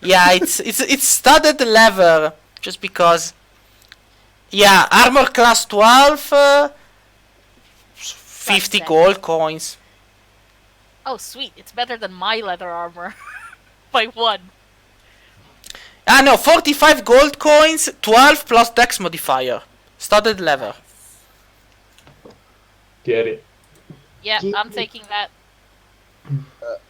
yeah, it's studded leather just because. Yeah, armor class 12, 50 That's it. gold coins. Oh, sweet. It's better than my leather armor. By 1. Ah no, 45 gold coins, 12 plus dex modifier. Studded leather. Get it. Yeah, I'm taking that.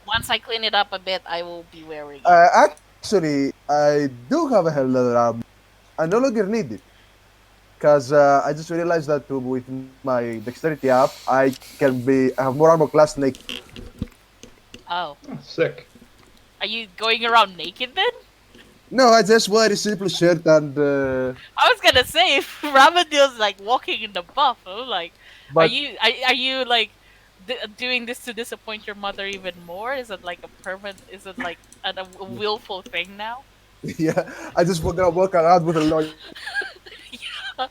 Once I clean it up a bit, I will be wearing it. Actually, I do have a hell leather armor. I no longer need it. Because I just realized that with my dexterity up, I have more armor class than naked. Oh. Oh, sick. Are you going around naked then? No, I just wear a simple shirt and. I was gonna say, if Ravandil's like walking in the buff, I'm like, But are you like doing this to disappoint your mother even more? Is it like a permanent? Is it like a willful thing now? yeah, I just walk around with a long. Yeah.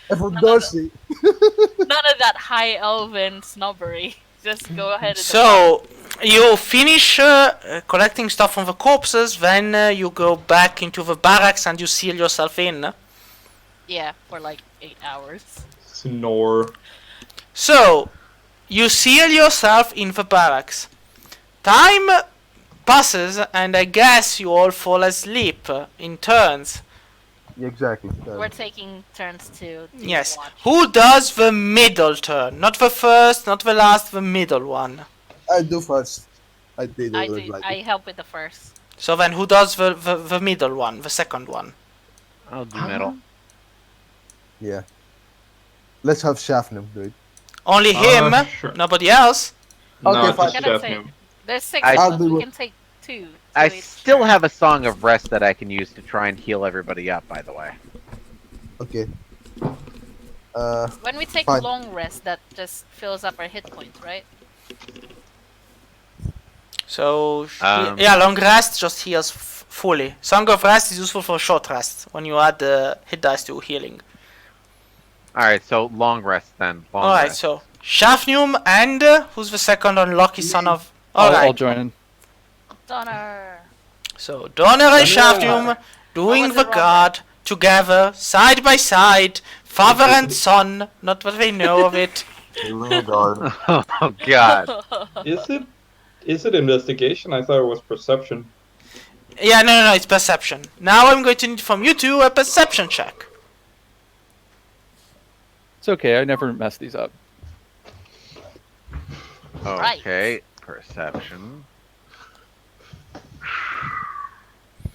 And from Dorsey. None of that high elven snobbery. Just go ahead and. So you finish collecting stuff from the corpses, then you go back into the barracks and you seal yourself in. Yeah, for like 8 hours. Snore. So you seal yourself in the barracks. Time passes and I guess you all fall asleep in turns. Yeah, exactly. We're taking turns to Yes. watch. Who does the middle turn? Not the first, not the last, the middle one. I do first. I did. I always do. like I it. help with the first. So then who does the middle one, the second one? I'll do metal. Yeah. Let's have Shafnum do it. Only him, Sure. nobody else. Okay, No, fine. just Can I chef say- him. There's 6 I- of I'll us. do We it. can take 2. I So each still turn. have a song of rest that I can use to try and heal everybody up, by the way. Okay. When we take Fine. long rest, that just fills up our hit points, right? So Um, yeah, long rest just heals fully. Song of rest is useful for short rest when you add hit dice to healing. Alright, so long rest then. Long All right, rest. so Shafnium and who's the second unlucky son of? All I'll right. join in. Donner. So Donner and Shafnium doing was the it, Robert? guard together, side by side, father and son. Not that they know of it. Oh god. Is it investigation? I thought it was perception. Yeah, no, it's perception. Now I'm going to need from you two a perception check. It's okay. I never mess these up. Right. Okay, perception.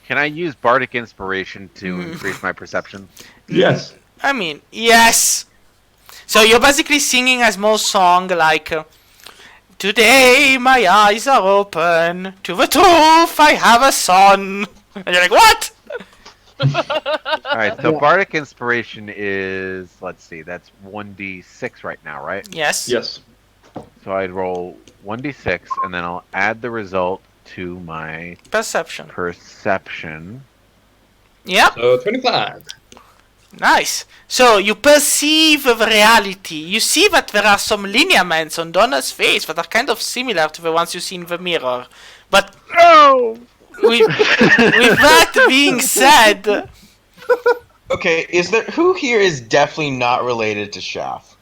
Can I use bardic inspiration to increase my perception? Yes. I mean, yes. So you're basically singing a small song like, today my eyes are open to the truth. I have a son. And you're like, what? All right, so Yeah. bardic inspiration is, let's see, that's 1d6 right now, right? Yes. Yes. So I'd roll 1d6 and then I'll add the result to my Perception. perception. Yep. So 25. Nice. So you perceive the reality. You see that there are some lineaments on Donna's face that are kind of similar to the ones you see in the mirror. But No! with that being said, Okay, who here is definitely not related to Shaft?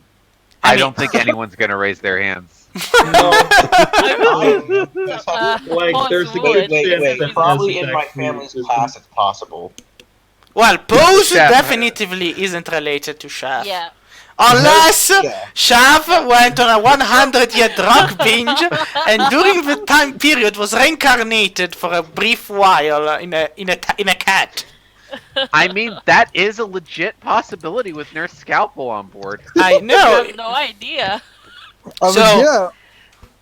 I mean- don't think anyone's gonna raise their hands. No, Like, there's a would. good chance Wait, that probably this is in my actually family's just- past it's possible. well, Pose Shav. definitively isn't related to Shav. Yeah. Unless Yeah. Shav went on a 100-year drug binge and during the time period was reincarnated for a brief while in a cat. I mean, that is a legit possibility with Nurse Scalpel on board. I I know. have no idea. So- Yeah.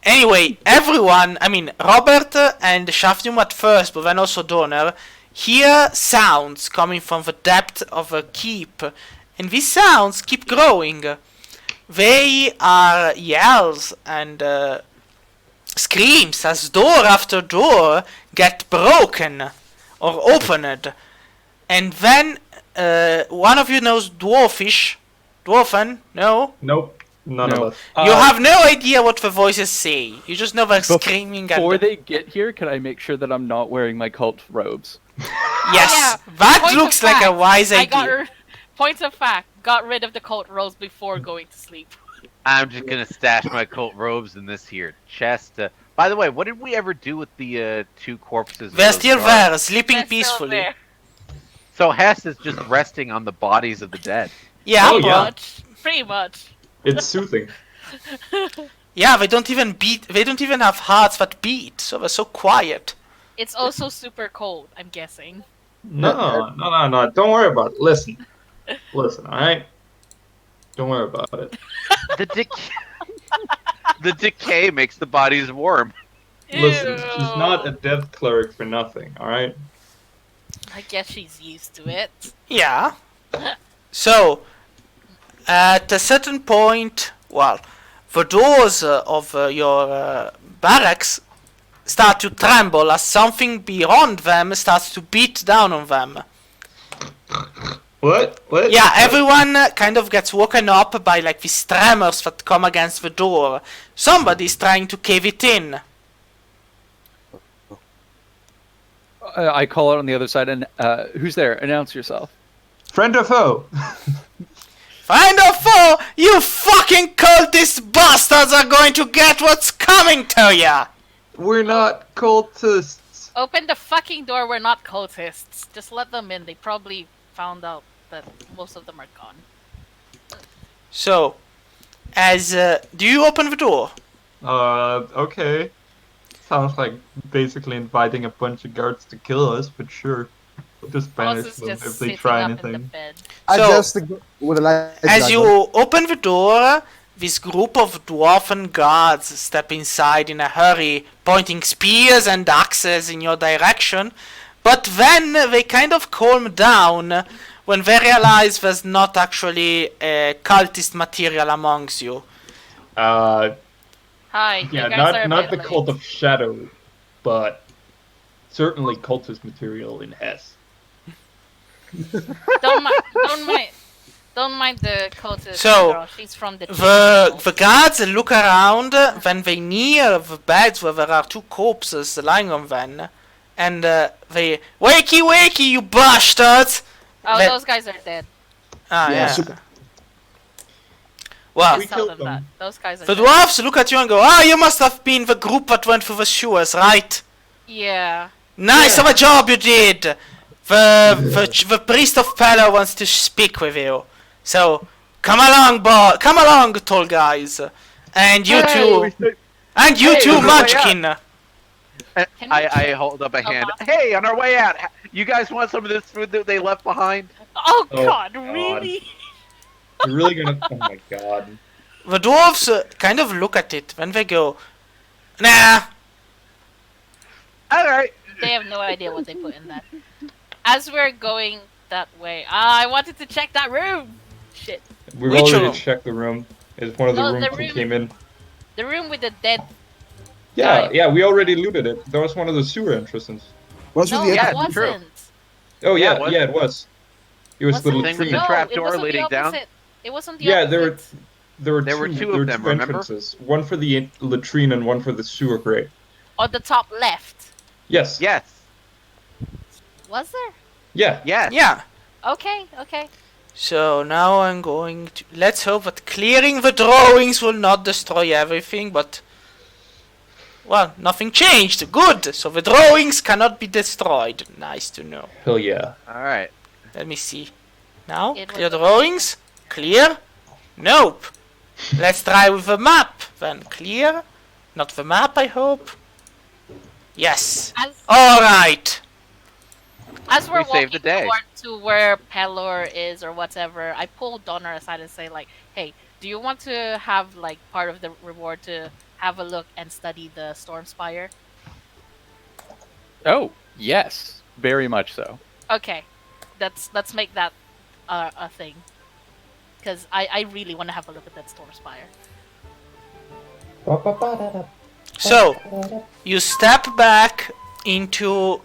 Anyway, everyone, I mean, Robert and Shafnum at first, but then also Donner, hear sounds coming from the depth of a keep. And these sounds keep growing. They are yells and screams as door after door get broken or opened. And then one of you knows Dwarfish. Dwarfen? No? Nope. None No. of us. You have no idea what the voices say. You just know they're screaming Before and... they get here, can I make sure that I'm not wearing my cult robes? Yes, Yeah, that point looks of like a fact, wise I got idea. points of fact. Got rid of the cult rose before going to sleep. I'm just gonna stash my cult robes in this here chest. By the way, what did we ever do with the two corpses? of They're those still guards? there, sleeping They're still peacefully. there. So Hess is just resting on the bodies of the dead. Yeah, Oh, bro. yeah. Pretty much. It's soothing. Yeah, they don't even beat. They don't even have hearts that beat, so they're so quiet. It's also super cold, I'm guessing. No. Don't worry about it. Listen, alright? Don't worry about it. The the decay makes the bodies warm. Listen, she's Ew. not a death cleric for nothing, alright? I guess she's used to it. Yeah. So, at a certain point, well, the doors of your barracks start to tremble as something beyond them starts to beat down on them. What? Yeah, everyone kind of gets woken up by like these tremors that come against the door. Somebody's trying to cave it in. I call out on the other side, and who's there? Announce yourself. Friend or foe? Find a foe! You fucking cultist bastards are going to get what's coming to ya! We're not cultists. Open the fucking door, we're not cultists. Just let them in. They probably found out that most of them are gone. So, as do you open the door? Okay. Sounds like basically inviting a bunch of guards to kill us, but sure. We'll just Boss banish is them just if they sitting try up in the anything. bed. I So- just with a light As dragon. you open the door, this group of dwarfen guards step inside in a hurry, pointing spears and axes in your direction. But then they kind of calm down when they realize there's not actually cultist material amongst you. Hi, Yeah, you guys are a not bit the late. cult of shadow, but certainly cultist material in Hess. Don't mind the cultist. So, girl. She's from the. The guards look around when they near the beds where there are two corpses lying on them, and they wakey wakey you bastards! Oh, Let- those guys are dead. Ah Yeah, yeah. super- Well, We Just tell killed them that. them. Those guys are the dead. dwarfs look at you and go, "Ah, you must have been the group that went through the sewers, right? Yeah. Nice of a job you did. The priest of Pella wants to speak with you. So come along, tall guys, and you two. And you Hey, too, on our way Munchkin! Can I hold up a hand. Hey, on our way out, you guys want some of this food that they left behind? Oh, Oh, God, God. really? You're really gonna? Oh my god. The dwarves kind of look at it when they go, nah. All right. They have no idea what they put in that. As we're going that way, I wanted to check that room. Shit, We've Which already room? checked the room. It's one of the No, rooms the we room- came in. the room with the dead. Yeah, Guy. yeah, we already looted it. That was one of the sewer entrances. What's No, with the yeah, it it's true. wasn't. Oh Yeah, yeah, it was. yeah, it was. It was the Was it? thing with latrine. the trap it door wasn't leading the down? opposite. It wasn't the Yeah, opposite. there were There were two there of were them, two remember? entrances. One for the latrine and one for the sewer grate. On the top left. Yes. Yes. Was there? Yeah. Yes. Yeah. Okay, okay. So now I'm going to. Let's hope that clearing the drawings will not destroy everything, but. Well, nothing changed. Good! So the drawings cannot be destroyed. Nice to know. Hell yeah. All right. Let me see. Now, It clear was a- drawings? Clear? Nope. Let's try with the map. Then clear. Not the map, I hope. Yes. Alright. As we're We saved the walking day. toward to where Pelor is or whatever, I pull Donner aside and say like, "Hey, do you want to have like part of the reward to have a look and study the Storm Spire?" Oh, yes. Very much so. Okay, let's make that a thing, because I really want to have a look at that Storm Spire. So, you step back into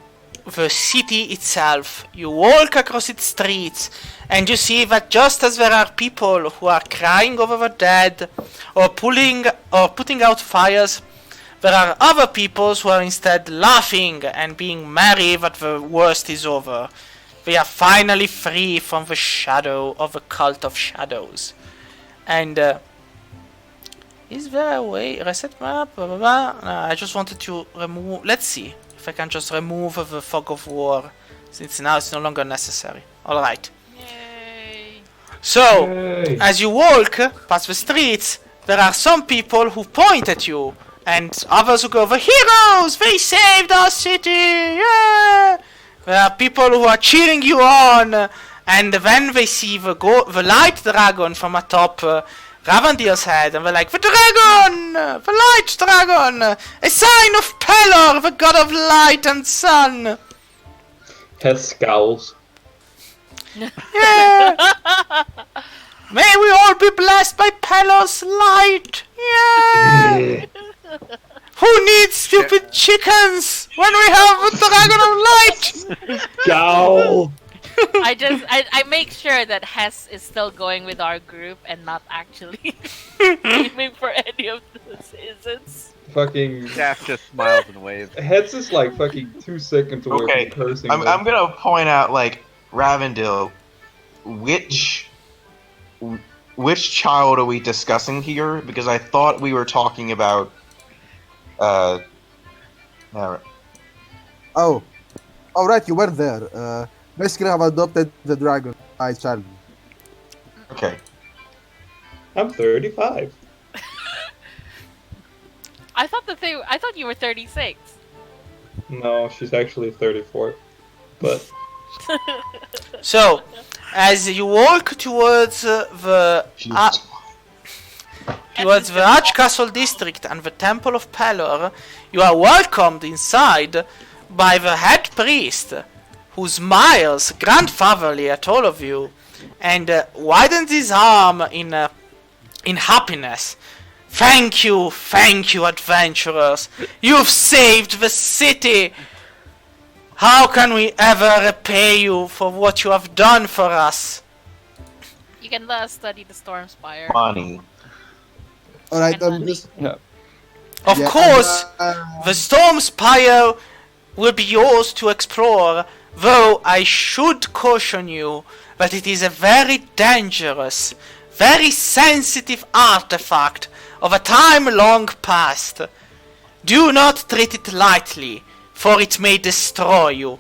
the city itself. You walk across its streets, and you see that just as there are people who are crying over the dead, or putting out fires, there are other people who are instead laughing and being merry that the worst is over. They are finally free from the shadow of the cult of shadows. And is there a way? Reset map? Blah, blah, blah. No, I just wanted to remove. Let's see if I can just remove the fog of war, since now it's no longer necessary. Alright. Yay! So, Yay. as you walk past the streets, there are some people who point at you, and others who go, "The heroes! They saved our city! Yeah!" There are people who are cheering you on, and then they see the light dragon from atop Ravandil's head, and they're like, "The dragon! The light dragon! A sign of Pelor, the god of light and sun!" Hess scowls. Yeah! May we all be blessed by Pelor's light! Yeah! Who needs stupid chickens when we have a dragon of light? Scowl! I make sure that Hess is still going with our group and not actually aiming for any of the citizens. Fucking Dash just smiles and waves. Heads is like fucking 2 seconds away Okay, from cursing. I'm them. gonna point out, like, Ravandil, which child are we discussing here? Because I thought we were talking about, Oh, right, you were there. Basically, I've adopted the dragon. I child. okay. I'm 35. I thought you were 36. No, she's actually 34. But So, as you walk towards the Archcastle district and the Temple of Pelor, you are welcomed inside by the head priest, who smiles grandfatherly at all of you, and widens his arm in happiness. Thank you, adventurers! You've saved the city! How can we ever repay you for what you have done for us? You can let us study the Storm Spire. Money. Alright, And money. just. Of Yeah, course, the Storm Spire will be yours to explore, though I should caution you that it is a very dangerous, very sensitive artifact of a time long past. Do not treat it lightly, for it may destroy you.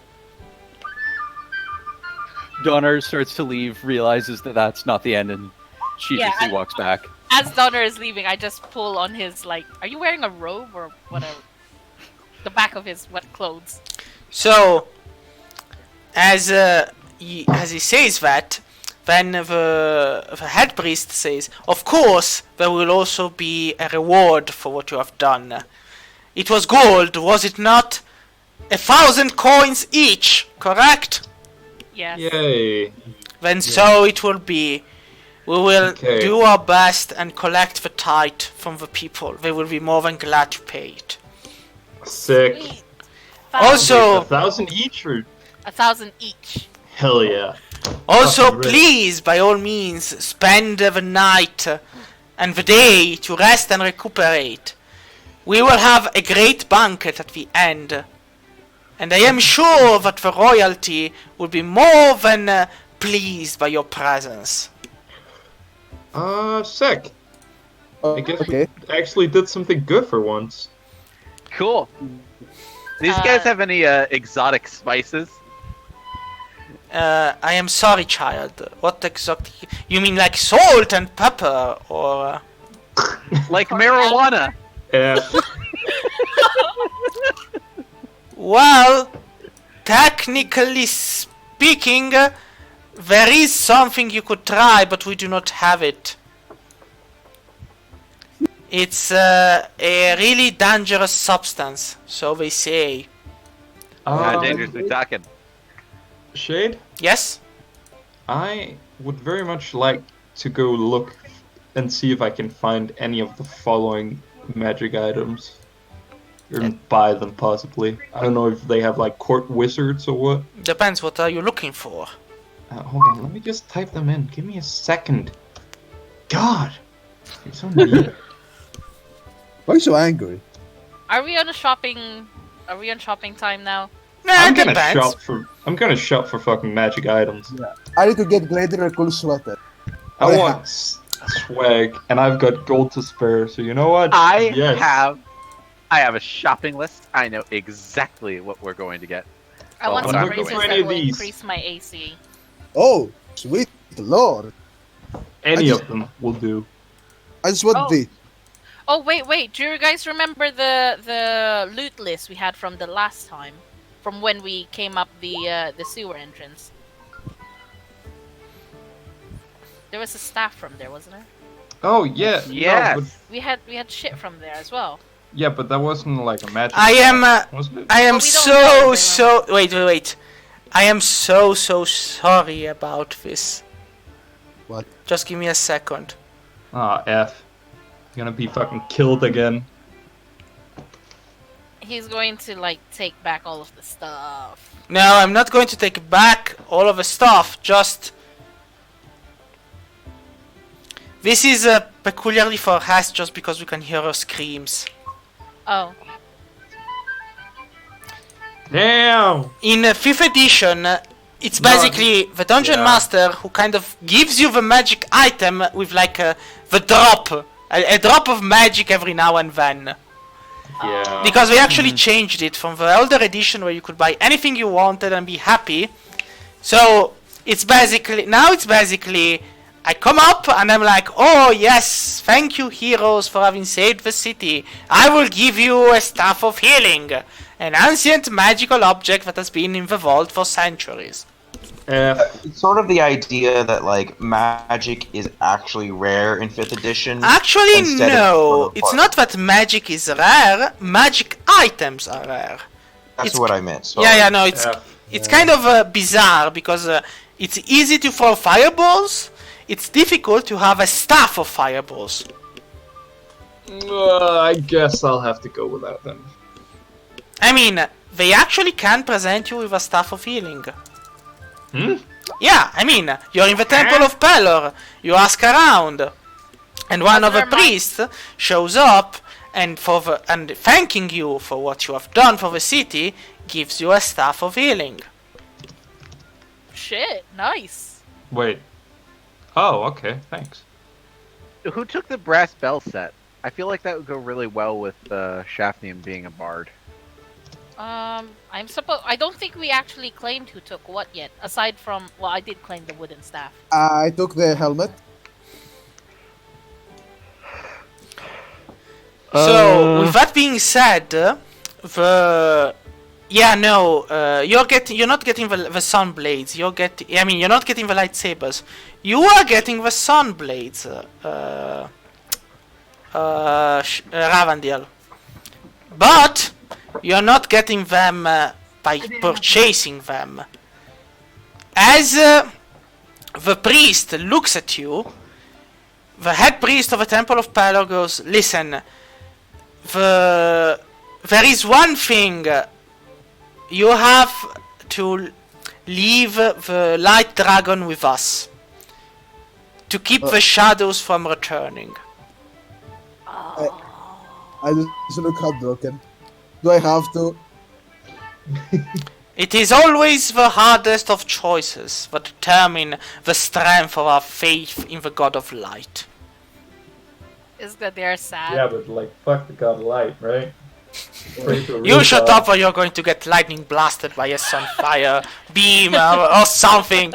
Donner starts to leave, realizes that that's not the end, and sheepishly Yeah, walks back. As Donner is leaving, I just pull on his like. Are you wearing a robe or whatever? The back of his wet clothes. So, as he says that, then the head priest says, "Of course, there will also be a reward for what you have done. It was gold, was it not? 1,000 coins each, correct? Yes. Yay. Then so it will be. We will Okay. do our best and collect the tithe from the people. They will be more than glad to pay it. Sick. Sweet. Also- 1,000 each or 1,000 each. hell yeah. Also, Fucking rich. please, by all means, spend the night and the day to rest and recuperate. We will have a great banquet at the end. And I am sure that the royalty will be more than pleased by your presence." Sick. I guess Okay. we actually did something good for once. Cool. These guys have any exotic spices? I am sorry, child. What exactly? You mean like salt and pepper, or? Like marijuana? Yeah. Well, technically speaking, there is something you could try, but we do not have it. It's a really dangerous substance, so they say. Dangerously talking. Shade, Yes? I would very much like to go look and see if I can find any of the following magic items. Or buy them, possibly. I don't know if they have, like, court wizards or what. Depends, what are you looking for? Hold on, let me just type them in. Give me a second. God! You're so mean. Why are you so angry? Are we on shopping time now? Nah, I'm it gonna depends. shop for fucking magic items. I need to get Glader a cool sweater. I want swag, and I've got gold to spare, so you know what? Yes. I have a shopping list. I know exactly what we're going to get. I want I'm some looking races for any that of will these. increase my AC. Oh, sweet lord. Any I of them will do. I just want Oh. the. Oh wait! Do you guys remember the loot list we had from the last time, from when we came up the sewer entrance? There was a staff from there, wasn't there? Oh yeah. Yes. No, but, We had shit from there as well. yeah, but that wasn't like a magic. I am, wasn't it? I am But we don't know so, if they wait. I am so sorry about this. What? Just give me a second. Ah, F. You're gonna be fucking killed again. He's going to like take back all of the stuff. No, I'm not going to take back all of the stuff, just... This is peculiarly for us just because we can hear her screams. Oh, Damn! In 5th edition, it's No, basically the dungeon yeah. master who kind of gives you the magic item with like the drop. A drop of magic every now and then. Yeah. Because they actually changed it from the older edition where you could buy anything you wanted and be happy. So it's basically I come up and I'm like, oh yes, thank you heroes for having saved the city. I will give you a staff of healing, an ancient magical object that has been in the vault for centuries. F. It's sort of the idea that like magic is actually rare in 5th edition. Actually, instead of no, sort of it's part. not that magic is rare. Magic items are rare. That's it's- what I meant. So Yeah, no, it's F. it's kind of bizarre because it's easy to throw fireballs. It's difficult to have a staff of fireballs. I guess I'll have to go with that then. I mean, they actually can present you with a staff of healing. Hmm? Yeah, I mean, you're in the Temple of Pelor, you ask around, and one of the Never mind. priests shows up and thanking you for what you have done for the city, gives you a staff of healing. shit! Nice. Wait. Oh, okay, thanks. Who took the brass bell set? I feel like that would go really well with Shafnium being a bard. I don't think we actually claimed who took what yet. Aside from, well, I did claim the wooden staff. I took the helmet. So with that being said, you're not getting the sun blades. You're not getting the lightsabers. You are getting the sun blades, Ravandil. But you're not getting them by purchasing them. As the priest looks at you, the head priest of the Temple of Pelor goes, "Listen, there is one thing. You have to leave the light dragon with us to keep the shadows from returning." I just look heartbroken. Do I have to? It is always the hardest of choices that determine the strength of our faith in the God of Light. Is that they're sad? Yeah, but like, fuck the god of light, right? Pray to a You real shut god. up or you're going to get lightning blasted by a sunfire beam or something.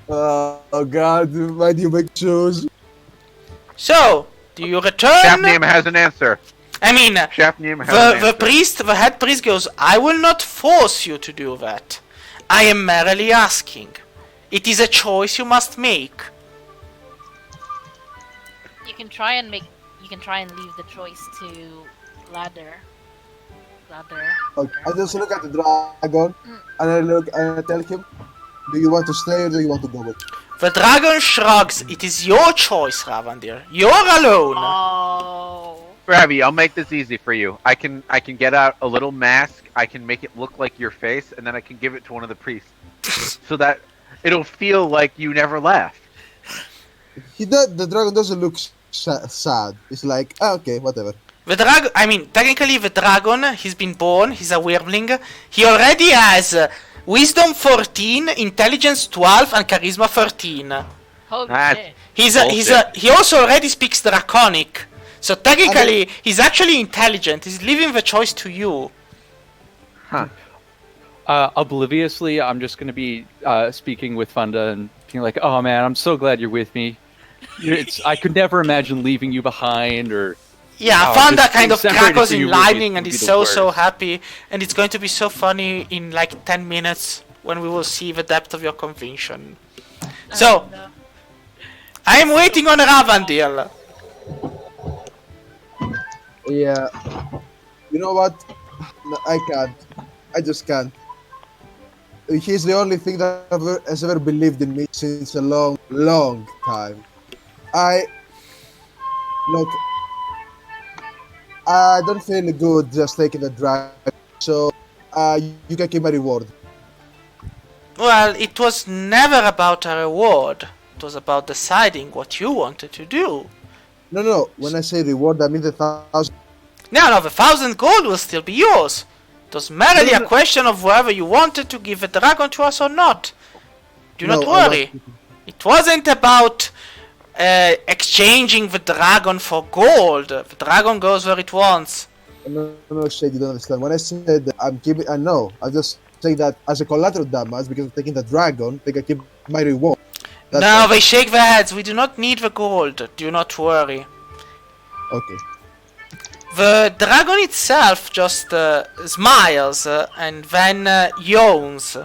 Oh god, why do you make shoes? So, do you return? Shafnium has an answer. I mean, Shafnium has an the answer. priest, the head priest goes, "I will not force you to do that. I am merely asking. It is a choice you must make." You can try and leave the choice to ladder. Okay, I just look at the dragon and I tell him, "Do you want to stay or do you want to go with?" The dragon shrugs. "It is your choice, Ravandil. You're alone." Oh. Ravi, I'll make this easy for you. I can get out a little mask. I can make it look like your face, and then I can give it to one of the priests, so that it'll feel like you never left. The dragon doesn't look sad. It's like, okay, whatever. The dragon, technically the dragon, he's been born, he's a Wyrmling. He already has Wisdom 14, Intelligence 12, and Charisma 13. Holy That's- shit. He also already speaks Draconic. So technically, he's actually intelligent. He's leaving the choice to you. Obliviously, I'm just going to be speaking with Funda and being like, "Oh man, I'm so glad you're with me. I could never imagine leaving you behind." Or Yeah, Oh, Fanda just kind of being separated crackles for in you would be- lightning and would is be the so worst. happy. And it's going to be so funny in like 10 minutes when we will see the depth of your conviction. So, I am waiting on Ravandil. Yeah. You know what? No, I can't. I just can't. He's the only thing that has ever believed in me since a long, long time. Look, I don't feel good just taking the drag, so you can keep my reward. Well, it was never about a reward. It was about deciding what you wanted to do. No. When I say reward, I mean the 1,000. No, the 1,000 gold will still be yours. It was merely No, a no. question of whether you wanted to give the dragon to us or not. Do not No, I worry. want- It wasn't about exchanging the dragon for gold. The dragon goes where it wants. No, Shade, you don't understand. When I said that I'm keeping, I know. I'm just saying that as a collateral damage because of taking the dragon, they can keep my reward. That's No, all. they shake their heads. We do not need the gold. Do not worry. Okay. The dragon itself just smiles and then yawns.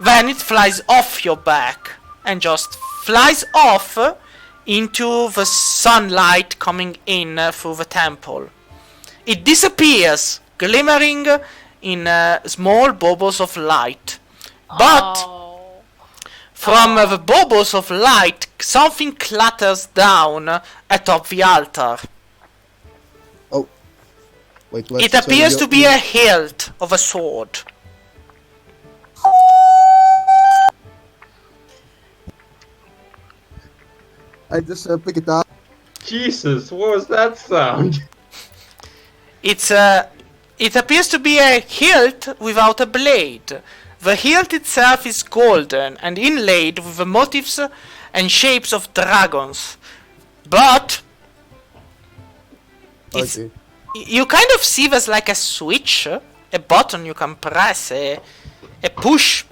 Then it flies off your back and just flies off into the sunlight coming in through the temple. It disappears, glimmering in small bubbles of light. But Oh. from the bubbles of light, something clatters down atop the altar. Wait, what? It appears to be a hilt of a sword. I just pick it up. Jesus, what was that sound? It appears to be a hilt without a blade. The hilt itself is golden and inlaid with the motifs and shapes of dragons. But it's, Okay. you kind of see there's like a switch, a button you can press, a push.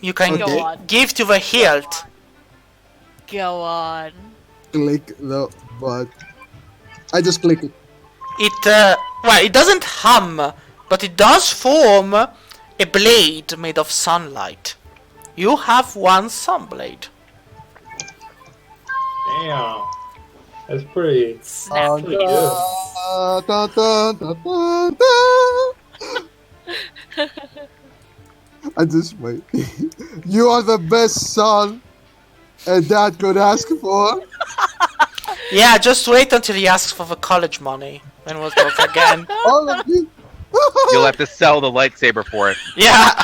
You can Okay. Go on. give to the hilt. Go on. click the button. I just click it. It doesn't hum, but it does form a blade made of sunlight. You have one sunblade. Damn. That's pretty. Snap. Pretty good. I just wait. You are the best son a dad could ask for. Yeah, just wait until he asks for the college money, and we'll talk again. All of you. You'll have to sell the lightsaber for it. Yeah.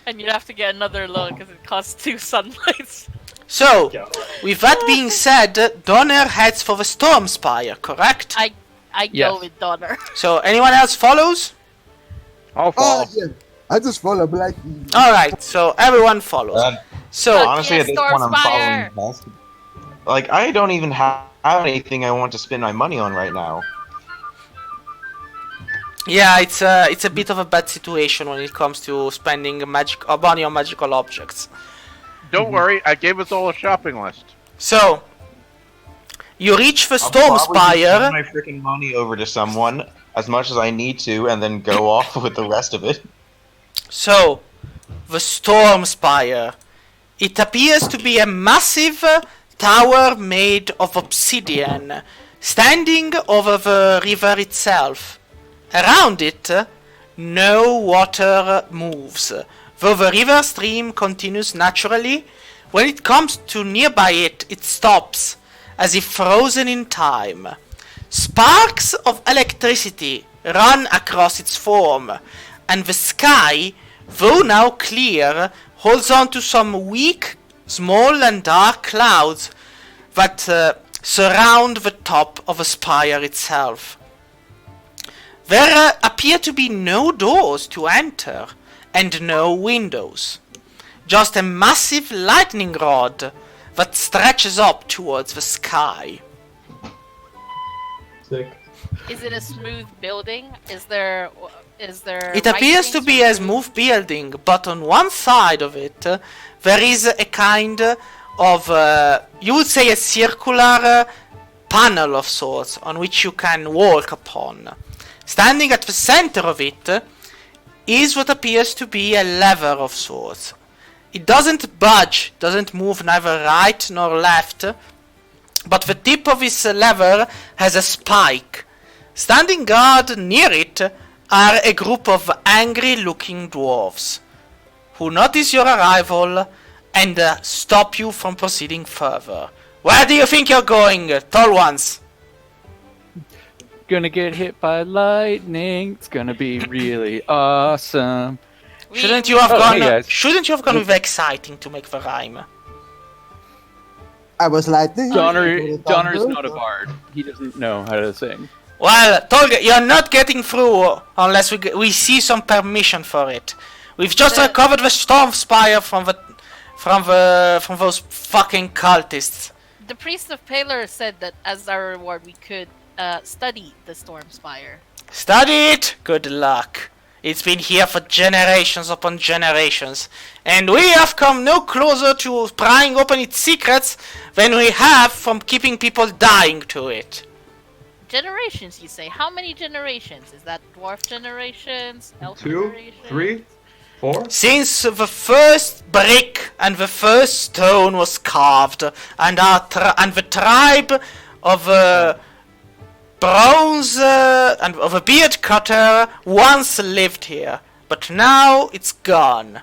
And you'd have to get another loan because it costs 2 sunlights. So, with that being said, Donner heads for the Storm Spire, correct? I Yes. go with Donner. So, anyone else follows? I'll fall. Oh, yeah. I just follow Black. Alright, so everyone follows. So, Honestly, at this Storm point, I'm Spire! following basketball. Like, I don't even have anything I want to spend my money on right now. yeah, it's a bit of a bad situation when it comes to spending money on magical objects. Don't worry, I gave us all a shopping list. So, you reach the I'll Storm probably just Spire. send my freaking money over to someone as much as I need to, and then go off with the rest of it. So, the Storm Spire. It appears to be a massive tower made of obsidian, standing over the river itself. Around it, no water moves, though the river stream continues naturally. When it comes to nearby it, it stops, as if frozen in time. Sparks of electricity run across its form, and the sky, though now clear, holds on to some weak, small and dark clouds that surround the top of the spire itself. There appear to be no doors to enter, and no windows. Just a massive lightning rod that stretches up towards the sky. Sick. Is it a smooth building? Is there? It appears to be a smooth building, but on one side of it, there is a kind of, you would say, a circular panel of sorts on which you can walk upon. Standing at the center of it is what appears to be a lever of sorts. It doesn't budge, doesn't move neither right nor left, but the tip of this lever has a spike. Standing guard near it are a group of angry-looking dwarves, who notice your arrival and stop you from proceeding further. Where do you think you're going, tall ones? Gonna get hit by lightning. It's gonna be really awesome. Shouldn't you have Oh, gone? hey, guys. Shouldn't you have gone with exciting to make the rhyme? I was like, Donner's not a bard. He doesn't know how to sing. Well, Tolga, you're not getting through unless we see some permission for it. We've just recovered the Storm Spire from those fucking cultists. The priest of Paler said that as our reward we could study the Storm Spire. Study it? Good luck. It's been here for generations upon generations, and we have come no closer to prying open its secrets than we have from keeping people dying to it. Generations, you say? How many generations? Is that dwarf generations? Elf 2, generations? 3, 4. Since the first brick and the first stone was carved, and the tribe of bronze and of a beard cutter once lived here, but now it's gone.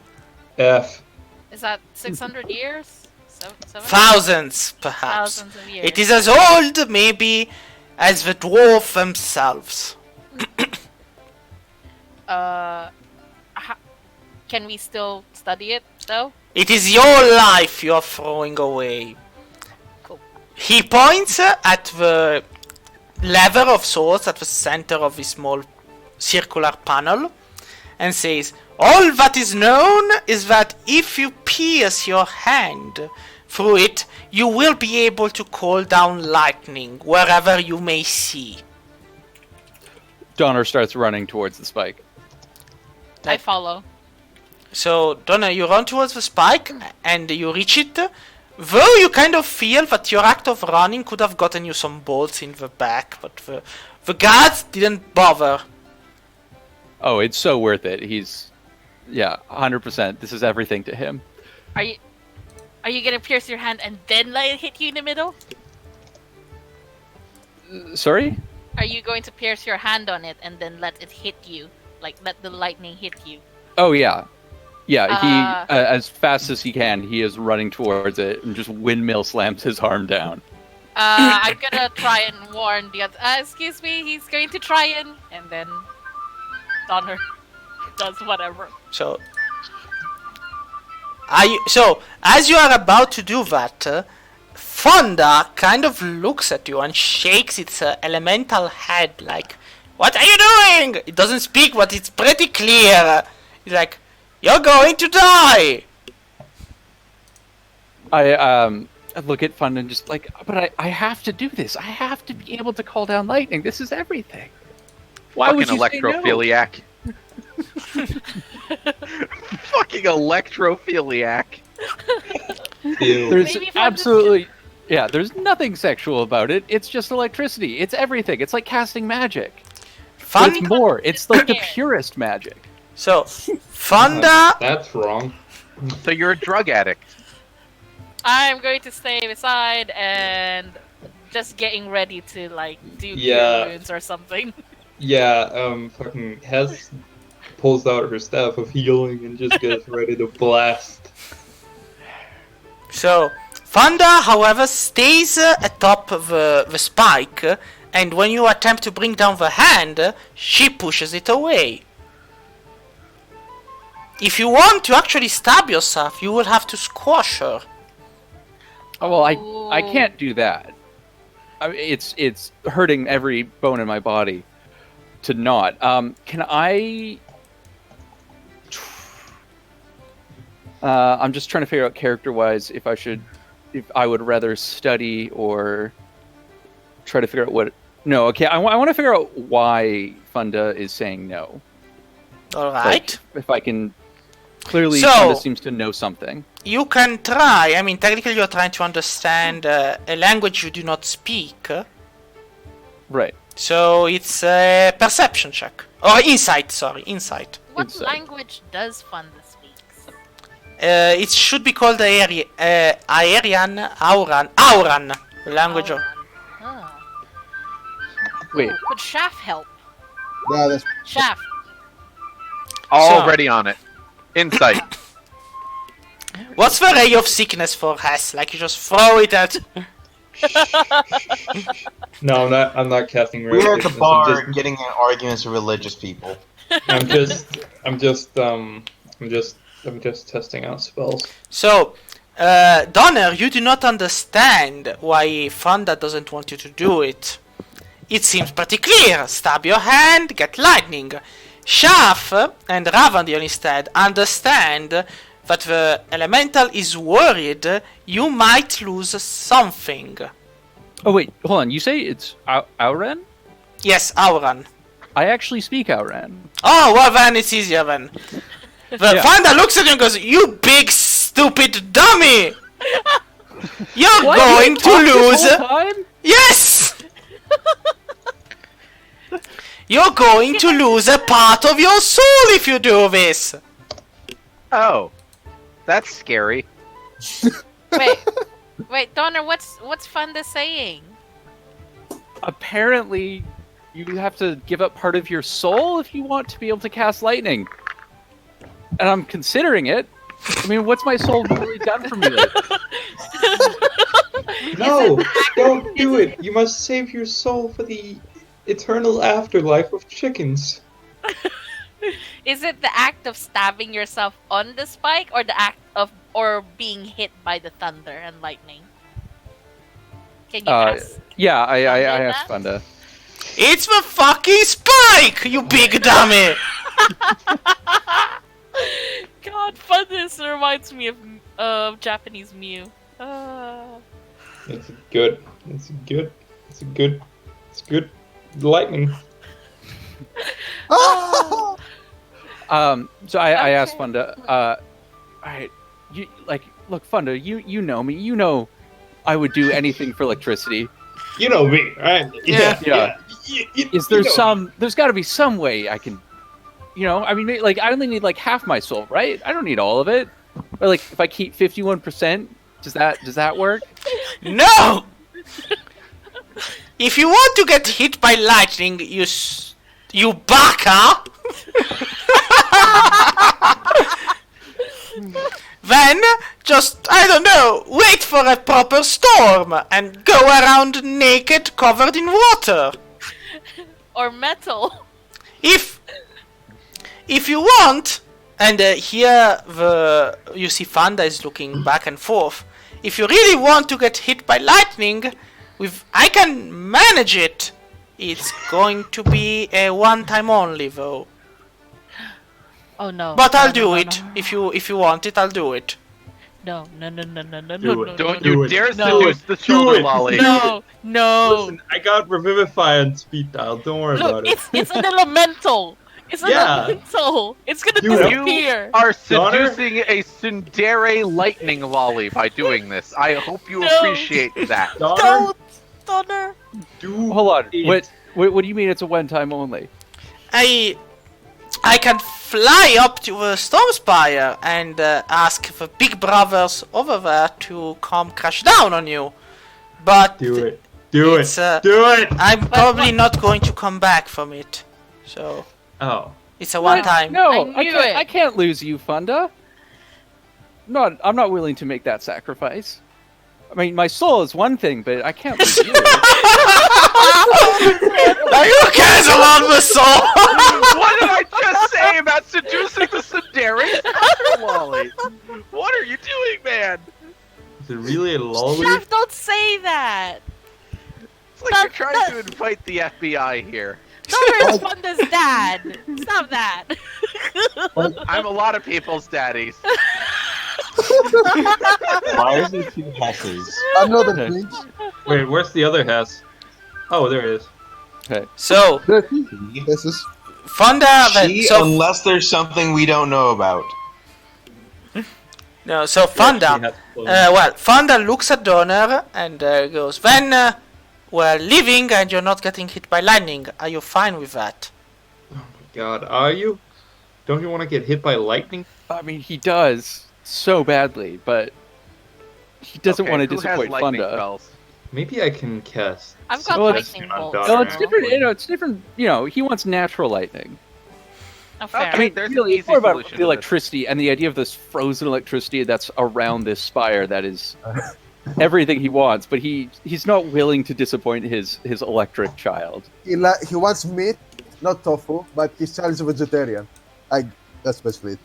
F. Is that 600 years? 700? Thousands, perhaps. Thousands of years. It is as old, maybe, as the dwarf themselves. Can we still study it, though? It is your life you are throwing away. Cool. He points at the lever of sorts at the center of this small circular panel and says, all that is known is that if you pierce your hand through it, you will be able to call down lightning wherever you may see. Donner starts running towards the spike. I follow. So, Donna, you run towards the spike and you reach it. Though you kind of feel that your act of running could have gotten you some bolts in the back, but the guards didn't bother. Oh, it's so worth it. He's, 100%. This is everything to him. Are you gonna pierce your hand and then let it hit you in the middle? Sorry? Are you going to pierce your hand on it and then let it hit you? Like, let the lightning hit you? Oh, yeah. Yeah, he, as fast as he can, he is running towards it and just windmill slams his arm down. I'm gonna try and warn the other. Excuse me, he's going to try and then Donner does whatever. So, as you are about to do that, Fonda kind of looks at you and shakes its elemental head like, "What are you doing?" It doesn't speak, but it's pretty clear. It's like, "You're going to die!" I look at Fun and just like, but I have to do this. I have to be able to call down lightning. This is everything. Why would you say no? Electrophiliac. Fucking electrophiliac. There's Maybe Fun absolutely, there's nothing sexual about it. It's just electricity. It's everything. It's like casting magic. But it's more. It's like the purest magic. So, Fonda... That's wrong. So you're a drug addict. I'm going to stay beside and just getting ready to like do Yeah. wounds or something. Yeah, fucking Hess pulls out her staff of healing and just gets ready to blast. So, Fonda, however, stays atop the spike, and when you attempt to bring down the hand, she pushes it away. If you want to actually stab yourself, you will have to squash her. Oh, well, I can't do that. It's hurting every bone in my body to not. Can I... I'm just trying to figure out character-wise if I would rather study or try to figure out what... No, okay, I want to figure out why Funda is saying no. Alright. Like, if I can... Clearly, So- Funda seems to know something. You can try. I mean, technically you're trying to understand a language you do not speak. Right. So it's a perception check. Or insight, sorry. Insight. What Inside. language does Funda speaks? It should be called Auran. Language of... Oh. Wait. Would Shaft help? Yeah, that's Shaft. Already on it. Insight. What's the ray of sickness for Hess? Like you just throw it at... No, I'm not casting ray We're at the sickness, bar getting in arguments with religious people. I'm just testing out spells. So, Donner, you do not understand why Fonda doesn't want you to do it. It seems pretty clear. Stab your hand, get lightning. Shaf and Ravandil instead understand that the elemental is worried you might lose something. Oh, wait, hold on. You say it's Auran? Yes, Auran. I actually speak Auran. Oh, well then it's easier then. The Yeah. Fonda looks at you and goes, "You big stupid dummy! You're What? going You to talked lose... this whole time? Yes! You're going to lose a part of your soul if you do this! Oh, that's scary. Wait, Donner, what's Funda saying? Apparently, you have to give up part of your soul if you want to be able to cast lightning. And I'm considering it. I mean, what's my soul really done for me lately? No, don't do it. You must save your soul for the eternal afterlife of chickens. Is it the act of stabbing yourself on the spike or the act of or being hit by the thunder and lightning? Can you ask? Yeah, I Funda asked that? Funda. It's the fucking spike, you big dummy! God, Funda reminds me of Japanese Mew. It's good. Lightning. So I asked Okay. Funda, alright, you, like, look, Funda, you know me. You know I would do anything for electricity. You know me, right? Yeah. Is there there's got to be some way I can, I mean, like, I only need like half my soul, right? I don't need all of it. Or like, if I keep 51%, does that work? No! If you want to get hit by lightning, you baka! Then, just, I don't know, wait for a proper storm and go around naked covered in water. Or metal. If you want, and here you see Fanda is looking back and forth. If you really want to get hit by lightning, I can manage it. It's going to be a one-time only, though. Oh no. But I'll do no, it. no. If you want it, I'll do it. No. Do it. Don't no, you no. dare No. seduce the shoulder it. lolly. No. Listen, I got Revivify on speed dial. Don't worry Look, about it. it's an elemental. It's an Yeah. elemental. It's gonna You disappear. are Donner? seducing a tsundere lightning lolly by doing this. I hope you No. appreciate that. Donner, Donner. do Hold on. it. What do you mean it's a one-time only? I can fly up to the storm spire and ask the big brothers over there to come crash down on you. But Do it. Do It's, it. Do it. I'm probably not going to come back from it. So Oh. it's a one time. No, I knew it. I can't lose you, Funda. I'm not willing to make that sacrifice. I mean, my soul is one thing, but I can't lose you. Who cares about the soul? What did I just say about seducing the tsundere lolly? What are you doing, man? Is it really a lolly? Chef, don't say that. It's like you're trying to invite the FBI here. Donner is Funda's dad. Stop that. I'm a lot of people's daddies. Why is there two Hesses? Another Okay. thing. Wait, where's the other Hess? Oh, there it is. Okay. So This is Fonda then She, so unless there's something we don't know about. no so Fonda Fonda looks at Donner and goes, when we're leaving and you're not getting hit by lightning, are you fine with that? God, are you? Don't you want to get hit by lightning? I mean, he does so badly, but he doesn't Okay, want to who has disappoint lightning Funda. spells? Maybe I can cast. I've got Well, it's- lightning Not bolts. done. No, it's different. It's different. He wants natural lightning. Oh, fair. Okay. I mean, there's an really, it's easy more about solution to the this. electricity and the idea of this frozen electricity that's around this spire. That is everything he wants, but he's not willing to disappoint his electric child. he wants meat, not tofu, but his child is a vegetarian. That's basically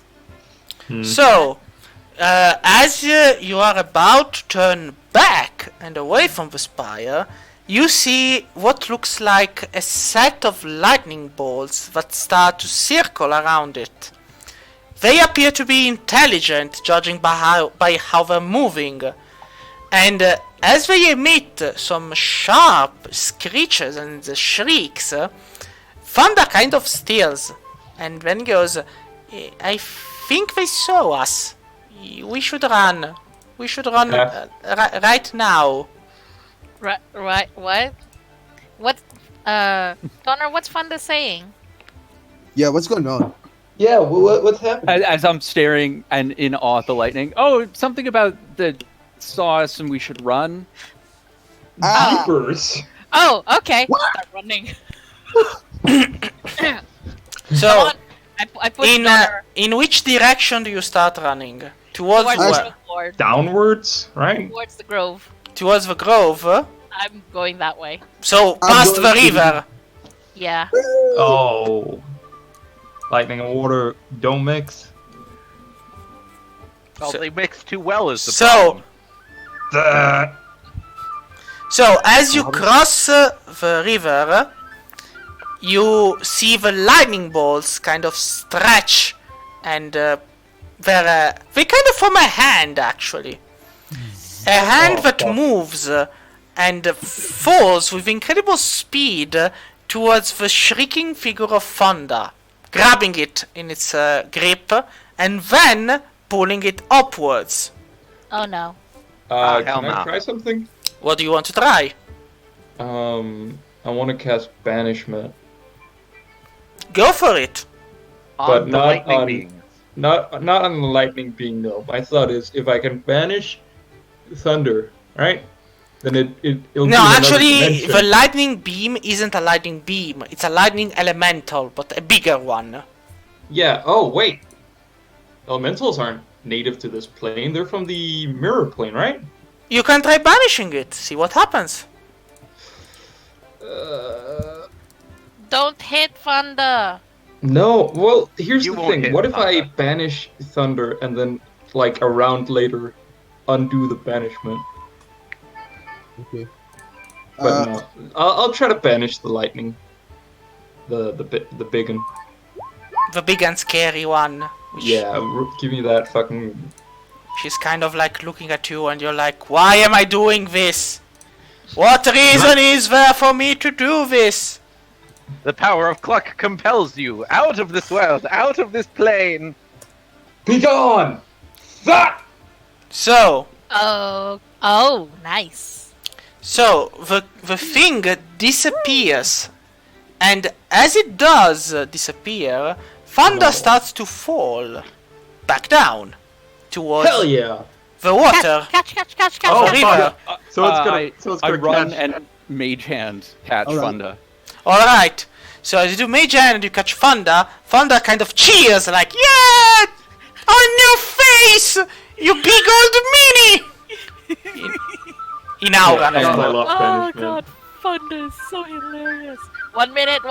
it. So, as you are about to turn back and away from the spire, you see what looks like a set of lightning bolts that start to circle around it. They appear to be intelligent, judging by how they're moving. And as they emit some sharp screeches and shrieks, Fanda kind of stills and then goes, I think they saw us. We should run. We should run right now. Right, what? What, Donner, what's Funda saying? Yeah, what's going on? Yeah, what's happening? As I'm staring and in awe at the lightning. Oh, something about the saw us and we should run. Ah, Jeepers. Oh, okay. Start running. So, Come on. I put Donner in which direction do you start running? Towards towards where? the Lord, Downwards, right? towards the grove. Towards the grove. I'm going that way. So I'm past the going to- river. Yeah. Oh. Lightning and water don't mix. Well, So- they mix too well is the So- problem. Duh. So as you cross the river, you see the lightning bolts kind of stretch, and they kind of form a hand actually. A hand that moves and falls with incredible speed towards the shrieking figure of Fonda, grabbing it in its grip and then pulling it upwards. Oh no. hell Can I no. try something? What do you want to try? I want to cast Banishment, Go for it. On but the not lightning on- beings. not on the lightning being though. My thought is if I can banish thunder, right? Then it'll be No, in another actually, dimension. the lightning beam isn't a lightning beam. It's a lightning elemental, but a bigger one. Yeah. Oh wait, elementals aren't native to this plane. They're from the mirror plane, right? You can try banishing it. See what happens. Don't hit Thunder. No. Well, here's You the won't thing. hit What if I Thunder. banish thunder and then, like a round later, undo the banishment? Okay. But no, I'll try to banish the lightning. The big one. The big and scary one. Which Yeah, give me that fucking. She's kind of like looking at you and you're like, why am I doing this? What reason is there for me to do this? The power of Cluck compels you out of this world, out of this plane. Be gone! That! So, Oh, nice. so the thing disappears. And as it does disappear, thunder No. starts to fall back down towards Hell yeah! the water. Catch. Oh, the river. So it's gonna. I run catch. and mage hand catch Alright. Funda. Alright, so as you do mage hand and you catch Thunder, Thunder kind of cheers like, yeah! A new face! You big old meanie! in our Yeah, I as love well. Oh banishment. god, Thunder is so hilarious. 1 minute,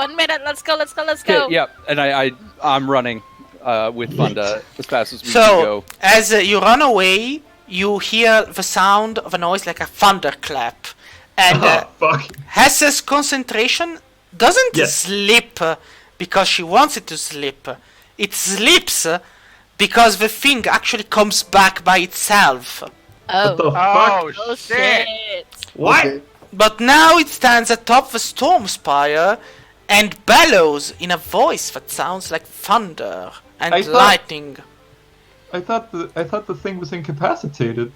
let's go. Okay, yep, and I'm running with Funda as fast as we can So, go. as you run away, you hear the sound of a noise like a thunderclap. And Oh, fuck. Hesse's concentration doesn't Yes. slip because she wants it to slip. It slips because the thing actually comes back by itself. What the Oh, fuck? oh shit. What? Okay. But now it stands atop the storm spire and bellows in a voice that sounds like thunder and I thought- lightning. I thought the thing was incapacitated.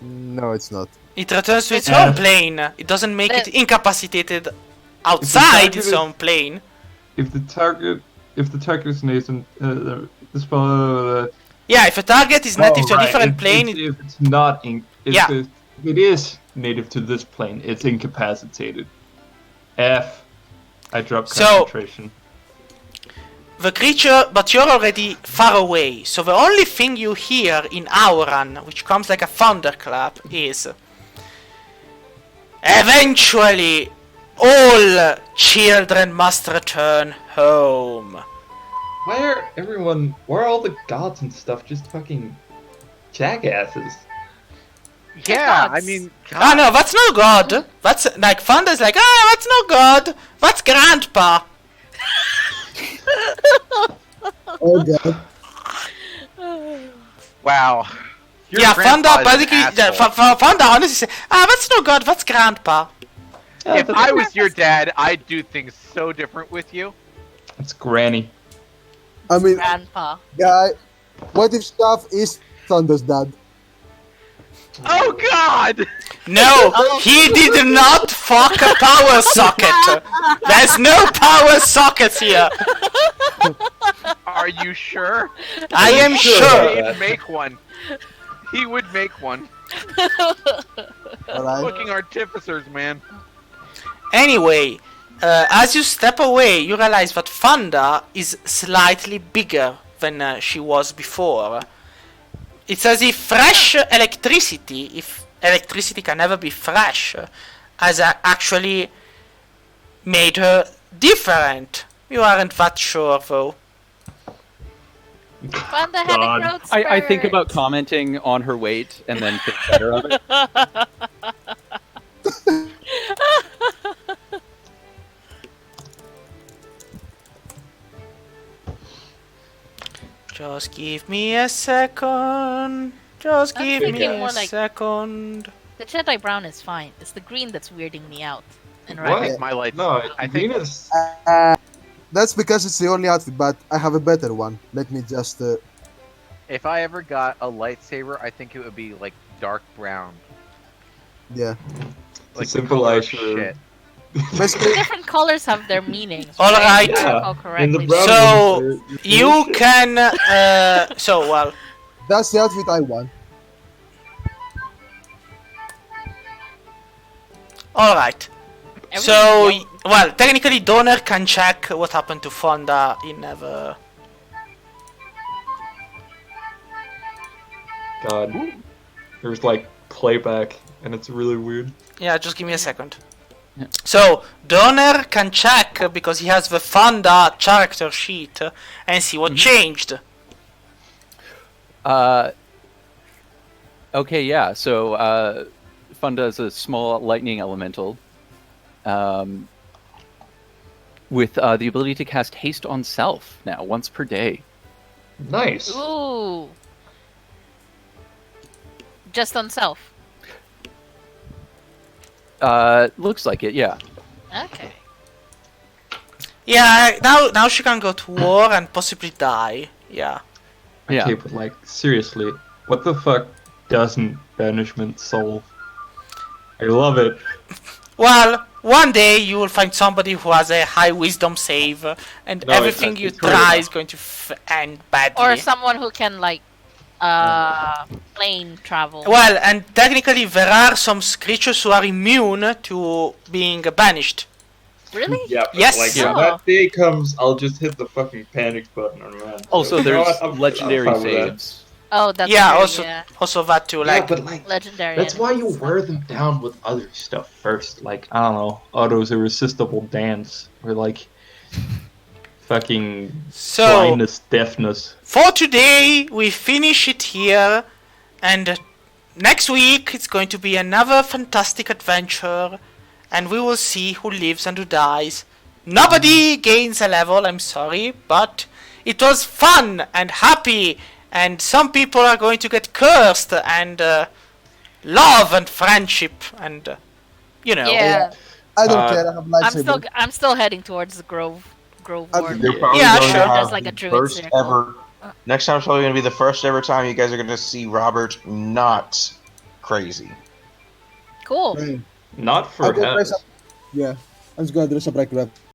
No, it's not. It returns to its Yeah. own plane. It doesn't make it Uh, incapacitated outside target its is- own plane. If the target is nascent, the spell. Yeah, if a target is native to a different plane, If it's not Yeah. if it is native to this plane, it's incapacitated. F. I drop So- concentration. the creature, but you're already far away, so the only thing you hear in Auran, which comes like a thunderclap, is eventually all children must return home. Why are all the gods and stuff just fucking jackasses? Yeah, I gods. mean, Ah no, that's no god. That's like Thunder's like, that's no god. That's grandpa. Oh god. wow. Your Yeah, Thunder grandpa is an basically, asshole. Thunder honestly say, that's no god, that's grandpa. If I was your dad, I'd do things so different with you. It's Granny. I mean, Grandpa. guy, what if stuff is Thunder's dad? Oh God! No, he did not fuck a power socket. There's no power sockets here. Are you sure? I am sure. He'd make one. He would make one. Alright. Fucking artificers, man. Anyway, as you step away, you realize that Thunder is slightly bigger than she was before. It's as if fresh electricity, if electricity can never be fresh, has actually made her different. You aren't that sure, though. Thunder had a God. growth I think spurt. about commenting on her weight and then think better of it. Just give me a second. Just I'm give me thinking a more like- second. The Jedi brown is fine. It's the green that's weirding me out. And What? right. Think my lights. No, I green think is. That's because it's the only outfit, but I have a better one. Let me just If I ever got a lightsaber, I think it would be like dark brown. Yeah. Like the symbolize color of your- shit. Basically, Different colors have their meanings. All right. If I Yeah, recall in the correctly. brown So, ones, they're You bullshit. can. So, well. that's the outfit I want. Alright. Everything's So, yellow. well, technically, Donor can check what happened to Fonda. He never. God. There's like playback, and it's really weird. Yeah, just give me a second. Yeah. So, Donor can check because he has the Fonda character sheet and see what changed. Okay, yeah. So Funda is a small lightning elemental with the ability to cast haste on self now once per day. Nice. Ooh. Just on self. Looks like it, yeah. Okay. Yeah, now she can go to war and possibly die. Yeah. Yeah. Okay, but like, seriously, what the fuck doesn't banishment solve? I love it. Well, one day you will find somebody who has a high wisdom save, and No, everything it's you really try not. is going to end badly. Or someone who can like plane travel. Well, and technically there are some creatures who are immune to being banished. Really? Yeah, but Yes. like Yeah. when that day comes, I'll just hit the fucking panic button and run. Also, So, you know there's what? I'm legendary fine with that. saves. Oh, that's Yeah, true, also yeah. also that too. Yeah, Like, but like, Legendary. that's why you enemies. wear them down with other stuff first. Like, I don't know, Otto's irresistible dance, or like, fucking so blindness, deafness. for today we finish it here, and next week it's going to be another fantastic adventure, and we will see who lives and who dies. Nobody gains a level, I'm sorry, but it was fun and happy, and some people are going to get cursed, and love and friendship, and you know. Yeah. I don't Uh, care. I have lightsaber. I'm still heading towards the Grove Ward. You're probably Yeah, going sure. to have There's like a the druid first circle. ever. Next time's probably going to be the first ever time you guys are going to see Robert not crazy. Cool. Mm. Not I'll for go dress hell. up. Yeah, I'm just gonna dress up like that.